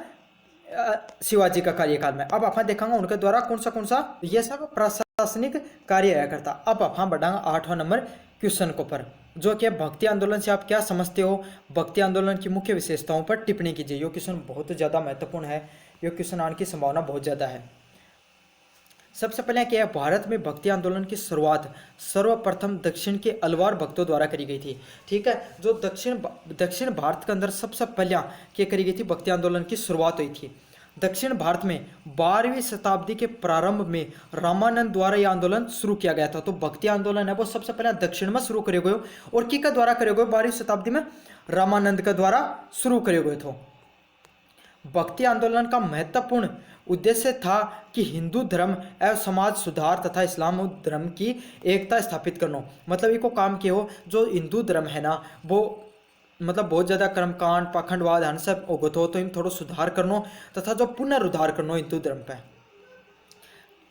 शिवाजी का कार्यकाल में। अब आप देखेंगे उनके द्वारा कौन सा ये सब प्रशासनिक कार्य आया करता। अब आप बढ़ाएंगे 8वां नंबर क्वेश्चन को पर, जो कि भक्ति आंदोलन से आप क्या समझते हो, भक्ति आंदोलन की मुख्य विशेषताओं पर टिप्पणी कीजिए। ये क्वेश्चन बहुत ज़्यादा महत्वपूर्ण है, ये क्वेश्चन आने की संभावना बहुत ज़्यादा है। सबसे पहले क्या है, भारत में भक्ति आंदोलन की शुरुआत सर्वप्रथम दक्षिण के अलवार भक्तों द्वारा करी गई थी। ठीक है, जो दक्षिण भारत के अंदर सबसे पहले क्या करी गई थी, भक्ति आंदोलन की शुरुआत हुई थी। दक्षिण भारत में 12वीं शताब्दी के प्रारंभ में रामानंद द्वारा यह आंदोलन शुरू किया गया था। तो भक्ति आंदोलन है वो सबसे पहले दक्षिण में शुरू करे गए, और किसके द्वारा करे गए, 12वीं शताब्दी में रामानंद के द्वारा शुरू करे गए थे। भक्ति आंदोलन का महत्वपूर्ण उद्देश्य था कि हिंदू धर्म एवं समाज सुधार तथा इस्लाम धर्म की एकता स्थापित करना। मतलब इको काम किया हो, जो हिंदू धर्म है ना वो मतलब बहुत ज़्यादा कर्मकांड पाखंडवाद हन सब उगत हो, तो इन थोड़ा सुधार करना तथा जो पुनरुद्धार करना हिंदू धर्म पे।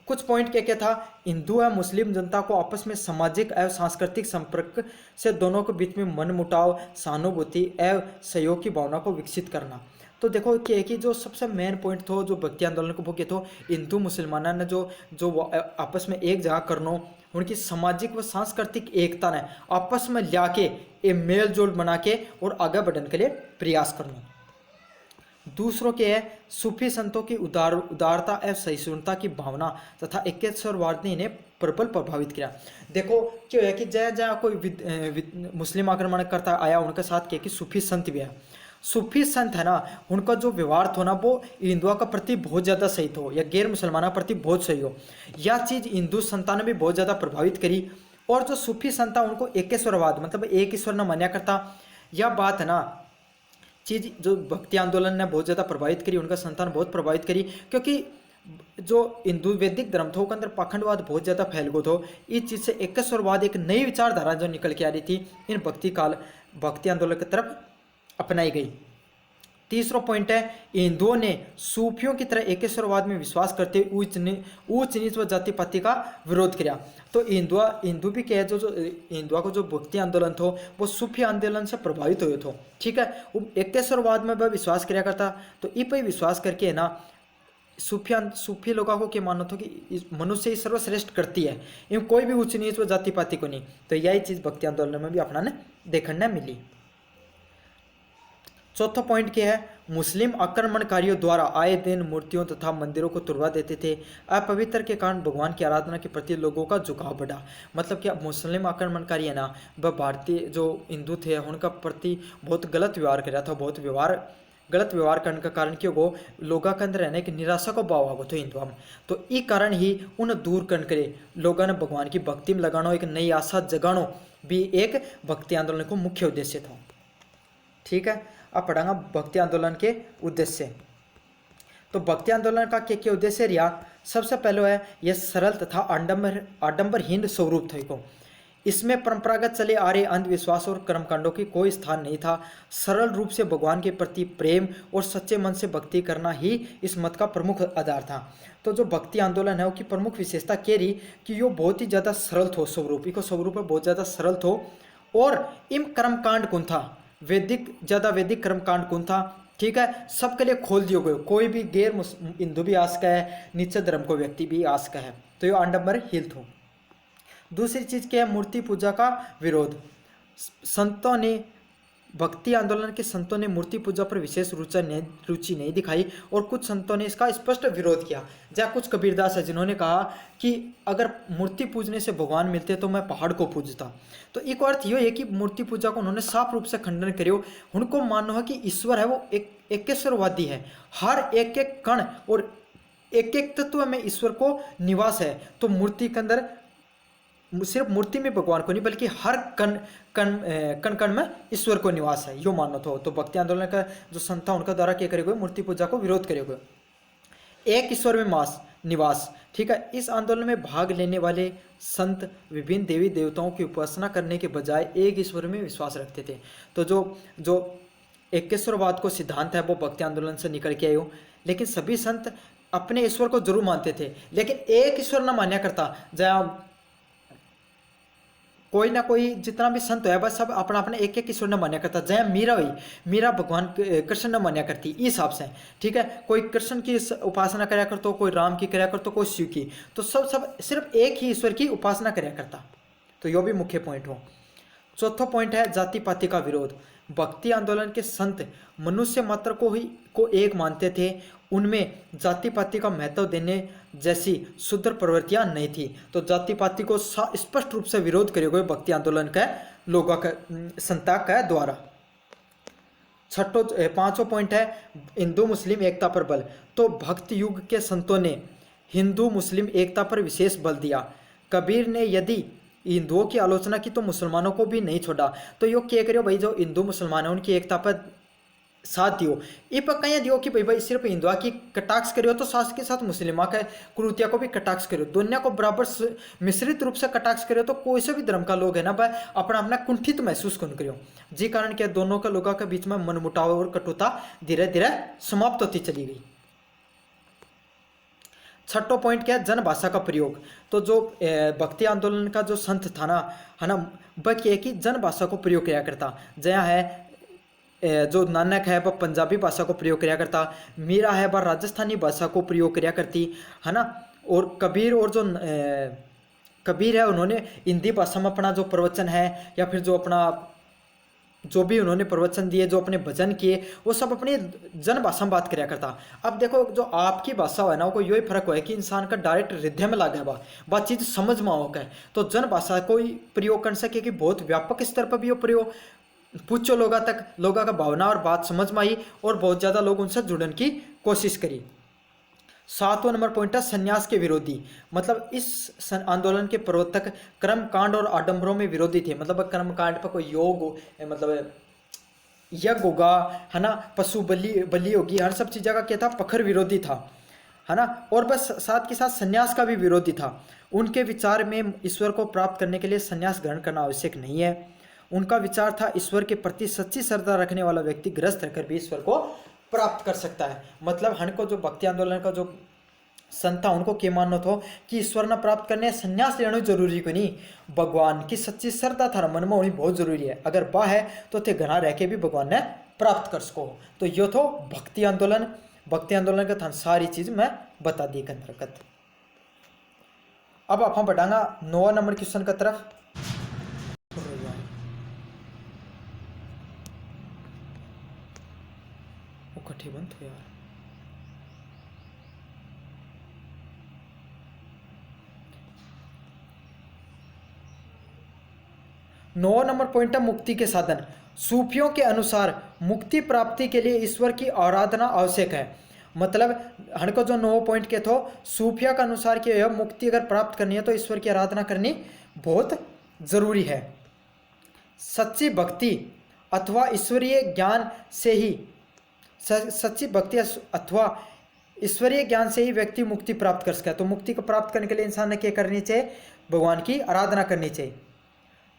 कुछ पॉइंट क्या क्या था, हिंदू एवं मुस्लिम जनता को आपस में सामाजिक एवं सांस्कृतिक संपर्क से दोनों के बीच में मनमुटाव, सहानुभूति एवं सहयोग की भावना को विकसित करना। तो देखो कि जो सबसे मेन पॉइंट था जो भक्ति आंदोलन को भोगे तो हिंदू मुसलमाना ने जो आपस में एक जगह करना, उनकी सामाजिक व सांस्कृतिक एकता ने आपस में ला के एक मेल जोल बना के और आगे बढ़ने के लिए प्रयास करना। दूसरों के है सूफी संतों की उदारता एवं सहिष्णुता की भावना तथा एकेश्वरवाद ने इन्हें प्रबल प्रभावित किया। देखो क्या है कि जहाँ जहाँ कोई मुस्लिम आक्रमण करता आया उनके साथ क्या कि सूफी संत भी है। सूफी संत है ना, उनका जो व्यवहार था ना वो हिंदुओं का प्रति बहुत ज़्यादा सही हो या गैर मुसलमानों के प्रति बहुत सही हो। यह चीज़ हिंदू संतान ने भी बहुत ज़्यादा प्रभावित करी। और जो सूफी संत था उनको एकेश्वरवाद मतलब एक ईश्वर न मान्या करता, यह बात है ना चीज़ जो भक्ति आंदोलन ने बहुत ज़्यादा प्रभावित करी, उनका संतान बहुत प्रभावित करी। क्योंकि जो हिंदू वैदिक धर्म था उसके अंदर पाखंडवाद बहुत ज़्यादा फैल गया था। इस चीज़ से एकेश्वरवाद एक नई विचारधारा जो निकल के आ रही थी इन भक्ति आंदोलन की तरफ अपनाई गई। तीसरा पॉइंट है, हिंदुओं ने सूफियों की तरह एकेश्वरवाद में विश्वास करते हुए उच्च नीच व जाति पाति का विरोध किया। तो हिंदू भी क्या है, जो हिंदुओं को जो भक्ति आंदोलन था वो सूफी आंदोलन से प्रभावित हुए थे। ठीक है, वो एकेश्वरवाद में वह विश्वास किया करता। तो इस पर विश्वास करके है ना, सूफी लोगों को क्या मानना था कि मनुष्य ही सर्वश्रेष्ठ करती है, इन कोई भी उच्च नीच व जाति पाति को नहीं। तो यही चीज भक्ति आंदोलन में भी अपना देखने मिली। चौथा पॉइंट क्या है, मुस्लिम आक्रमणकारियों द्वारा आए दिन मूर्तियों तथा मंदिरों को तुड़वा देते थे। अपवित्र के कारण भगवान की आराधना के प्रति लोगों का झुकाव बढ़ा। मतलब कि मुस्लिम आक्रमणकारी है ना, वह भारतीय जो हिंदू थे उनका प्रति बहुत गलत व्यवहार कर रहा था। गलत व्यवहार करने का कारण क्यों वो लोगों के अंदर रहने की निराशा को भाव आगो तो हिंदुओं में। तो इस कारण ही उन दूर करने के लिए लोगों ने भगवान की भक्ति में लगानो, एक नई आशा जगानो भी एक भक्ति आंदोलन को मुख्य उद्देश्य था। ठीक है, अब पढ़ांगा भक्ति आंदोलन के उद्देश्य। तो भक्ति आंदोलन का क्या उद्देश्य रहा? सबसे पहले है यह सरल तथा आडंबरहीन स्वरूप था को। इसमें परंपरागत चले आ रहे अंधविश्वास और कर्मकांडों की कोई स्थान नहीं था। सरल रूप से भगवान के प्रति प्रेम और सच्चे मन से भक्ति करना ही इस मत का प्रमुख आधार था। तो जो भक्ति आंदोलन है उसकी प्रमुख विशेषता क्या रही कि यो बहुत ही ज़्यादा सरल थो, स्वरूप बहुत ज़्यादा सरल थो। और इन कर्मकांड कौन था, वैदिक कर्मकांड कौन था। ठीक है, सबके लिए खोल दियो गए, कोई भी गैर हिंदू भी आ सका है, नीचे धर्म को व्यक्ति भी आ सका है। तो ये आडंबरहीन थो। दूसरी चीज क्या है, मूर्ति पूजा का विरोध। संतों ने भक्ति आंदोलन के संतों ने मूर्ति पूजा पर विशेष रुचि नहीं दिखाई और कुछ संतों ने इसका स्पष्ट विरोध किया। जहाँ कुछ कबीरदास है जिन्होंने कहा कि अगर मूर्ति पूजने से भगवान मिलते तो मैं पहाड़ को पूजता। तो एक अर्थ यह है कि मूर्ति पूजा को उन्होंने साफ रूप से खंडन करियो। उनको मानो है कि ईश्वर है वो एकेश्वरवादी है, हर एक एक कण और एक एक तत्व में ईश्वर को निवास है। तो मूर्ति के अंदर सिर्फ मूर्ति में भगवान को नहीं बल्कि हर कण कण में ईश्वर को निवास है, यो मानो तो भक्ति आंदोलन का जो संत था उनका द्वारा क्या करेगा, मूर्ति पूजा को विरोध करेगा। एक ईश्वर में निवास। ठीक है, इस आंदोलन में भाग लेने वाले संत विभिन्न देवी देवताओं की उपासना करने के बजाय एक ईश्वर में विश्वास रखते थे। तो जो एकेश्वरवाद को सिद्धांत है वो भक्ति आंदोलन से निकल के आए हो। लेकिन सभी संत अपने ईश्वर को जरूर मानते थे, लेकिन एक ईश्वर न मान्या करता। जहाँ कोई ना कोई जितना भी संत है बस सब अपना अपना एक एक ईश्वर न मान्या करता। जय मीरा भगवान कृष्ण न मान्या करती इस हिसाब से। ठीक है, कोई कृष्ण की उपासना कराया करता, कोई राम की कराया करता, कोई शिव की। तो सब सिर्फ एक ही ईश्वर की उपासना कराया करता। तो यह भी मुख्य पॉइंट हो। चौथा पॉइंट है जाति पाति का विरोध। भक्ति आंदोलन के संत मनुष्य मात्र को एक मानते थे। उनमें जाति पाति का महत्व देने जैसी शुद्र प्रवृत्तियां नहीं थी। तो जाति पाति को स्पष्ट रूप से विरोध करे गए भक्ति आंदोलन के लोगों का संता के द्वारा। पांचों पॉइंट है हिंदू मुस्लिम एकता पर बल। तो भक्ति युग के संतों ने हिंदू मुस्लिम एकता पर विशेष बल दिया। कबीर ने यदि हिंदुओं की आलोचना की तो मुसलमानों को भी नहीं छोड़ा। तो यो क्या करियो भाई, जो हिंदू मुसलमान है उनकी एकता पर साथ दियो। ये पक्का यह दियो कि भाई सिर्फ हिंदुआ की कटाक्ष करियो तो साथ के साथ मुस्लिमा के कुरीतियों को भी कटाक्ष करियो, दुनिया को बराबर मिश्रित रूप से कटाक्ष करियो। तो कोई से भी धर्म का लोग है ना भाई अपना अपना कुंठित महसूस कौन करियो। जी कारण क्या दोनों के लोगों के बीच में मनमुटाव और कटुता धीरे धीरे समाप्त होती चली गई। छठो पॉइंट क्या है, जनभाषा का प्रयोग। तो जो भक्ति आंदोलन का जो संत था ना है ना, वह क्या है कि जनभाषा को प्रयोग किया करता। जया है जो नानक है वह पंजाबी भाषा को प्रयोग किया करता, मीरा है वह राजस्थानी भाषा को प्रयोग किया करती है ना। और कबीर कबीर है उन्होंने हिंदी भाषा में अपना जो प्रवचन है या फिर जो भी उन्होंने प्रवचन दिए, जो अपने भजन किए, वो सब अपनी जन भाषा में बात कराया करता। अब देखो जो आपकी भाषा है ना वो यही फर्क है कि इंसान का डायरेक्ट हृदय में लगा है बात चीज समझ में आओ है। तो जन भाषा को प्रयोग कर सके कि बहुत व्यापक स्तर पर भी वो प्रयोग पूछो लोगों का भावना और बात समझ में आई और बहुत ज़्यादा लोग उनसे जुड़ने की कोशिश करी। 7वां नंबर पॉइंट है संन्यास के विरोधी। मतलब इस आंदोलन के प्रवर्तक कर्मकांड और आडंबरों में विरोधी थे। मतलब कर्मकांड पर कोई योग मतलब यज्ञ होगा है ना, पशु बलि होगी, हर सब चीज़ों का क्या था, पखर विरोधी था है ना। और बस साथ के साथ संन्यास का भी विरोधी था। उनके विचार में ईश्वर को प्राप्त करने के लिए संन्यास ग्रहण करना आवश्यक नहीं है। उनका विचार था ईश्वर के प्रति सच्ची श्रद्धा रखने वाला व्यक्ति ग्रस्त रहकर भी ईश्वर को प्राप्त कर सकता है। मतलब हमको जो भक्ति आंदोलन का जो संत था उनको क्या मानना था कि ईश्वर न प्राप्त करने संन्यास लेना जरूरी को नहीं, भगवान की सच्ची श्रद्धा थारा मन में होनी बहुत जरूरी है। अगर वह है तो थे घना रह के भी भगवान ने प्राप्त कर सको। तो यो थो भक्ति आंदोलन। भक्ति आंदोलन का थान सारी चीज मैं बता दी के अंतर्गत। अब आप हम बढ़ांगा 9 नंबर क्वेश्चन की तरफ। कठे बंद हो यार। 9 नंबर पॉइंट है मुक्ति के साधन। सूफियों के अनुसार मुक्ति प्राप्ति के लिए ईश्वर की आराधना आवश्यक है। मतलब हमको जो 9 पॉइंट के थो सूफिया के अनुसार कि यह मुक्ति अगर प्राप्त करनी है तो ईश्वर की आराधना करनी बहुत जरूरी है। सच्ची भक्ति अथवा ईश्वरीय ज्ञान से ही सच्ची भक्ति अथवा ईश्वरीय ज्ञान से ही व्यक्ति मुक्ति प्राप्त कर सकता है। तो मुक्ति को प्राप्त करने के लिए इंसान ने क्या करनी चाहिए? भगवान की आराधना करनी चाहिए।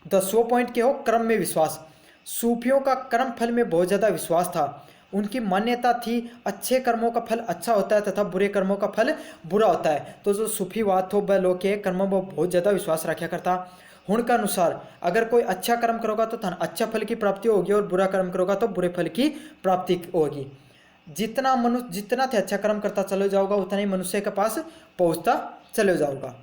10वां पॉइंट क्या हो? कर्म में विश्वास। सूफियों का कर्म फल में बहुत ज़्यादा विश्वास था। उनकी मान्यता थी अच्छे कर्मों का फल अच्छा होता है तथा बुरे कर्मों का फल बुरा होता है। तो जो सूफीवाद थो वह लोग के कर्मों में बहुत ज़्यादा विश्वास रखा करता। उनका अनुसार अगर कोई अच्छा कर्म करोगा तो धन अच्छा फल की प्राप्ति होगी और बुरा कर्म करोगा तो बुरे फल की प्राप्ति होगी। जितना थे अच्छा कर्म करता चले जाओगा उतना ही मनुष्य के पास पहुंचता चले जाओगा।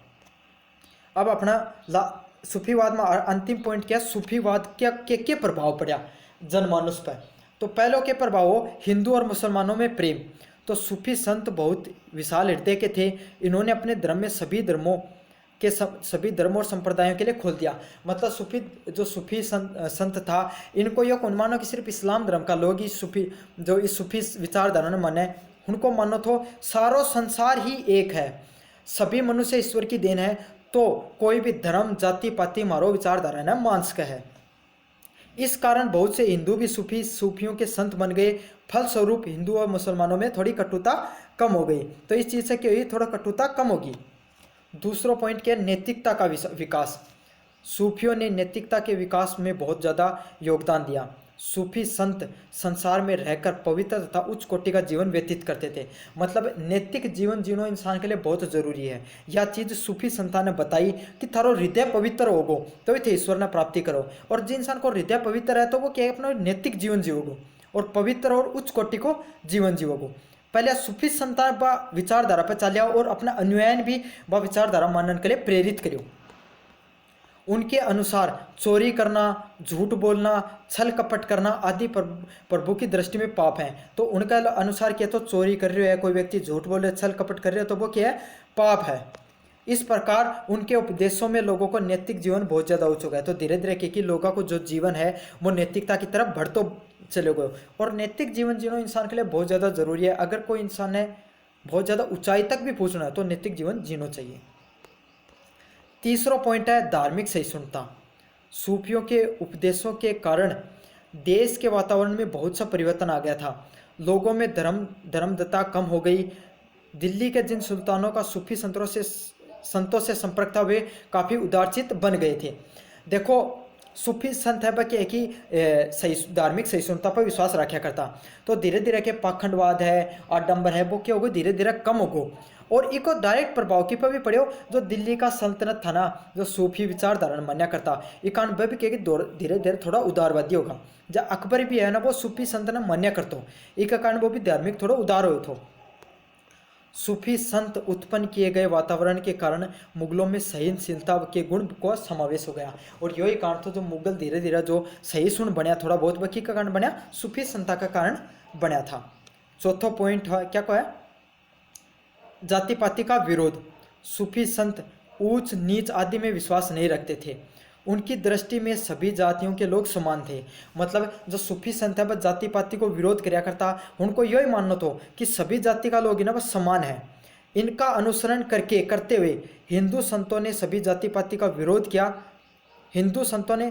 अब अपना सूफीवाद में अंतिम पॉइंट क्या? सूफीवाद के प्रभाव पड़ा जनमानस पर। तो पहलों के प्रभाव हो हिंदू और मुसलमानों में प्रेम। तो सूफी संत बहुत विशाल हृदय के थे। इन्होंने अपने धर्म में सभी धर्मों और संप्रदायों के लिए खोल दिया। मतलब सूफी संत था, इनको यह कौन मानो कि सिर्फ इस्लाम धर्म का लोग इस सूफी विचारधारा ने माने। उनको मानो तो सारो संसार ही एक है, सभी मनुष्य ईश्वर की देन है, तो कोई भी धर्म जाति पाति मारो विचारधारा ने मान सके है। इस कारण बहुत से हिंदू भी सूफियों के संत बन गए। फलस्वरूप हिंदू और मुसलमानों में थोड़ी कटुता कम हो गई। तो इस चीज़ से क्या हुई? थोड़ा कटुता कम होगी। दूसरा पॉइंट क्या है? नैतिकता का विकास। सूफियों ने नैतिकता के विकास में बहुत ज़्यादा योगदान दिया। सूफी संत संसार में रहकर पवित्र तथा उच्च कोटि का जीवन व्यतीत करते थे। मतलब नैतिक जीवन जीना इंसान के लिए बहुत जरूरी है। यह चीज़ सूफी संतान ने बताई कि थारो हृदय पवित्र होगो तो थे ईश्वर ने प्राप्ति करो। और जिन इंसान को हृदय पवित्र है तो वो क्या अपना नैतिक जीवन जीवोगो और पवित्र और उच्च कोटि को जीवन जीवोगो। पहले सूफी संतान व विचारधारा पर चलिया और अपना अनुयायन भी व विचारधारा मानने के लिए प्रेरित करो। उनके अनुसार चोरी करना, झूठ बोलना, छल कपट करना आदि प्रभु की दृष्टि में पाप हैं। तो उनका अनुसार क्या? तो चोरी कर रहे हो, कोई व्यक्ति झूठ बोल रहे, छल कपट कर रहे हो तो वो क्या है? पाप है। इस प्रकार उनके उपदेशों में लोगों को नैतिक जीवन बहुत ज़्यादा हो चुका है। तो धीरे धीरे क्योंकि लोगों को जो जीवन है वो नैतिकता की तरफ बढ़ते चले गए। और नैतिक जीवन जीना इंसान के लिए बहुत ज़्यादा जरूरी है। अगर कोई इंसान ने बहुत ज़्यादा ऊंचाई तक भी पहुँचना है तो नैतिक जीवन जीना चाहिए। तीसरा पॉइंट है धार्मिक सहिष्णुता। सूफियों के उपदेशों के कारण देश के वातावरण में बहुत सा परिवर्तन आ गया था। लोगों में धर्मदत्ता कम हो गई। दिल्ली के जिन सुल्तानों का सूफी संतों से संपर्क था वे काफ़ी उदारचित बन गए थे। देखो सूफी संत है कि एक ही धार्मिक सहिष्णुता पर विश्वास रखा करता। तो धीरे धीरे के पाखंडवाद है, आडंबर है, वो क्या होगा? धीरे धीरे कम होगो। और इको डायरेक्ट प्रभाव की पर भी पड़े जो दिल्ली का सल्तनत था ना, जो सूफी विचारधारा मान्या करता, ये कारण भी क्या धीरे धीरे थोड़ा उदारवादी होगा। जब अकबर भी है ना वो सूफी संत ने मान्या करता, एक कारण वो भी धार्मिक थोड़ा उदार हो। तो सूफी संत उत्पन्न किए गए वातावरण के कारण मुगलों में सहनशीलता के गुण को समावेश हो गया। और यही कारण तो जो मुगल धीरे धीरे जो सहिष्णु बनया थोड़ा बहुत वकी का कारण बनया, सूफी संता का कारण बनया था। चौथा पॉइंट है क्या को है? जाति पाति का विरोध। सूफी संत ऊंच नीच आदि में विश्वास नहीं रखते थे। उनकी दृष्टि में सभी जातियों के लोग समान थे। मतलब जो सूफी संत है वह जाति पाति को विरोध कराया करता। उनको यही मानना था कि सभी जाति का लोग ना वह समान है। इनका अनुसरण करते हुए हिंदू संतों ने सभी जाति पाति का विरोध किया। हिंदू संतों ने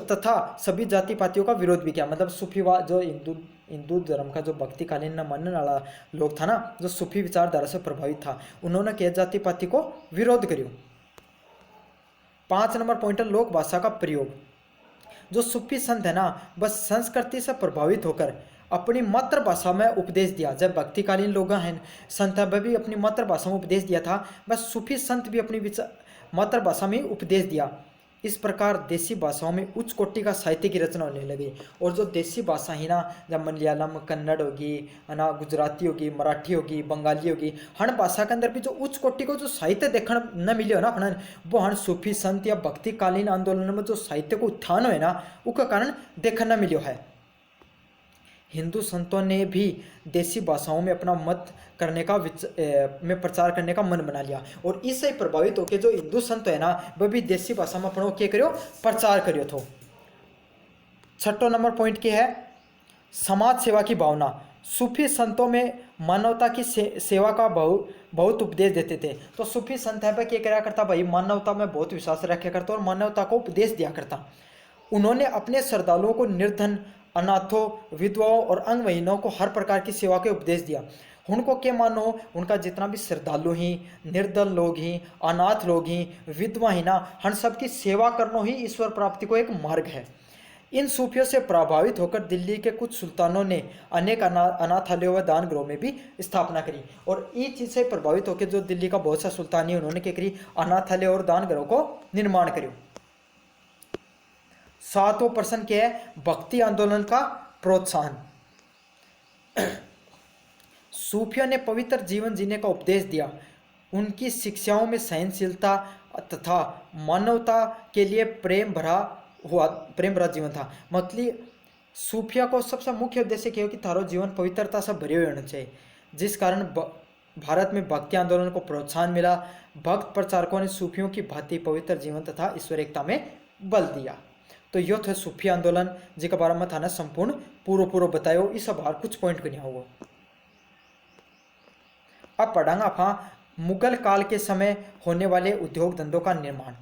तथा सभी जाति पातियों का विरोध भी किया। मतलब सूफीवाद जो हिंदू धर्म का जो भक्तिकालीन न मानने वाला लोग था ना, जो सूफी विचारधारा से प्रभावित था, उन्होंने क्या जाति पाति को विरोध करियो। 5 नंबर पॉइंट है लोक भाषा का प्रयोग। जो सूफी संत है ना बस संस्कृति से प्रभावित होकर अपनी मातृभाषा में उपदेश दिया। जब भक्तिकालीन लोग हैं संत वह भी अपनी मातृभाषा में उपदेश दिया था, बस सूफी संत भी अपनी मातृभाषा में उपदेश दिया। इस प्रकार देसी भाषाओं में उच्च कोटि का साहित्य की रचना होने लगी। और जो देसी भाषा ही ना, जब मलयालम, कन्नड़ होगी ना, गुजराती होगी, मराठी होगी, बंगाली होगी, हर भाषा के अंदर भी जो उच्च कोटि को जो साहित्य देखने न मिले हो ना अपना, वो हर सूफी संत या भक्तिकालीन आंदोलन में जो साहित्य को उत्थान हो ना, उसका कारण देखने न मिलो है। हिंदू संतों ने भी देसी भाषाओं में अपना मत करने का में प्रचार करने का मन बना लिया। और इससे प्रभावित होकर जो हिंदू संत है ना, वह भी देसी भाषा में अपना क्या करियो, प्रचार करियो। तो छठो नंबर पॉइंट क्या है, समाज सेवा की भावना। सूफी संतों में मानवता की सेवा का बहुत उपदेश देते थे। तो सूफी संत है क्या करा करता भाई, मानवता में बहुत विश्वास रखा करता और मानवता को उपदेश दिया करता। उन्होंने अपने श्रद्धालुओं को निर्धन, अनाथों, विधवाओं और अंगविहीनों को हर प्रकार की सेवा के उपदेश दिया। उनको क्या मानो, उनका जितना भी श्रद्धालु ही, निर्धन लोग ही, अनाथ लोग ही, विधवा ही ना, हर सब की सेवा करना ही ईश्वर प्राप्ति को एक मार्ग है। इन सूफियों से प्रभावित होकर दिल्ली के कुछ सुल्तानों ने अनेक अनाथालयों व दान गृहों में भी स्थापना करी। और इस चीज़ से प्रभावित होकर जो दिल्ली का बहुत सा सुल्तानी, उन्होंने क्या करी, अनाथालय और दान गृहों को निर्माण करो। सातवां प्रश्न क्या है, भक्ति आंदोलन का प्रोत्साहन। सूफियों ने पवित्र जीवन जीने का उपदेश दिया। उनकी शिक्षाओं में सहनशीलता तथा मानवता के लिए प्रेम भरा जीवन था। मतलब सूफिया को सबसे मुख्य उद्देश्य क्या हो कि थारो जीवन पवित्रता से भरे हुए होना चाहिए, जिस कारण भारत में भक्ति आंदोलन को प्रोत्साहन मिला। भक्त प्रचारकों ने सूफियों की भांति पवित्र जीवन तथा ईश्वर एकता में बल दिया। तो यो थे सूफी आंदोलन, जिसके बारे में थाने संपूर्ण पूर्व बतायो। इस बार कुछ पॉइंट करना होगा। अब पढ़ांगा आप मुगल काल के समय होने वाले उद्योग धंधों का निर्माण।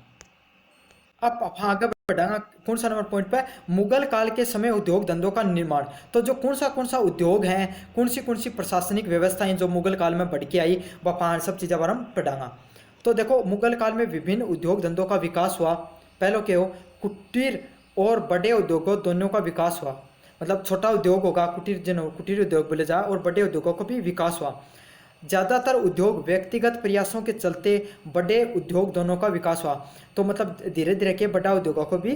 अब आप आगे बढ़ांगा कौन सा नंबर पॉइंट पे, मुगल काल के समय उद्योग धंधों का निर्माण। तो जो कौन सा उद्योग हैं, कौन सी प्रशासनिक व्यवस्थाएं जो मुगल काल में बढ़ के आई, वह सब चीज़ें बारे में पढ़ांगा। तो देखो, मुगल काल में विभिन्न उद्योग धंधों का विकास हुआ। पहले क्या हो, कुटीर और बड़े उद्योगों दोनों का विकास हुआ। मतलब छोटा उद्योग होगा, कुटीर उद्योग बोले जा, और बड़े उद्योगों का भी विकास हुआ। ज़्यादातर उद्योग व्यक्तिगत प्रयासों के चलते बड़े उद्योग दोनों का विकास हुआ। तो मतलब धीरे धीरे के बड़ा उद्योगों को भी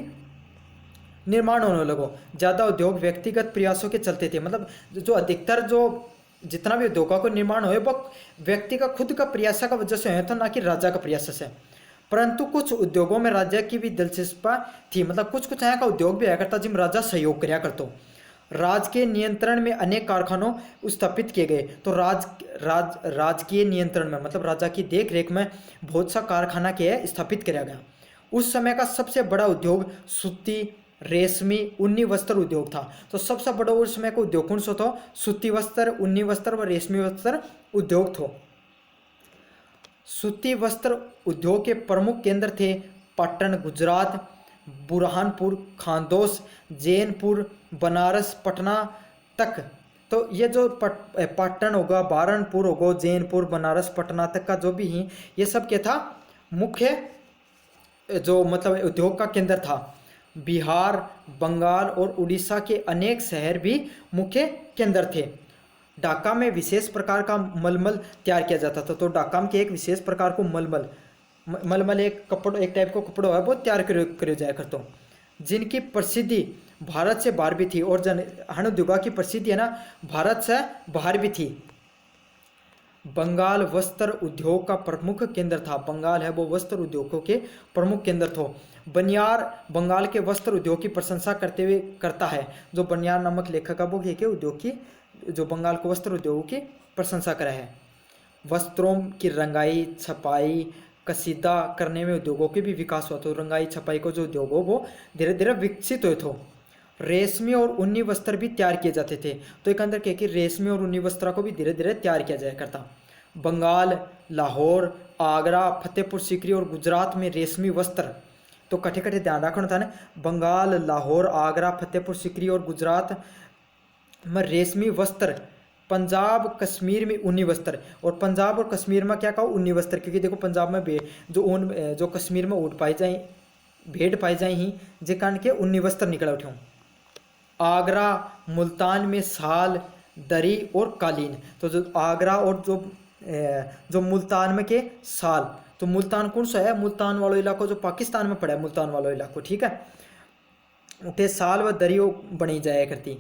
निर्माण होने लगो। ज़्यादा उद्योग व्यक्तिगत प्रयासों के चलते थे। मतलब जो अधिकतर जो जितना भी उद्योगों को निर्माण हुए वो व्यक्ति का खुद का प्रयास का वजह से हुए, तो ना कि राजा का प्रयास से। परंतु कुछ उद्योगों में राज्य की भी दिलचस्पी थी। मतलब कुछ यहाँ का उद्योग भी आया करता जिनमें राजा सहयोग कराया करता। राज के नियंत्रण में अनेक कारखानों स्थापित किए गए। तो राजकीय नियंत्रण में मतलब राजा की देख रेख में बहुत सा कारखाना के स्थापित किया गया। उस समय का सबसे बड़ा उद्योग सूती, रेशमी, ऊनी वस्त्र उद्योग था। तो सबसे बड़ा उस समय का उद्योग कौन सा था? सूती वस्त्र, ऊनी वस्त्र व रेशमी वस्त्र उद्योग था। सूती वस्त्र उद्योग के प्रमुख केंद्र थे पाटन गुजरात, बुरहानपुर, खानदोस, जैनपुर, बनारस, पटना तक। तो ये जो पाटन होगा, बहरनपुर होगा, जैनपुर, बनारस, पटना तक का जो भी है, ये सब क्या था? मुख्य जो मतलब उद्योग का केंद्र था। बिहार, बंगाल और उड़ीसा के अनेक शहर भी मुख्य केंद्र थे। ढाका में विशेष प्रकार का मलमल तैयार किया जाता था। तो ढाका में एक विशेष प्रकार को मलमल एक टाइप का कपड़ा है, वो तैयार करे जाया करता हूँ, जिनकी प्रसिद्धि भारत से बाहर भी थी। और हण उद्योगा की प्रसिद्धि है ना, भारत से बाहर भी थी। बंगाल वस्त्र उद्योग का प्रमुख केंद्र था। बंगाल है वो वस्त्र उद्योगों के प्रमुख केंद्र था। बनियार बंगाल के वस्त्र उद्योग की प्रशंसा करते हुए करता है। जो बनियार नामक लेखक है वो के उद्योग की, जो बंगाल को वस्त्र उद्योग की प्रशंसा करा है। वस्त्रों की रंगाई, छपाई, कसीदा करने में उद्योगों के भी विकास हुआ। तो रंगाई छपाई को जो उद्योग हो वो धीरे धीरे विकसित हुए थे। रेशमी और ऊनी वस्त्र भी तैयार किए जाते थे। तो एक अंदर क्या कि रेशमी और ऊनी वस्त्र को भी धीरे धीरे तैयार किया जाया करता। बंगाल, लाहौर, आगरा, फतेहपुर सीकरी और गुजरात में रेशमी वस्त्र, तो कठे कठे ध्यान रखना था ना, बंगाल, लाहौर, आगरा, फतेहपुर सीकरी और गुजरात में रेशमी वस्त्र। पंजाब, कश्मीर में ऊनी वस्त्र। और पंजाब और कश्मीर में क्या कहा? ऊनी वस्त्र। क्योंकि देखो पंजाब में जो कश्मीर में ऊँट पाई जाए, भेड़ पाई जाए ही, जे कारण के ऊनी वस्त्र निकल उठे। आगरा, मुल्तान में साल, दरी और कालीन। तो जो आगरा और जो मुल्तान में के साल, तो मुल्तान कौन सा है, मुल्तान वाला इलाको जो पाकिस्तान में पड़ा है, मुल्तान वाला इलाको, ठीक है। उठे साल व दरियो बनी जाया करती।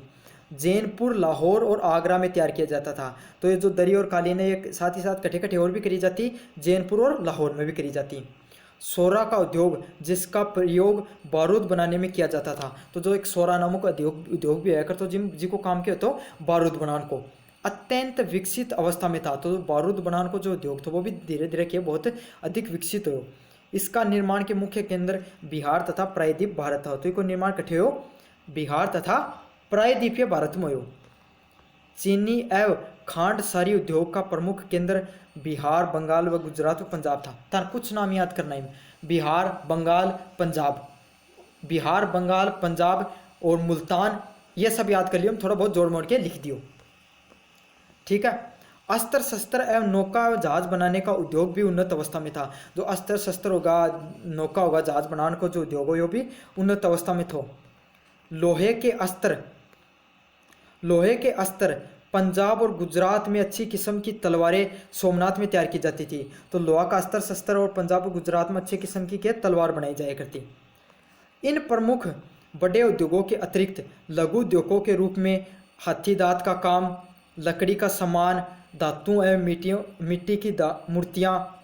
जैनपुर, लाहौर और आगरा में तैयार किया जाता था। तो ये जो दरी और कालीन है ये साथ ही साथ कटे कटे और भी करी जाती, जैनपुर और लाहौर में भी करी जाती। सोरा का उद्योग, जिसका प्रयोग बारूद बनाने में किया जाता था। तो जो एक सोरा नामक उद्योग भी है कर, तो जिनको काम किया तो बारूद बनाने को अत्यंत विकसित अवस्था में था। तो बारूद बनाने को जो उद्योग था वो भी धीरे धीरे किया बहुत अधिक विकसित हो। इसका निर्माण के मुख्य केंद्र बिहार तथा प्रायद्वीप भारत था। तो इसको निर्माण कठे हो बिहार तथा प्रायद्वीपीय भारत में हो। चीनी एवं खांड सारी उद्योग का प्रमुख केंद्र बिहार, बंगाल व गुजरात व पंजाब था। तार कुछ नाम याद करना है, बिहार, बंगाल, पंजाब, बिहार, बंगाल, पंजाब और मुल्तान, ये सब याद कर लियो, थोड़ा बहुत जोड़ मोड़ के लिख दियो, ठीक है। अस्त्र शस्त्र एवं नौका जहाज बनाने का उद्योग भी उन्नत अवस्था में था। जो अस्त्र शस्त्र होगा, नौका होगा, जहाज बनाने को जो उद्योग हो, भी उन्नत अवस्था में था। लोहे के अस्त्र पंजाब और गुजरात में अच्छी किस्म की तलवारें सोमनाथ में तैयार की जाती थी। तो लोहा का अस्त्र शस्त्र और पंजाब और गुजरात में अच्छी किस्म की तलवार बनाई जाया करती। इन प्रमुख बड़े उद्योगों के अतिरिक्त लघु उद्योगों के रूप में हाथी दांत का काम, लकड़ी का सामान, धातु एवं मिट्टी की मूर्तियाँ,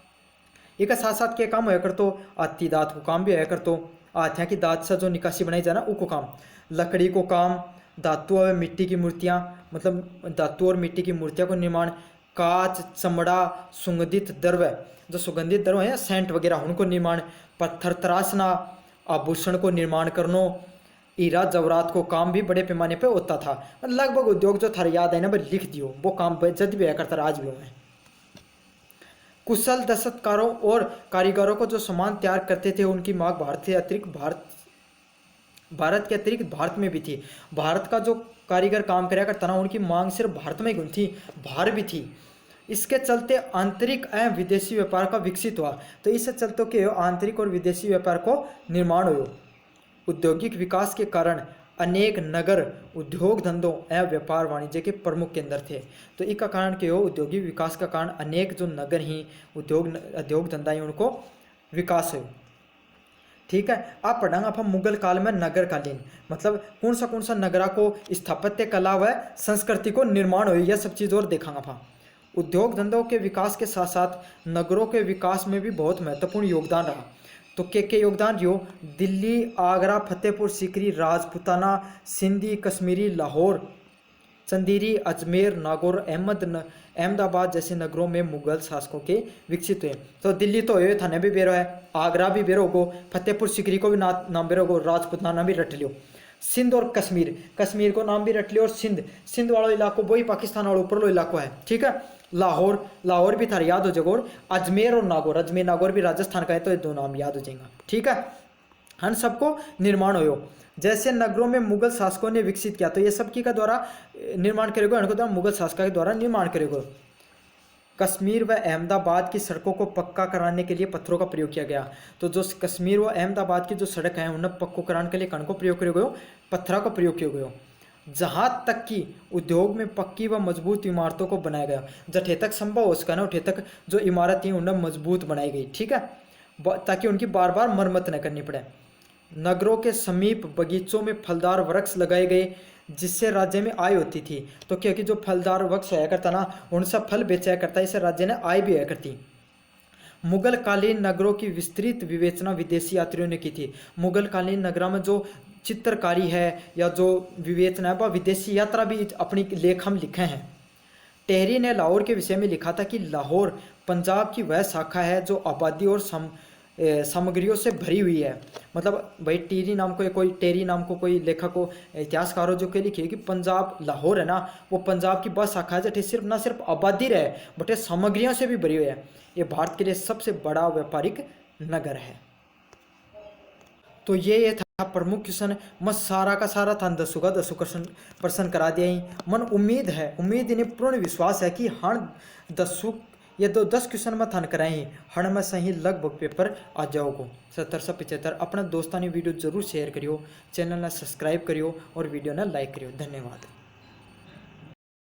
एक साथ साथ क्या काम होया कर, तो हाथी दांत को काम भी होया कर, तो हाथियाँ की दांत से जो निकासी बनाई जाना वो को काम, लकड़ी को काम, धातु और मिट्टी की मूर्तियाँ, मतलब धातु और मिट्टी की मूर्तियों को निर्माण, कांच, चमड़ा, सुगंधित द्रव्य, जो सुगंधित द्रव्य है सेंट वगैरह उनको निर्माण, पत्थर तराशना, आभूषण को निर्माण करना, हीरा जवरात को काम भी बड़े पैमाने पे होता था। लगभग उद्योग जो थारे याद है ना भाई लिख दियो, वो काम जद भी करता रहा आज भी है। कुशल दस्तकारों और कारीगरों को जो सामान तैयार करते थे उनकी मांग भारत के अतिरिक्त भारत में भी थी। भारत का जो कारीगर काम कराया करता ना उनकी मांग सिर्फ भारत में ही थी, बाहर भी थी। इसके चलते आंतरिक एवं विदेशी व्यापार का विकसित हुआ। तो इससे चलते कि आंतरिक और विदेशी व्यापार को निर्माण हुआ। औद्योगिक विकास के कारण अनेक नगर उद्योग धंधों एवं व्यापार वाणिज्य के प्रमुख केंद्र थे। तो इसका कारण क्या हो, औद्योगिक विकास का कारण अनेक जो नगर ही उद्योग धंधा ही उनको विकास हो, ठीक है। आप पढ़ांगे आप मुगल काल में नगरकालीन, मतलब कौन सा नगरा को स्थापत्य कला व संस्कृति को निर्माण हो, यह सब चीज़ और देखांगे आप। उद्योग धंधों के विकास के साथ साथ नगरों के विकास में भी बहुत महत्वपूर्ण योगदान रहा। तो के योगदान जो दिल्ली, आगरा, फतेहपुर सीकरी, राजपुताना, सिंधी, कश्मीरी, लाहौर, चंदेरी, अजमेर, नागौर, अहमदाबाद जैसे नगरों में मुगल शासकों के विकसित हुए। तो दिल्ली तो ये थाने भी बेरो है, आगरा भी बेरो गो, फतेहपुर सीकरी को भी नाम बेरो गो, राजपुताना भी रट लियो, सिंध और कश्मीर को नाम भी रट लियो, और सिंध वाला इलाको वही पाकिस्तान वाला ऊपर वाला इलाको है, ठीक है। लाहौर भी था याद हो जाएगा, अजमेर और नागौर भी राजस्थान का है, तो ये दो नाम याद हो जाएगा, ठीक है। हम सबको निर्माण हो जैसे नगरों में मुगल शासकों ने विकसित किया, तो ये सब की का द्वारा निर्माण करेगा, इनको द्वारा मुगल शासकों के द्वारा निर्माण करेगा। कश्मीर व अहमदाबाद की सड़कों को पक्का कराने के लिए पत्थरों का प्रयोग किया गया। तो जो कश्मीर व अहमदाबाद की जो सड़क है उन्हें पक्को कराने के लिए कण को प्रयोग किया गया, पत्थरों का प्रयोग किया गया। जहाँ तक कि उद्योग में पक्की व मजबूत इमारतों को बनाया गया, जठे तक संभव हो सका ना उठे तक जो इमारत थी उन्हें मजबूत बनाई गई, ठीक है, ताकि उनकी बार बार मरम्मत न करनी पड़े। नगरों के समीप बगीचों में फलदार वृक्ष लगाए गए, जिससे राज्य में आय होती थी। तो क्योंकि जो फलदार वृक्ष होया करता ना उनसे फल बेचा करता, इससे राज्य ने आय भी होया करती। मुगल कालीन नगरों की विस्तृत विवेचना विदेशी यात्रियों ने की थी। मुगल कालीन नगरों में जो चित्रकारी है या जो विवेचना है वह विदेशी यात्रा भी अपनी लेख हम लिखे हैं। टेहरी ने लाहौर के विषय में लिखा था कि लाहौर पंजाब की वह शाखा है जो आबादी और सामग्रियों से भरी हुई है। मतलब भाई टेरी नाम को कोई लेखक को इतिहासकारों जो के लिखे कि पंजाब लाहौर है ना वो पंजाब की बस शाखा है जो ना सिर्फ आबादी रहे बट सामग्रियों से भी भरी हुई है। ये भारत के लिए सबसे बड़ा व्यापारिक नगर है। तो ये था प्रमुख क्वेश्चन। मैं सारा का सारा था 10 प्रश्न करा दिया ही। मन उम्मीद इन्हें पूर्ण विश्वास है कि हाँ 10 ये तो 10 क्वेश्चन में थान कराई हण में सही लगभग पेपर आ जाओगो 1775। अपना दोस्तानी वीडियो जरूर शेयर करियो, चैनल ने सब्सक्राइब करियो और वीडियो ने लाइक करियो। धन्यवाद।